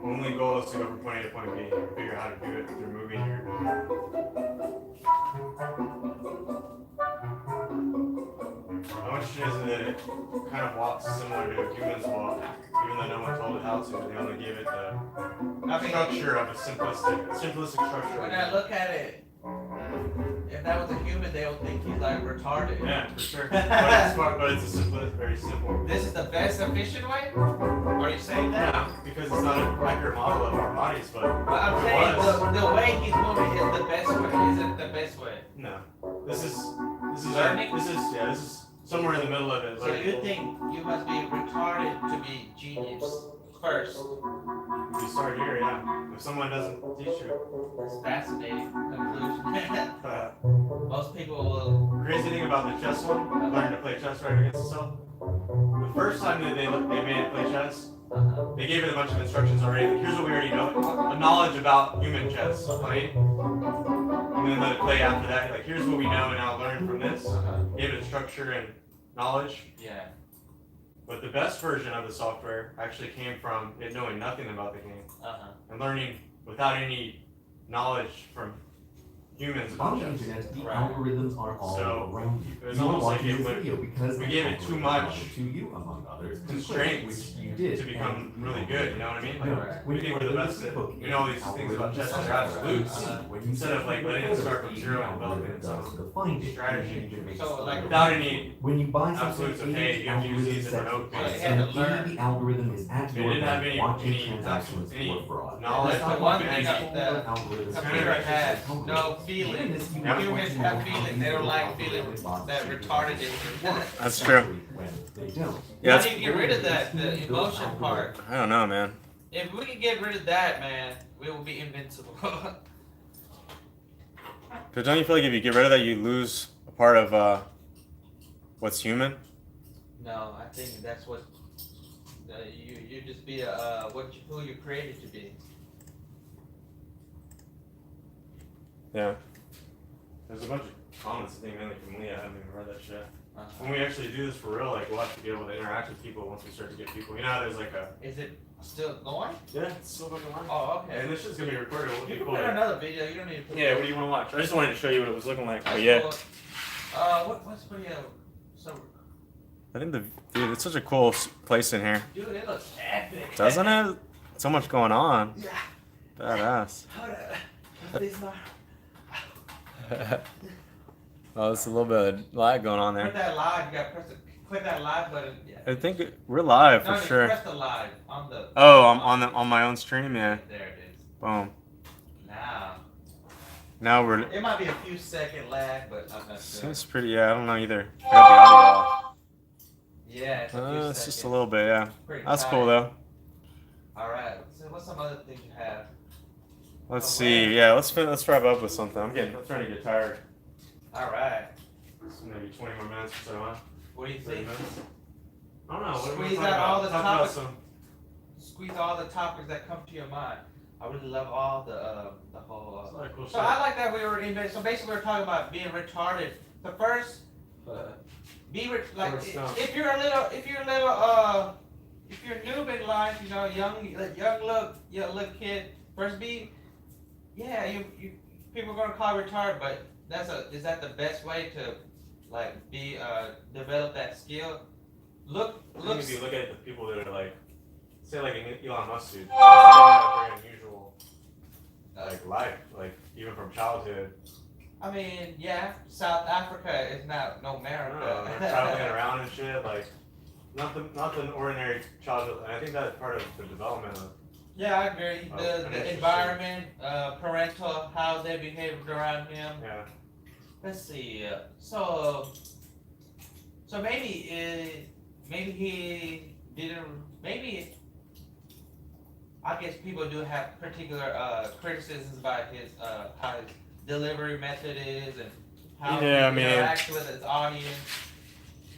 Speaker 1: Only goal is to go from point A to point B. Figure out how to do it through moving your. How much is that it kind of walks similar to a human's walk, even though no one told it how to. They only gave it the structure of a simplistic structure.
Speaker 2: When I look at it, if that was a human, they would think he's like retarded.
Speaker 1: Yeah, for sure. But it's a simple, very simple.
Speaker 2: This is the best efficient way? Are you saying that?
Speaker 1: Yeah, because it's not an accurate model of our bodies, but
Speaker 2: I'm saying the way he's moving is the best way. Is it the best way?
Speaker 1: No. This is
Speaker 2: Learning?
Speaker 1: this is somewhere in the middle of it.
Speaker 2: So you think you must be retarded to be genius first?
Speaker 1: You start here, yeah. If someone doesn't teach you.
Speaker 2: It's fascinating conclusion. Most people will.
Speaker 1: Crazy thing about the chess one, learning to play chess right against itself. The first time that they made it play chess, they gave it a bunch of instructions already. Like, here's what we already know. A knowledge about human chess playing. And then let it play after that. Like, here's what we know and now learn from this. Gave it structure and knowledge.
Speaker 2: Yeah.
Speaker 1: But the best version of the software actually came from it knowing nothing about the game. And learning without any knowledge from humans.
Speaker 12: On the internet, the algorithms are all around you.
Speaker 1: It was
Speaker 12: You
Speaker 1: almost
Speaker 12: watch
Speaker 1: like
Speaker 12: this
Speaker 1: it
Speaker 12: video because
Speaker 1: we gave it too much
Speaker 12: to you, among others,
Speaker 1: constraints
Speaker 12: which you did
Speaker 1: to become
Speaker 12: and
Speaker 1: really good, you know what I mean?
Speaker 12: No,
Speaker 1: Like, we think we're the best at, we know all these things about chess that are absolutes, instead of like letting it start from zero and developing its own strategy.
Speaker 2: So like
Speaker 1: Without any
Speaker 12: when you buy
Speaker 1: absolutes
Speaker 12: something,
Speaker 1: of, hey, you have to use these in an oak base.
Speaker 2: had to
Speaker 12: and
Speaker 2: learn.
Speaker 12: the algorithm is at
Speaker 1: They
Speaker 12: your
Speaker 1: didn't have
Speaker 12: back
Speaker 1: any
Speaker 12: watching transactions
Speaker 1: any
Speaker 12: for fraud.
Speaker 1: knowledge.
Speaker 2: That's the one thing
Speaker 1: Any-
Speaker 2: the computer has no feeling. Humans have feeling. They don't like feeling that retarded is.
Speaker 1: That's true.
Speaker 2: Yeah, you get rid of that, the emotion part.
Speaker 1: I don't know, man.
Speaker 2: If we can get rid of that, man, we will be invincible.
Speaker 1: Because don't you feel like if you get rid of that, you lose a part of what's human?
Speaker 2: No, I think that's what you just be who you created to be.
Speaker 1: Yeah. There's a bunch of comments I think mainly from Leah. I haven't even read that shit. When we actually do this for real, like we'll have to be able to interact with people once we start to get people. You know how there's like a.
Speaker 2: Is it still going?
Speaker 1: Yeah, it's still fucking on.
Speaker 2: Oh, okay.
Speaker 1: And this shit's gonna be recorded. We'll
Speaker 2: You
Speaker 1: get
Speaker 2: can put another video. You don't need to put.
Speaker 1: Yeah, what do you want to watch? I just wanted to show you what it was looking like. But
Speaker 2: That's
Speaker 1: yeah.
Speaker 2: cool. What's video? So,
Speaker 1: I think dude, it's such a cool place in here.
Speaker 2: dude, it looks epic.
Speaker 1: Doesn't it? So much going on.
Speaker 2: Yeah.
Speaker 1: Badass.
Speaker 2: Hold up. Please, Mark.
Speaker 1: Oh, there's a little bit of lag going on
Speaker 2: Put
Speaker 1: there.
Speaker 2: that live. You gotta click that live button. Yeah.
Speaker 1: I think we're live
Speaker 2: No,
Speaker 1: for
Speaker 2: just
Speaker 1: sure.
Speaker 2: press the live on the.
Speaker 1: Oh, I'm on my own stream, yeah.
Speaker 2: There it is.
Speaker 1: Boom.
Speaker 2: Now.
Speaker 1: Now we're.
Speaker 2: It might be a few second lag, but I'm not sure.
Speaker 1: It's pretty. Yeah, I don't know either. I got the audio off.
Speaker 2: Yeah, it's a few
Speaker 1: It's just a
Speaker 2: seconds.
Speaker 1: little bit, yeah.
Speaker 2: Pretty
Speaker 1: That's
Speaker 2: tight.
Speaker 1: cool though.
Speaker 2: All right. So what's some other things you have?
Speaker 1: Let's see. Yeah, let's wrap up with something. I'm starting to get tired.
Speaker 2: All right.
Speaker 1: So maybe 20 more minutes or so, huh?
Speaker 2: What do you
Speaker 1: 30
Speaker 2: think?
Speaker 1: minutes? I don't know. What do we
Speaker 2: Squeeze
Speaker 1: talk
Speaker 2: out
Speaker 1: about?
Speaker 2: all the
Speaker 1: Talk about
Speaker 2: topics.
Speaker 1: some.
Speaker 2: Squeeze all the topics that come to your mind. I really love all the whole.
Speaker 1: It's like cool
Speaker 2: So
Speaker 1: shit.
Speaker 2: I like that we were in. So basically, we were talking about being retarded. The first, like
Speaker 1: First stuff.
Speaker 2: if you're noob in life, you know, young little kid. First be, yeah, you people are gonna call you retarded, but is that the best way to like be develop that skill?
Speaker 5: If you look at the people that are like, say like an Elon Musk dude, they have a very unusual like life, like even from childhood.
Speaker 2: I mean, yeah, South Africa is not no
Speaker 5: I don't know,
Speaker 2: America.
Speaker 5: they're traveling around and shit, like not the ordinary childhood. And I think that's part of the development of.
Speaker 2: Yeah, I agree.
Speaker 5: Oh,
Speaker 2: The
Speaker 5: interesting.
Speaker 2: environment, parental, how they behaved around him.
Speaker 5: Yeah.
Speaker 2: Let's see. So maybe he didn't. Maybe I guess people do have particular criticisms about his how his delivery method is and how
Speaker 1: Yeah, I
Speaker 2: he
Speaker 1: mean,
Speaker 2: interacts with his audience.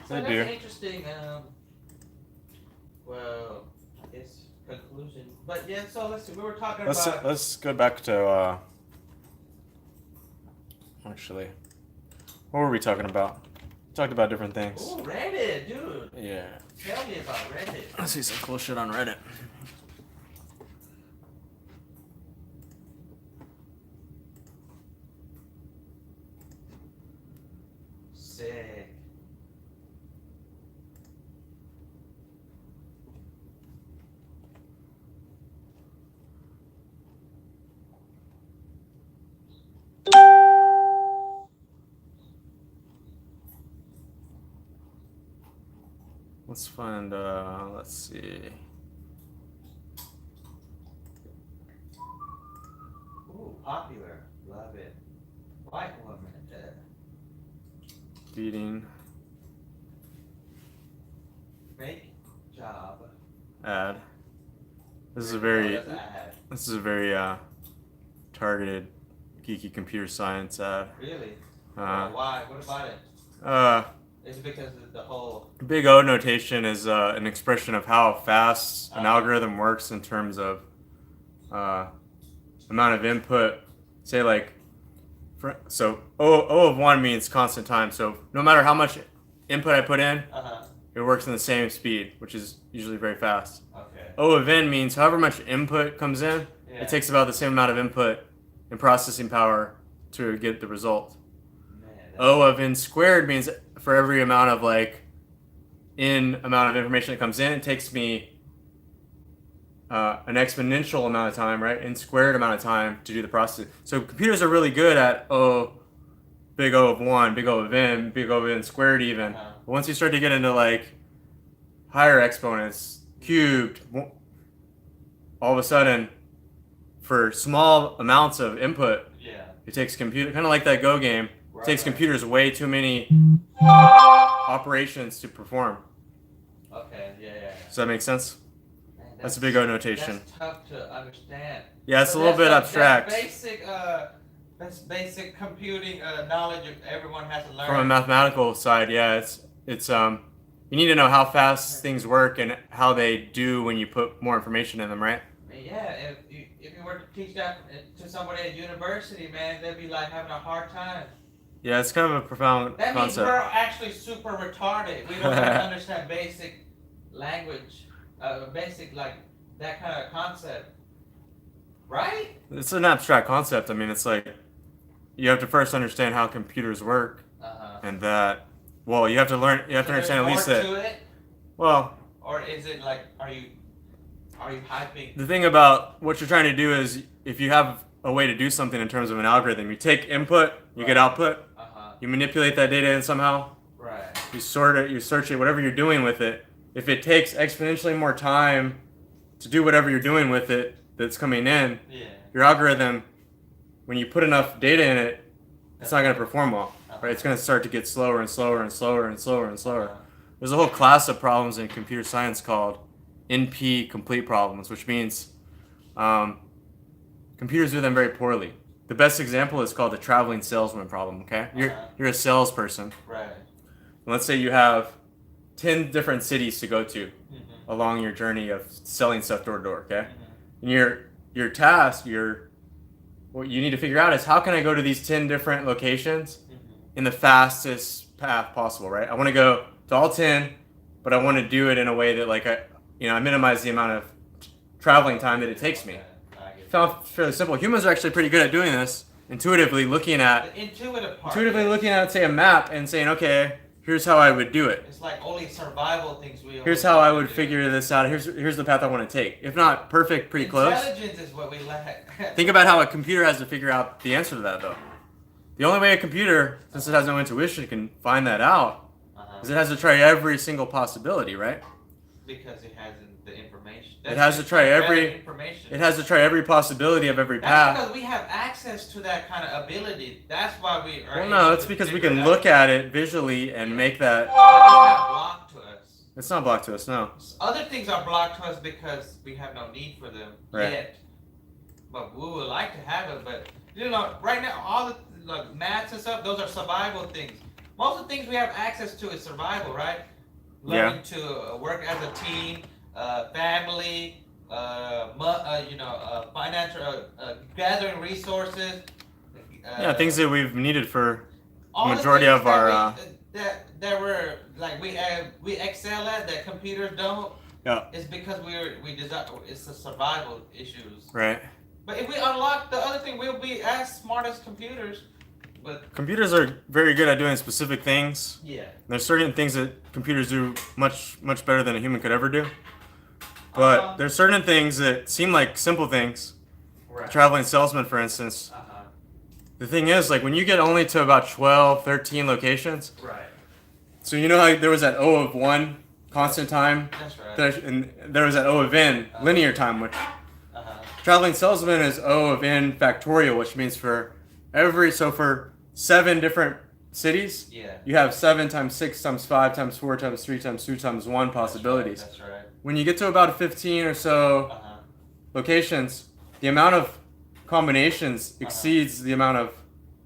Speaker 2: So
Speaker 1: I
Speaker 2: that's
Speaker 1: do.
Speaker 2: interesting. Well, I guess conclusion. But yeah, so let's see. We were talking about.
Speaker 1: Let's go back to actually, what were we talking about? We talked about different things.
Speaker 2: Oh, Reddit, dude.
Speaker 1: Yeah.
Speaker 2: Tell me about Reddit.
Speaker 1: Let's see some cool shit on Reddit.
Speaker 2: Sick.
Speaker 1: Let's find. Let's see.
Speaker 2: Ooh, popular. Love it. White woman.
Speaker 1: Beating
Speaker 2: Fake job.
Speaker 1: ad. This is a
Speaker 2: Oh,
Speaker 1: very.
Speaker 2: that's an ad.
Speaker 1: This is a very targeted, geeky computer science ad.
Speaker 2: Really?
Speaker 1: Uh,
Speaker 2: Why? What about it? Is it because of the whole?
Speaker 1: Big O notation is an expression of how fast an algorithm works in terms of amount of input. Say like, so O of 1 means constant time. So no matter how much input I put in, it works in the same speed, which is usually very fast.
Speaker 2: Okay.
Speaker 1: O of n means however much input comes in,
Speaker 2: Yeah.
Speaker 1: it takes about the same amount of input and processing power to get the result. O of n squared means for every amount of amount of information that comes in, it takes me an exponential amount of time, right? N squared amount of time to do the process. So computers are really good at big O of 1, big O of n, big O of n squared even. But once you start to get into higher exponents, cubed, all of a sudden, for small amounts of input, it takes computer, kind of like that Go game, it takes computers way too many operations to perform.
Speaker 2: Okay. Yeah.
Speaker 1: Does that make sense?
Speaker 2: Man,
Speaker 1: That's a big O notation.
Speaker 2: That's tough to understand.
Speaker 1: Yeah, it's a little bit abstract.
Speaker 2: That's basic computing knowledge everyone has to learn.
Speaker 1: From a mathematical side, yeah, it's you need to know how fast things work and how they do when you put more information in them, right?
Speaker 2: Yeah, if you were to teach that to somebody at university, man, they'd be like having a hard time.
Speaker 1: Yeah, it's kind of a profound
Speaker 2: That means
Speaker 1: concept.
Speaker 2: we're actually super retarded. We don't even understand basic language, basic that kind of concept, right?
Speaker 1: It's an abstract concept. I mean, it's like you have to first understand how computers work, and that. Well, you have to learn. You have to understand at least that.
Speaker 2: To it?
Speaker 1: Well.
Speaker 2: Or is it like? Are you? are you hyping?
Speaker 1: The thing about what you're trying to do is, if you have a way to do something in terms of an algorithm, you take input, you get output, you manipulate that data in somehow, you sort it, you search it, whatever you're doing with it. If it takes exponentially more time to do whatever you're doing with it that's coming in, your algorithm, when you put enough data in it, it's not going to perform well, right? It's going to start to get slower and slower and slower and slower and slower. There's a whole class of problems in computer science called NP complete problems, which means computers do them very poorly. The best example is called the traveling salesman problem, okay? You're a salesperson.
Speaker 2: Right.
Speaker 1: Let's say you have 10 different cities to go to along your journey of selling stuff door to door, okay? And your task, what you need to figure out is, how can I go to these 10 different locations in the fastest path possible, right? I want to go to all 10, but I want to do it in a way that, like, I minimize the amount of traveling time that it takes me. Found fairly simple. Humans are actually pretty good at doing this, intuitively looking at, say, a map and saying, okay, here's how I would do it.
Speaker 2: It's like only survival things
Speaker 1: Here's how I would figure this out. Here's the path I want to take. If not perfect, pretty close.
Speaker 2: Intelligence is what we lack.
Speaker 1: Think about how a computer has to figure out the answer to that, though. The only way a computer, since it has no intuition, can find that out is it has to try every single possibility, right?
Speaker 2: Because it hasn't the information.
Speaker 1: It has to try every possibility of every path.
Speaker 2: That's because we have access to that kind of ability. That's why we are.
Speaker 1: Well, no, it's because we can look at it visually and make that.
Speaker 2: It's not blocked to us.
Speaker 1: It's not blocked to us, no.
Speaker 2: Other things are blocked to us because we have no need for them yet. But we would like to have it. But right now, all the maths and stuff, those are survival things. Most of the things we have access to is survival, right? Learning to work as a team, family, financial, gathering resources.
Speaker 1: Things that we've needed for the majority of our.
Speaker 2: That we're like we excel at that computers don't.
Speaker 1: Yeah.
Speaker 2: It's because we desire. It's the survival issues.
Speaker 1: Right.
Speaker 2: But if we unlock the other thing, we'll be as smart as computers. But
Speaker 1: computers are very good at doing specific things.
Speaker 2: Yeah.
Speaker 1: There's certain things that computers do much better than a human could ever do. But there's certain things that seem like simple things.
Speaker 2: Right.
Speaker 1: Traveling salesman, for instance. The thing is, like, when you get only to about 12, 13 locations.
Speaker 2: Right.
Speaker 1: So you know how there was that O of 1 constant time?
Speaker 2: That's right.
Speaker 1: And there was that O of n linear time, which traveling salesman is O of n factorial, which means for 7 different cities, you have 7 times 6 times 5 times 4 times 3 times 2 times 1 possibilities.
Speaker 2: That's right.
Speaker 1: When you get to about 15 or so locations, the amount of combinations exceeds the amount of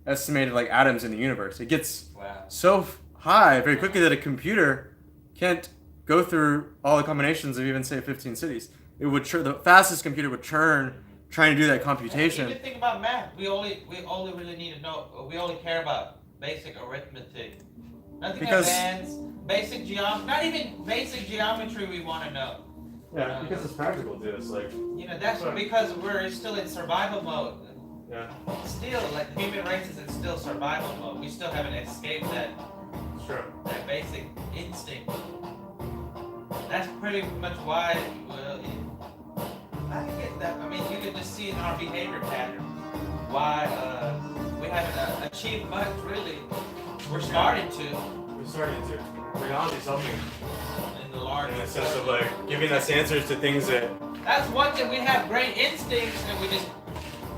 Speaker 1: estimated atoms in the universe. It gets so high very quickly that a computer can't go through all the combinations of even, say, 15 cities. It would the fastest computer would churn trying to do that computation.
Speaker 2: Even think about math. We only really need to know. We only care about basic arithmetic. Nothing advanced. Basic geometry. Not even basic geometry. We want to know.
Speaker 5: Yeah, because it's practical to us.
Speaker 2: That's because we're still in survival mode.
Speaker 5: Yeah.
Speaker 2: Still, the human race is in still survival mode. We still haven't escaped that.
Speaker 5: Sure.
Speaker 2: That basic instinct. That's pretty much why. I get that. I mean, you can just see in our behavior pattern why we haven't achieved much. Really, we're starting to.
Speaker 5: Technology is helping.
Speaker 2: In the large.
Speaker 5: In the sense of giving us answers to things that.
Speaker 2: That's one thing. We have great instincts, and we just.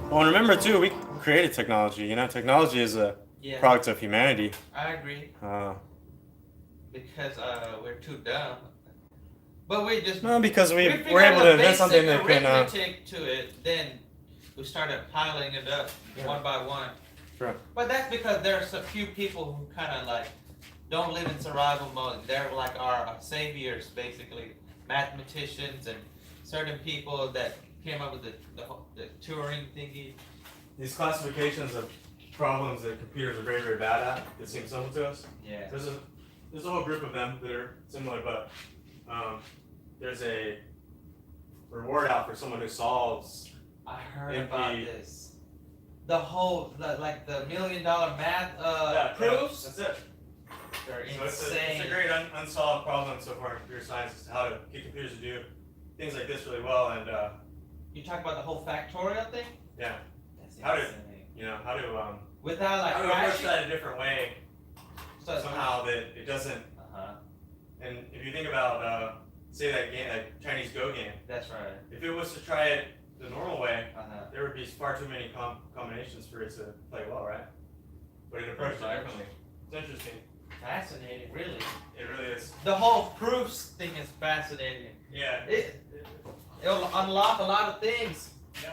Speaker 1: Well, and remember too, we created technology. Technology is a product of humanity.
Speaker 2: I agree. Because we're too dumb. But we just
Speaker 1: because we're able to invent something that can
Speaker 2: arithmetic to it. Then we started piling it up one by one.
Speaker 1: Sure.
Speaker 2: But that's because there's a few people who kind of don't live in survival mode. They're like our saviors, basically, mathematicians and certain people that came up with the Turing thingy.
Speaker 5: These classifications of problems that computers are very, very bad at that seem simple to us.
Speaker 2: Yeah.
Speaker 5: There's a whole group of them that are similar, but there's a reward out for someone who solves.
Speaker 2: I heard about this. The whole the $1 million math proofs.
Speaker 5: That's it.
Speaker 2: They're
Speaker 5: insane.
Speaker 2: insane.
Speaker 5: It's a great unsolved problem so far in computer science as to how to get computers to do things like this really well, and
Speaker 2: You talk about the whole factorial thing?
Speaker 5: yeah,
Speaker 2: That's
Speaker 5: how to
Speaker 2: insane.
Speaker 5: how to
Speaker 2: Without like
Speaker 5: how to approach
Speaker 2: crashing?
Speaker 5: that a different way
Speaker 2: So
Speaker 5: somehow that it doesn't. And if you think about say that game, that Chinese Go game,
Speaker 2: That's right.
Speaker 5: if it was to try it the normal way,
Speaker 2: Uh-huh.
Speaker 5: there would be far too many combinations for it to play well, right? But it approached it differently. It's interesting.
Speaker 2: Fascinating, really.
Speaker 5: It really is.
Speaker 2: The whole proofs thing is fascinating.
Speaker 5: Yeah.
Speaker 2: It'll unlock a lot of things.
Speaker 5: Yeah.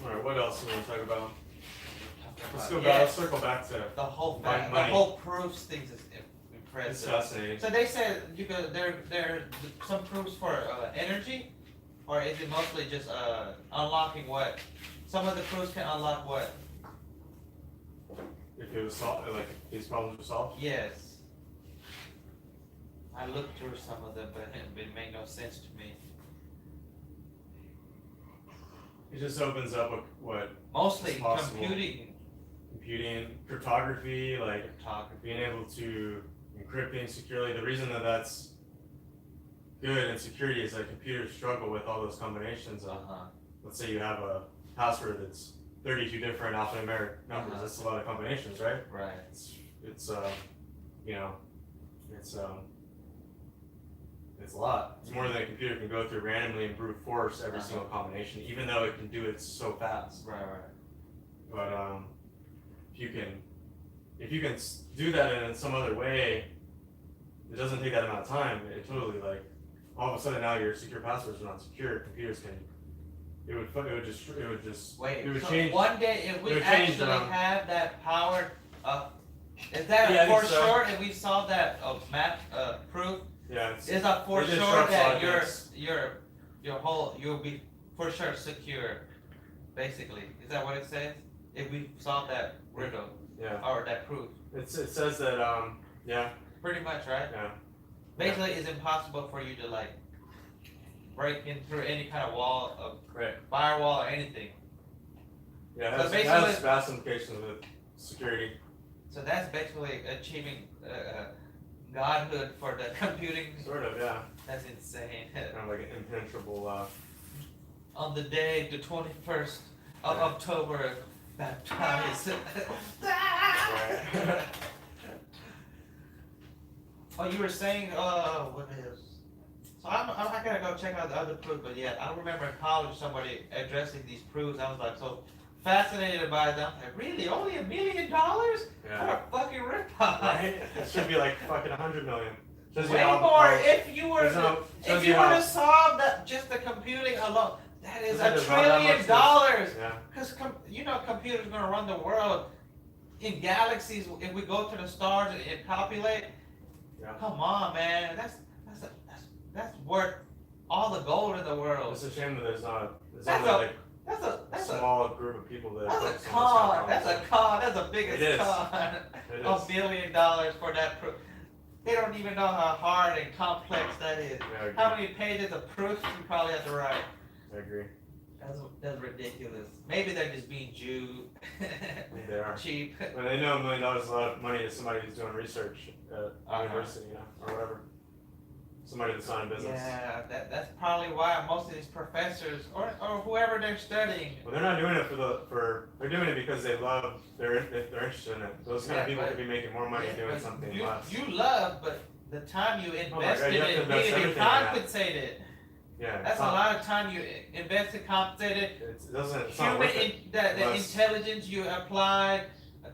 Speaker 5: Alright, what else do we want to talk about? Let's go back. Let's circle back to
Speaker 2: the whole
Speaker 5: money.
Speaker 2: the whole proofs things is impressive.
Speaker 5: It's fascinating.
Speaker 2: So they said you could there some proofs for energy, or is it mostly just unlocking what? Some of the proofs can unlock what?
Speaker 5: If it was solved, like if these problems were solved.
Speaker 2: Yes. I looked through some of them, but it made no sense to me.
Speaker 5: It just opens up what
Speaker 2: Mostly
Speaker 5: is possible.
Speaker 2: computing,
Speaker 5: cryptography, like being able to encrypt things securely. The reason that that's good in security is that computers struggle with all those combinations of, let's say you have a password that's 32 different alphanumeric numbers. That's a lot of combinations, right?
Speaker 2: Right.
Speaker 5: It's you know, it's a lot. It's more than a computer can go through randomly and brute force every single combination, even though it can do it so fast.
Speaker 2: Right, right.
Speaker 5: But if you can do that in some other way, it doesn't take that amount of time. It totally like all of a sudden now your secure passwords are not secure. Computers can. It would
Speaker 2: Wait. So
Speaker 5: change.
Speaker 2: one day, if we
Speaker 5: it would change,
Speaker 2: actually have that power, is that
Speaker 5: Yeah, I
Speaker 2: a for
Speaker 5: think so.
Speaker 2: sure? If we solve that map proof,
Speaker 5: Yeah.
Speaker 2: is a for
Speaker 5: it
Speaker 2: sure
Speaker 5: disrupts
Speaker 2: that
Speaker 5: logics.
Speaker 2: you'll be for sure secure. Basically, is that what it says? If we solve that riddle,
Speaker 5: Yeah.
Speaker 2: or that proof,
Speaker 5: It says that yeah.
Speaker 2: pretty much, right?
Speaker 5: Yeah.
Speaker 2: Basically, it's impossible for you to like break in through any kind of wall of firewall or anything.
Speaker 5: Yeah,
Speaker 2: So
Speaker 5: it has
Speaker 2: basically-
Speaker 5: vast implications with security.
Speaker 2: So that's basically achieving godhood for the computing.
Speaker 5: Sort of, yeah.
Speaker 2: That's insane.
Speaker 5: Kind of like an impenetrable.
Speaker 2: On the day, the 21st of October, baptized. Oh, you were saying, what is? So I gotta go check out the other proof, but yeah, I remember in college somebody addressing these proofs. I was like so fascinated by them. Like, really? Only $1 million?
Speaker 5: Yeah.
Speaker 2: What a fucking ripoff!
Speaker 5: Right? It should be like fucking 100 million. Shows you
Speaker 2: Way
Speaker 5: how-
Speaker 2: more
Speaker 5: how-
Speaker 2: if you were
Speaker 5: there's
Speaker 2: to,
Speaker 5: no- shows
Speaker 2: if
Speaker 5: you
Speaker 2: you were
Speaker 5: how-
Speaker 2: to solve that just the computing alone. That is
Speaker 5: There's
Speaker 2: $1
Speaker 5: not that
Speaker 2: trillion.
Speaker 5: much yeah.
Speaker 2: Because you know computers are gonna run the world in galaxies. If we go to the stars and populate,
Speaker 5: Yeah.
Speaker 2: come on, man, that's worth all the gold in the world.
Speaker 5: It's a shame that there's
Speaker 2: That's
Speaker 5: only like
Speaker 2: that's
Speaker 5: a small group of people that.
Speaker 2: That's
Speaker 5: focus
Speaker 2: a
Speaker 5: on
Speaker 2: con.
Speaker 5: this kind of
Speaker 2: That's a con. That's the biggest
Speaker 5: It is.
Speaker 2: con.
Speaker 5: It
Speaker 2: $1
Speaker 5: is.
Speaker 2: billion for that proof. They don't even know how hard and complex that is.
Speaker 5: Yeah, I agree.
Speaker 2: How many pages of proofs you probably have to write?
Speaker 5: I agree.
Speaker 2: That's ridiculous. Maybe they're just being Jew.
Speaker 5: They are.
Speaker 2: Cheap.
Speaker 5: When they know $1 million is a lot of money to somebody who's doing research at university, or whatever. Somebody that's not in business.
Speaker 2: Yeah, that's probably why most of these professors or whoever they're studying.
Speaker 5: Well, they're not doing it they're doing it because they're interested in it. Those kind of people could be making more money doing
Speaker 2: but
Speaker 5: something
Speaker 2: you,
Speaker 5: less.
Speaker 2: You love, but the time you
Speaker 5: Oh my
Speaker 2: invest
Speaker 5: God,
Speaker 2: in
Speaker 5: you have to
Speaker 2: it
Speaker 5: invest
Speaker 2: needs to be
Speaker 5: everything in that.
Speaker 2: compensated.
Speaker 5: Yeah.
Speaker 2: That's a lot of time you invested, compensated.
Speaker 5: It's not
Speaker 2: Human
Speaker 5: worth it.
Speaker 2: the
Speaker 5: Unless-
Speaker 2: intelligence you applied,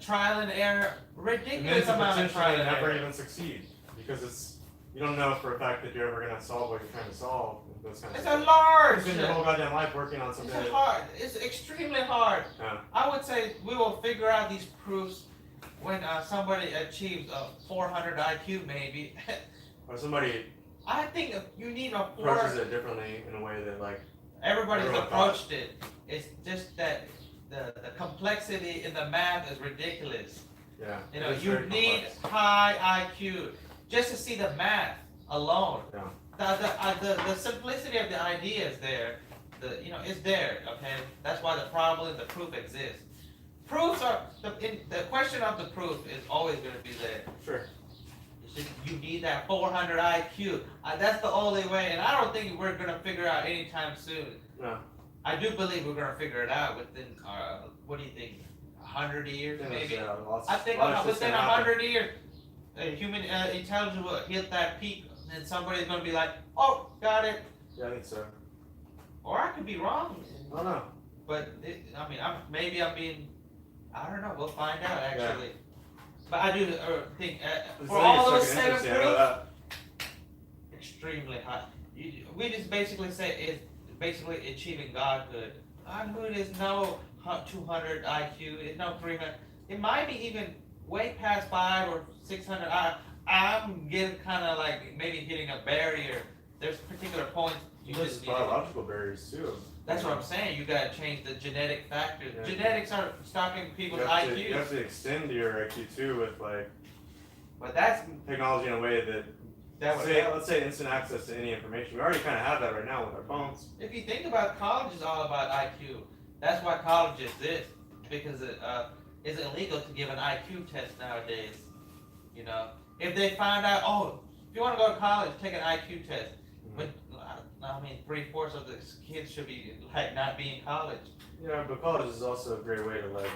Speaker 2: trial and error,
Speaker 5: And then
Speaker 2: ridiculous
Speaker 5: to
Speaker 2: amount of trial
Speaker 5: potentially
Speaker 2: and
Speaker 5: never
Speaker 2: error.
Speaker 5: even succeed because you don't know for a fact that you're ever gonna solve what you're trying to solve. Those kind of
Speaker 2: It's
Speaker 5: stuff.
Speaker 2: a large.
Speaker 5: You spend your whole goddamn life working on something.
Speaker 2: It's hard. It's extremely hard.
Speaker 5: Yeah.
Speaker 2: I would say we will figure out these proofs when somebody achieves a 400 IQ, maybe.
Speaker 5: Or somebody
Speaker 2: I think you need a
Speaker 5: approaches it differently in a way that like
Speaker 2: Everybody's
Speaker 5: everyone
Speaker 2: approached it. It's just that the complexity in the math is ridiculous.
Speaker 5: Yeah.
Speaker 2: You know,
Speaker 5: it's
Speaker 2: you
Speaker 5: very
Speaker 2: need
Speaker 5: complex.
Speaker 2: high IQ just to see the math alone.
Speaker 5: Yeah.
Speaker 2: The simplicity of the idea is there. It's there. Okay, that's why the problem, the proof exists. Proofs are the question of the proof is always going to be there.
Speaker 5: Sure.
Speaker 2: It's just you need that 400 IQ. That's the only way, and I don't think we're going to figure out anytime soon.
Speaker 5: No.
Speaker 2: I do believe we're going to figure it out within. What do you think? 100 years,
Speaker 5: Yeah,
Speaker 2: maybe.
Speaker 5: yeah,
Speaker 2: I think within 100 years, human intelligence will hit that peak, and somebody's going to be like, "Oh, got it."
Speaker 5: Yeah, I think so.
Speaker 2: Or I could be wrong.
Speaker 5: I don't know.
Speaker 2: But maybe I'm being. I don't know. We'll find out actually. But I do think for all those 7 proofs, extremely high. We just basically say it's basically achieving godhood. Godhood is no 200 IQ. It's no 300. It might be even way past 500 or 600. I'm getting kind of like maybe hitting a barrier. There's particular points you
Speaker 5: There's
Speaker 2: just need.
Speaker 5: biological barriers too.
Speaker 2: That's what I'm saying. You gotta change the genetic factors. Yeah. Genetics are stopping people's IQ.
Speaker 5: You have to extend your IQ too with like.
Speaker 2: But that's
Speaker 5: technology in a way that. Let's say instant access to any information. We already kind of have that right now with our phones.
Speaker 2: If you think about it, college is all about IQ. That's why college exists, because it's illegal to give an IQ test nowadays. You know, if they find out, if you want to go to college, take an IQ test. Mm-hmm. But I mean, 3/4 of the kids should be like not be in college.
Speaker 5: Yeah, but college is also a great way to like.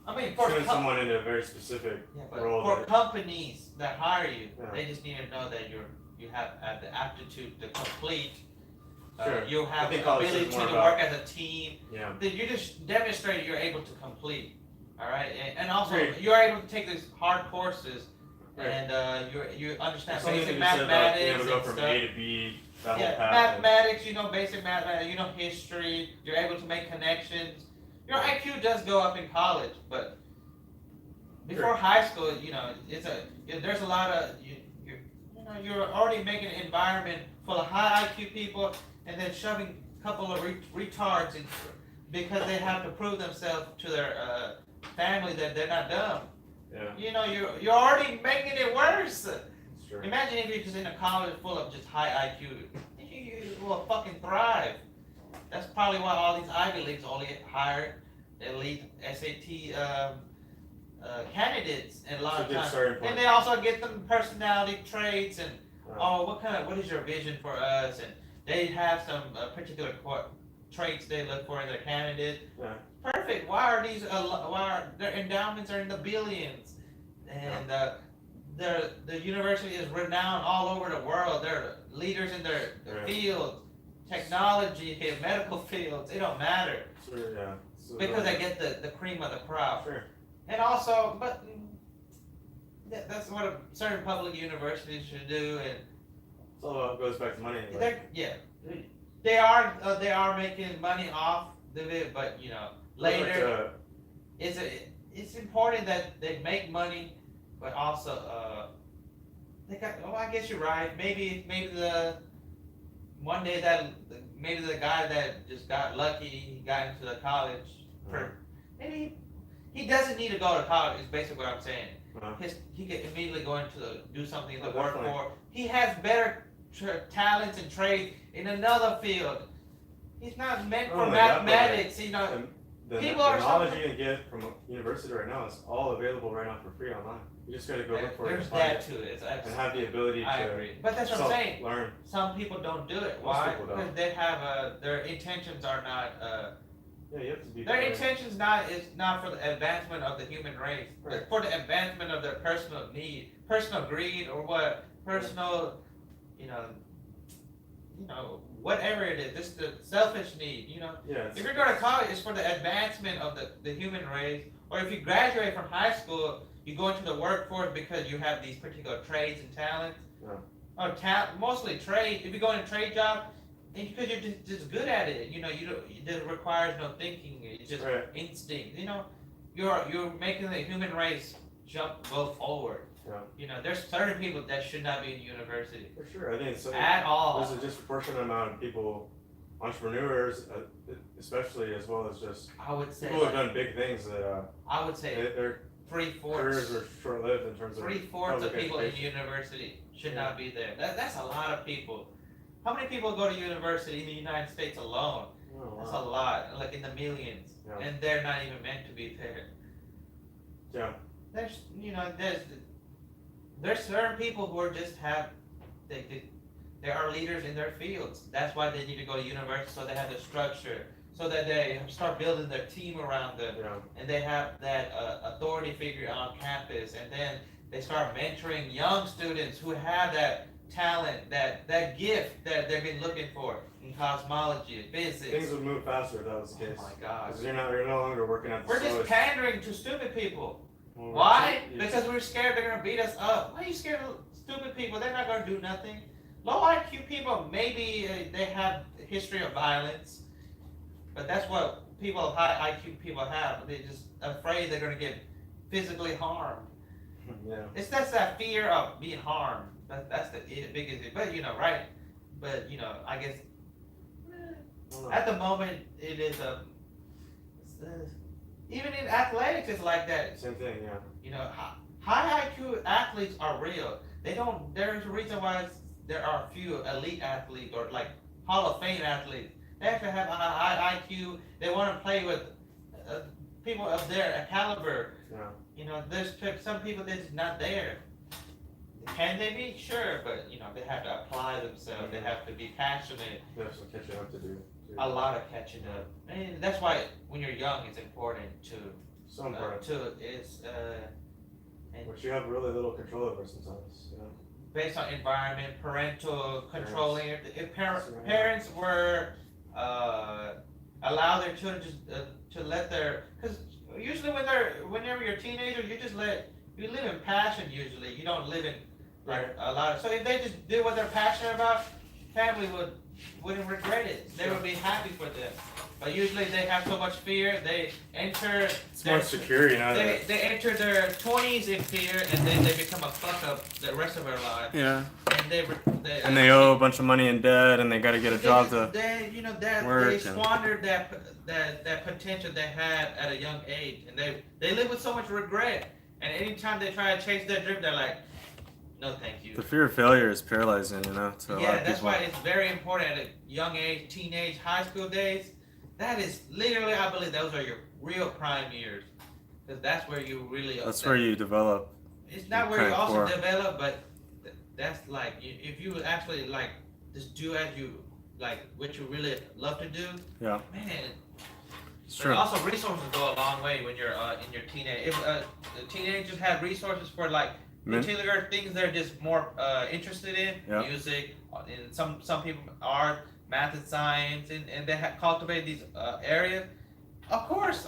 Speaker 2: I mean,
Speaker 5: turn someone into a very specific role.
Speaker 2: For companies that hire you, they just need to know that you have the aptitude to complete.
Speaker 5: Sure.
Speaker 2: You have the ability to work as a team.
Speaker 5: Yeah.
Speaker 2: You just demonstrate you're able to complete. All right, and also you're able to take these hard courses, and you understand basic mathematics
Speaker 5: and
Speaker 2: stuff.
Speaker 5: go from A to B. That whole path.
Speaker 2: Mathematics, basic mathematics, history. You're able to make connections. Your IQ does go up in college, but before high school, there's a lot of you're already making an environment full of high IQ people, and then shoving a couple of retards in because they have to prove themselves to their family that they're not dumb.
Speaker 5: Yeah.
Speaker 2: You're already making it worse.
Speaker 5: Sure.
Speaker 2: Imagine if you're just in a college full of just high IQ. You will fucking thrive. That's probably why all these Ivy Leagues only hire elite SAT candidates and a lot of times. And they also get them personality traits and what is your vision for us? And they have some particular traits they look for in their candidate.
Speaker 5: Yeah.
Speaker 2: Perfect. Why are their endowments are in the billions, and the university is renowned all over the world. They're leaders in their field. Technology, medical fields, it don't matter.
Speaker 5: Sure, yeah.
Speaker 2: Because they get the cream of the crop.
Speaker 5: Sure.
Speaker 2: And also, but that's what a certain public universities should do. And
Speaker 5: it's all goes back to money anyway.
Speaker 2: They are making money off of it, but later it's important that they make money, but also they got. Oh, I guess you're right. Maybe one day maybe the guy that just got lucky, he got into the college. Maybe he doesn't need to go to college. Is basically what I'm saying. He could immediately go into do something to work for. He has better talents and trades in another field. He's not meant for mathematics.
Speaker 5: The knowledge you can get from a university right now is all available right now for free online. You just got to go look for it.
Speaker 2: There's that to it.
Speaker 5: And have the ability to.
Speaker 2: But that's what I'm saying.
Speaker 5: Learn.
Speaker 2: Some people don't do it.
Speaker 5: Most
Speaker 2: Why?
Speaker 5: people don't.
Speaker 2: Because they have their intentions are not.
Speaker 5: Yeah, you have to be.
Speaker 2: Their intentions is not for the advancement of the human race.
Speaker 5: Right.
Speaker 2: It's for the advancement of their personal need, personal greed, or what? Personal, whatever it is. Just the selfish need.
Speaker 5: Yeah.
Speaker 2: If you're going to college, it's for the advancement of the human race. Or if you graduate from high school, you go into the workforce because you have these particular trades and talents.
Speaker 5: Yeah.
Speaker 2: Or mostly trade. If you go in a trade job, because you're just good at it, it requires no thinking. It's just instinct. You're making the human race go forward.
Speaker 5: Yeah.
Speaker 2: You know, there's certain people that should not be in university.
Speaker 5: For sure, I think so.
Speaker 2: At all.
Speaker 5: There's a disproportionate amount of people, entrepreneurs, especially, as well as just
Speaker 2: I would say
Speaker 5: people who've done big things that
Speaker 2: I would say
Speaker 5: their
Speaker 2: 3/4
Speaker 5: careers are short-lived in terms of
Speaker 2: 3/4 of
Speaker 5: public
Speaker 2: people in
Speaker 5: education.
Speaker 2: university should not be there. That's a lot of people. How many people go to university in the United States alone?
Speaker 5: Oh,
Speaker 2: That's
Speaker 5: wow.
Speaker 2: a lot, like in the millions,
Speaker 5: Yeah.
Speaker 2: and they're not even meant to be there.
Speaker 5: Yeah.
Speaker 2: There's, you know, there's certain people who are just have, they are leaders in their fields. That's why they need to go to university, so they have the structure, so that they start building their team around them,
Speaker 5: Yeah.
Speaker 2: and they have that authority figure on campus, and then they start mentoring young students who have that talent, that gift that they've been looking for in cosmology, physics.
Speaker 5: Things would move faster if that was the case.
Speaker 2: Oh my God.
Speaker 5: Because you're no longer working at the
Speaker 2: We're just
Speaker 5: slowest.
Speaker 2: pandering to stupid people.
Speaker 5: Well,
Speaker 2: Why?
Speaker 5: you
Speaker 2: Because we're scared they're gonna beat us up. Why are you scared of stupid people? They're not gonna do nothing. Low IQ people, maybe they have a history of violence, but that's what people of high IQ people have. They're just afraid they're gonna get physically harmed.
Speaker 5: Yeah.
Speaker 2: It's that's that fear of being harmed. That's the biggest thing. But you know, right? But you know, I guess at the moment it is even in athletics it's like that.
Speaker 5: Same thing, yeah.
Speaker 2: You know, high IQ athletes are real. They don't. There's a reason why there are few elite athletes or like Hall of Fame athletes. They actually have a high IQ. They want to play with people of their caliber.
Speaker 5: Yeah.
Speaker 2: You know, there's some people that's not there. Can they be? Sure, but you know, they have to apply themselves. They have to be passionate.
Speaker 5: They have some catching up to do. Too.
Speaker 2: A lot of catching up. And that's why when you're young, it's important to.
Speaker 5: So important.
Speaker 2: And
Speaker 5: which you have really little control over sometimes. You know?
Speaker 2: Based on environment, parental controlling. If parents were allow their children just to let their, because usually whenever you're a teenager, you live in passion. Usually, you don't live in like a lot of. So if they just do what they're passionate about, family wouldn't regret it. They would be happy for them. But usually they have so much fear. They enter.
Speaker 5: It's more secure, you know.
Speaker 2: They enter their 20s in fear, and then they become a fuck up the rest of their life.
Speaker 1: Yeah.
Speaker 2: And
Speaker 1: they owe a bunch of money in debt, and they got to get a job to work.
Speaker 2: They squandered that potential they had at a young age, and they live with so much regret. And anytime they try to chase their dream, they're like, no, thank you.
Speaker 1: The fear of failure is paralyzing, you know. To a lot
Speaker 2: Yeah,
Speaker 1: of
Speaker 2: that's
Speaker 1: people.
Speaker 2: why it's very important at a young age, teenage, high school days. That is literally, I believe, those are your real prime years, because that's where you really.
Speaker 1: That's where you develop.
Speaker 2: It's not where
Speaker 1: kind
Speaker 2: you
Speaker 1: of
Speaker 2: also
Speaker 1: core.
Speaker 2: develop, but that's like if you actually like just do as you like what you really love to do.
Speaker 1: Yeah.
Speaker 2: Man.
Speaker 1: It's
Speaker 2: But
Speaker 1: true.
Speaker 2: also, resources go a long way when you're in your teenage. If the teenagers have resources for like particular things they're just more interested in,
Speaker 1: Yeah.
Speaker 2: music, and some people art, math and science, and they have cultivated these areas. Of course,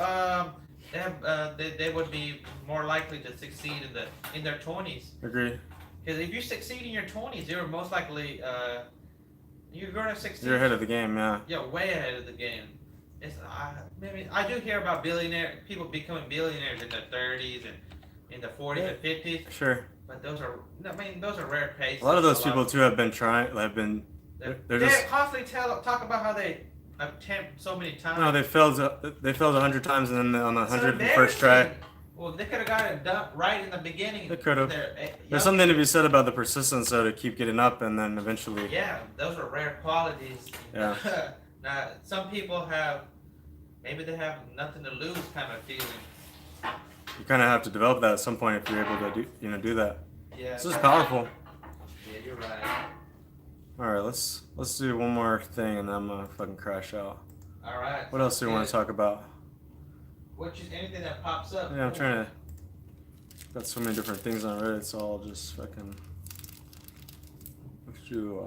Speaker 2: they would be more likely to succeed in their 20s.
Speaker 1: Agreed.
Speaker 2: Because if you succeed in your 20s, you're most likely you're going to succeed.
Speaker 1: You're ahead of the game, yeah.
Speaker 2: Yeah, way ahead of the game. It's maybe I do hear about people becoming billionaires in their 30s and in the 40s and 50s.
Speaker 1: Sure.
Speaker 2: But those are rare cases.
Speaker 1: A lot of those people too have been they're
Speaker 2: They
Speaker 1: just
Speaker 2: constantly talk about how they attempt so many times.
Speaker 1: no, they failed 100 times, and then on the
Speaker 2: It's
Speaker 1: 101st try.
Speaker 2: embarrassing. Well, they could have got it done right in the beginning.
Speaker 1: They could have.
Speaker 2: There's
Speaker 1: There's something to be said about the persistence, though, to keep getting up, and then eventually.
Speaker 2: Yeah, those are rare qualities.
Speaker 1: Yeah.
Speaker 2: Now, some people maybe they have nothing to lose kind of feeling.
Speaker 1: You kind of have to develop that at some point if you're able to do that.
Speaker 2: Yeah.
Speaker 1: This is powerful.
Speaker 2: Yeah, you're right.
Speaker 1: All right, let's do one more thing, and then I'm gonna fucking crash out.
Speaker 2: All right.
Speaker 1: What else do you want to talk about?
Speaker 2: Anything that pops up.
Speaker 1: Yeah, I'm trying to. Got so many different things on Reddit, so I'll just fucking. Let's do.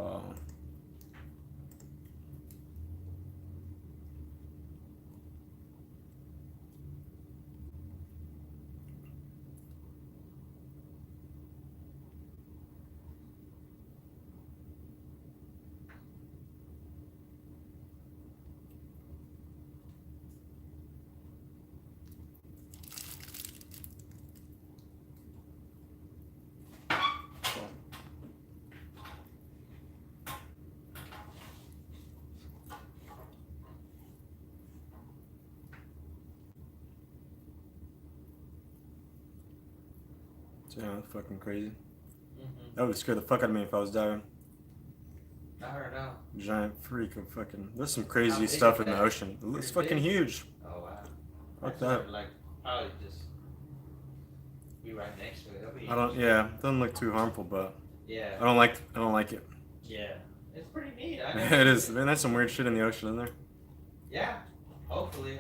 Speaker 1: So, yeah, that's fucking crazy.
Speaker 2: Mm-hmm.
Speaker 1: That would scare the fuck out of me if I was diving.
Speaker 2: I don't know.
Speaker 1: Giant freak of fucking. There's some
Speaker 2: How
Speaker 1: crazy
Speaker 2: big
Speaker 1: stuff
Speaker 2: is
Speaker 1: in the
Speaker 2: that?
Speaker 1: ocean. It looks
Speaker 2: Pretty
Speaker 1: fucking
Speaker 2: big?
Speaker 1: huge.
Speaker 2: Oh wow.
Speaker 1: Fuck
Speaker 2: That's
Speaker 1: that.
Speaker 2: Like probably just be right next to it. That'll be
Speaker 1: I don't. Yeah, it doesn't look too harmful, but
Speaker 2: Yeah.
Speaker 1: I don't like it.
Speaker 2: Yeah. It's pretty neat.
Speaker 1: It is. Man, there's some weird shit in the ocean in there.
Speaker 2: Yeah. Hopefully.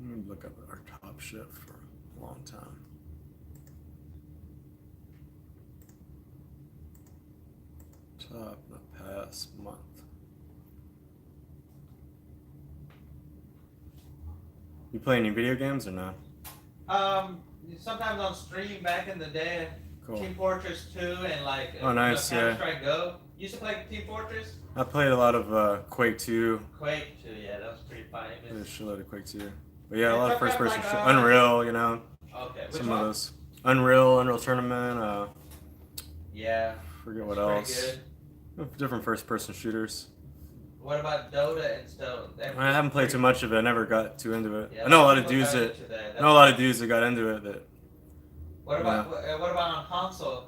Speaker 1: Let me look up our top shit for a long time. Top in the past month. You play any video games or no?
Speaker 2: Sometimes on stream back in the day,
Speaker 1: Cool.
Speaker 2: Team Fortress 2 and like
Speaker 1: Oh, nice, yeah.
Speaker 2: Counter-Strike Go. You used to play Team Fortress?
Speaker 1: I played a lot of Quake 2.
Speaker 2: Quake 2, yeah, that was pretty
Speaker 1: Played a
Speaker 2: famous.
Speaker 1: shitload of Quake 2. But yeah, a
Speaker 2: And
Speaker 1: lot of
Speaker 2: sometimes,
Speaker 1: first person
Speaker 2: like,
Speaker 1: shit. Unreal, you know.
Speaker 2: Okay, which
Speaker 1: Some
Speaker 2: one?
Speaker 1: of those. Unreal Tournament,
Speaker 2: Yeah.
Speaker 1: forget what
Speaker 2: It's
Speaker 1: else.
Speaker 2: pretty good.
Speaker 1: Different first person shooters.
Speaker 2: What about Dota and stuff?
Speaker 1: I haven't played too much of it. I never got too into it.
Speaker 2: Yeah,
Speaker 1: I know a lot of
Speaker 2: people
Speaker 1: dudes
Speaker 2: got
Speaker 1: that.
Speaker 2: into that.
Speaker 1: I know a lot of dudes that got into it. That.
Speaker 2: What about what about on console?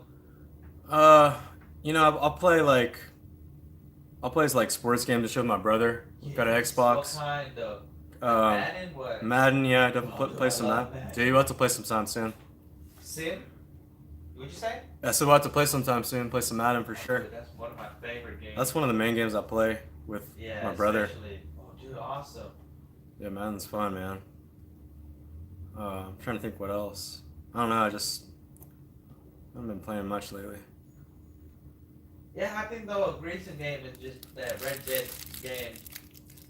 Speaker 1: You know, I'll play like. I'll play like sports games to show my brother. We've got an Xbox.
Speaker 2: What kind though?
Speaker 1: Um,
Speaker 2: Madden? What?
Speaker 1: Madden, yeah, definitely
Speaker 2: Oh,
Speaker 1: play
Speaker 2: dude,
Speaker 1: some
Speaker 2: I love
Speaker 1: Madden.
Speaker 2: Madden.
Speaker 1: Dude, we'll have to play sometime soon.
Speaker 2: Sim? What'd you say?
Speaker 1: Yeah, so we'll have to play sometime soon. Play some Madden for sure.
Speaker 2: Dude, that's one of my favorite games.
Speaker 1: That's one of the main games I play with
Speaker 2: Yeah,
Speaker 1: my brother.
Speaker 2: especially. Oh, dude, awesome.
Speaker 1: Yeah, Madden's fun, man. I'm trying to think what else. I don't know. I haven't been playing much lately.
Speaker 2: Yeah, I think though a recent game is just that Red Dead game.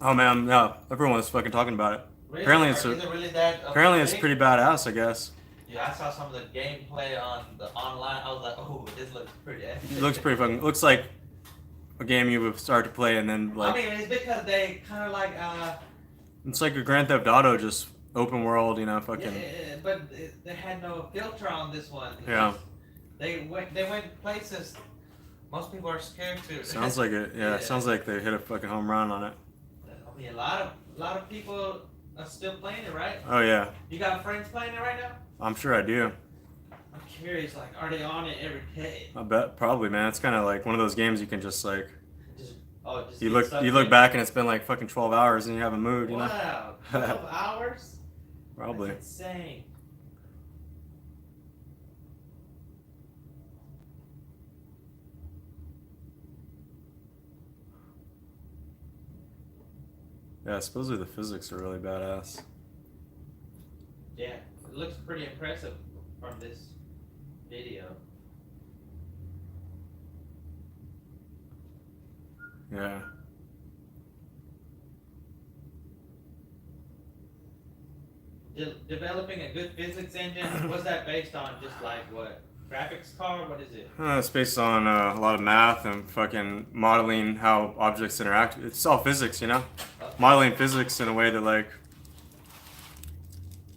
Speaker 1: Oh man, no, everyone's fucking talking about it.
Speaker 2: Really?
Speaker 1: Apparently
Speaker 2: Or
Speaker 1: it's
Speaker 2: is it really that
Speaker 1: apparently it's
Speaker 2: big?
Speaker 1: pretty badass, I guess.
Speaker 2: Yeah, I saw some of the gameplay on the online. I was like, oh, this looks pretty epic.
Speaker 1: It looks pretty fucking. Looks like a game you would start to play and then like.
Speaker 2: I mean, it's because they kind of like
Speaker 1: It's like a Grand Theft Auto, just open world, you know, fucking.
Speaker 2: yeah, but they had no filter on this one.
Speaker 1: Yeah.
Speaker 2: They went places most people are scared to.
Speaker 1: Sounds like it. Yeah, it sounds like they hit a fucking home run on it.
Speaker 2: I mean, a lot of people are still playing it, right?
Speaker 1: Oh yeah,
Speaker 2: You got friends playing it right now?
Speaker 1: I'm sure I do.
Speaker 2: I'm curious, like, are they on it every day?
Speaker 1: I bet probably, man. It's kind of like one of those games you can just like.
Speaker 2: Just
Speaker 1: You
Speaker 2: get
Speaker 1: look
Speaker 2: sucked
Speaker 1: you look
Speaker 2: in?
Speaker 1: back and it's been like fucking 12 hours and you haven't moved, you know.
Speaker 2: Wow, 12 hours?
Speaker 1: Probably.
Speaker 2: That's insane.
Speaker 1: Yeah, supposedly the physics are really badass.
Speaker 2: Yeah, it looks pretty impressive from this video.
Speaker 1: Yeah.
Speaker 2: Developing a good physics engine, what's that based on? Just like what? Graphics card? What is it?
Speaker 1: It's based on a lot of math and fucking modeling how objects interact. It's all physics, you know? Modeling physics in a way that, like,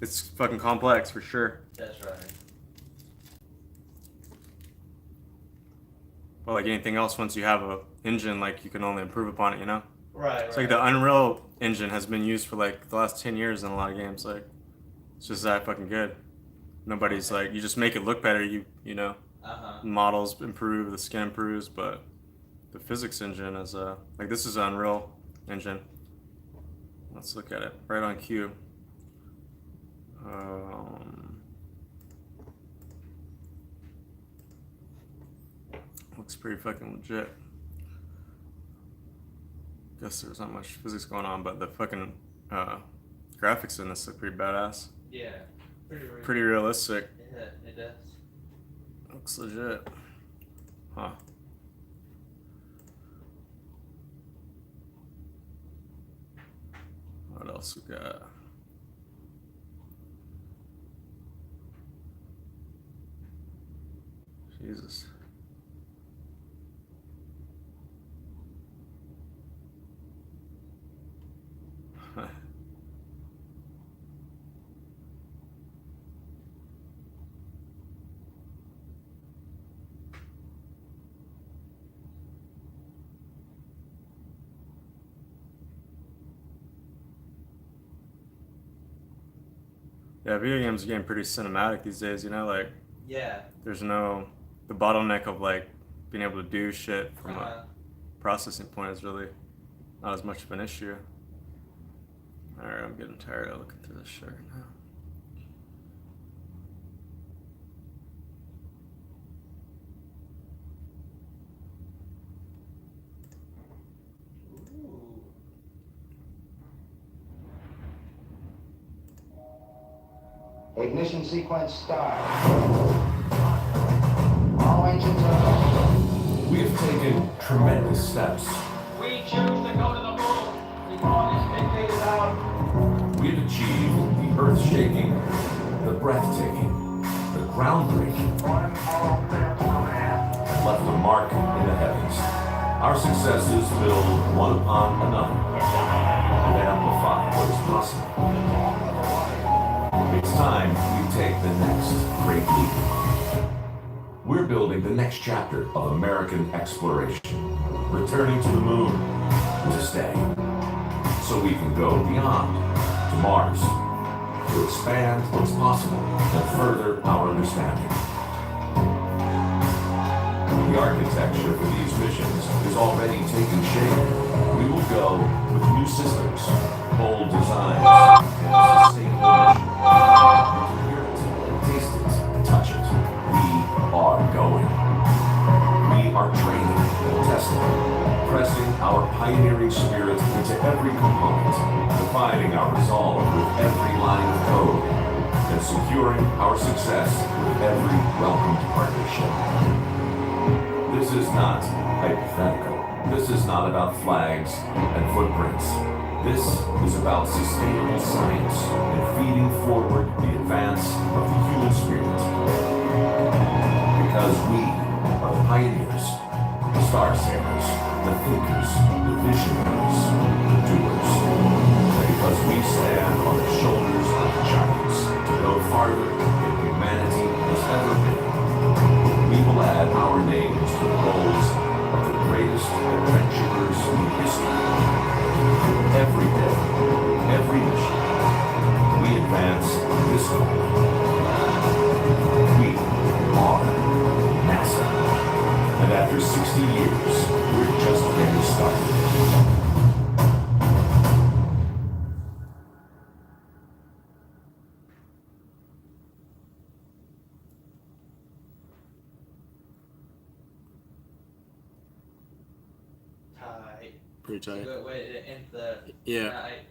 Speaker 1: it's fucking complex for sure.
Speaker 2: That's right.
Speaker 1: But like anything else, once you have a engine, like, you can only improve upon it, you know?
Speaker 2: Right,
Speaker 1: It's like the Unreal engine has been used for, like, the last 10 years in a lot of games. Like, it's just that fucking good. Nobody's like, you just make it look better, you know? Models improve, the skin improves, but the physics engine is like, this is an Unreal engine. Let's look at it right on cue. Looks pretty fucking legit. Guess there's not much physics going on, but the fucking graphics in this look pretty badass.
Speaker 2: Yeah, pretty real.
Speaker 1: Pretty realistic.
Speaker 2: Yeah, it does.
Speaker 1: Looks legit. Huh. else we got? Jesus. Yeah, video games are getting pretty cinematic these days, you know, like
Speaker 2: Yeah.
Speaker 1: there's no the bottleneck of like being able to do shit from a processing point is really not as much of an issue. Alright, I'm getting tired of looking through this shit right now.
Speaker 13: Ignition sequence start. All engines are.
Speaker 12: We have taken tremendous steps.
Speaker 13: We choose to go to the moon. The law is dictated out.
Speaker 12: We have achieved the earth-shaking, the breathtaking, the groundbreaking, and left a mark in the heavens. Our successes build one upon another and amplify what is possible. It's time we take the next great leap. We're building the next chapter of American exploration, returning to the moon to stay, so we can go beyond to Mars, to expand what's possible and further our understanding. The architecture for these missions is already taking shape. We will go with new systems, bold designs, and a sustainable mission. You can hear it, taste it, touch it. We are going. We are training, testing, pressing our pioneering spirit into every component, defining our resolve with every line of code, and securing our success with every welcomed partnership. This is not hypothetical. This is not about flags and footprints. This is about sustainable science and feeding forward the advance of the human spirit. Because we are the pioneers, the star sailors, the thinkers, the visionaries, the doers. And because we stand on the shoulders of giants to go farther than humanity has ever been, we will add our names to the rolls of the greatest adventurers in history. Every day, every mission, we advance this goal. We are NASA. And after 60 years, we're just getting started.
Speaker 2: Tight.
Speaker 1: Pretty tight.
Speaker 2: Good way to end the
Speaker 1: Yeah.
Speaker 2: night.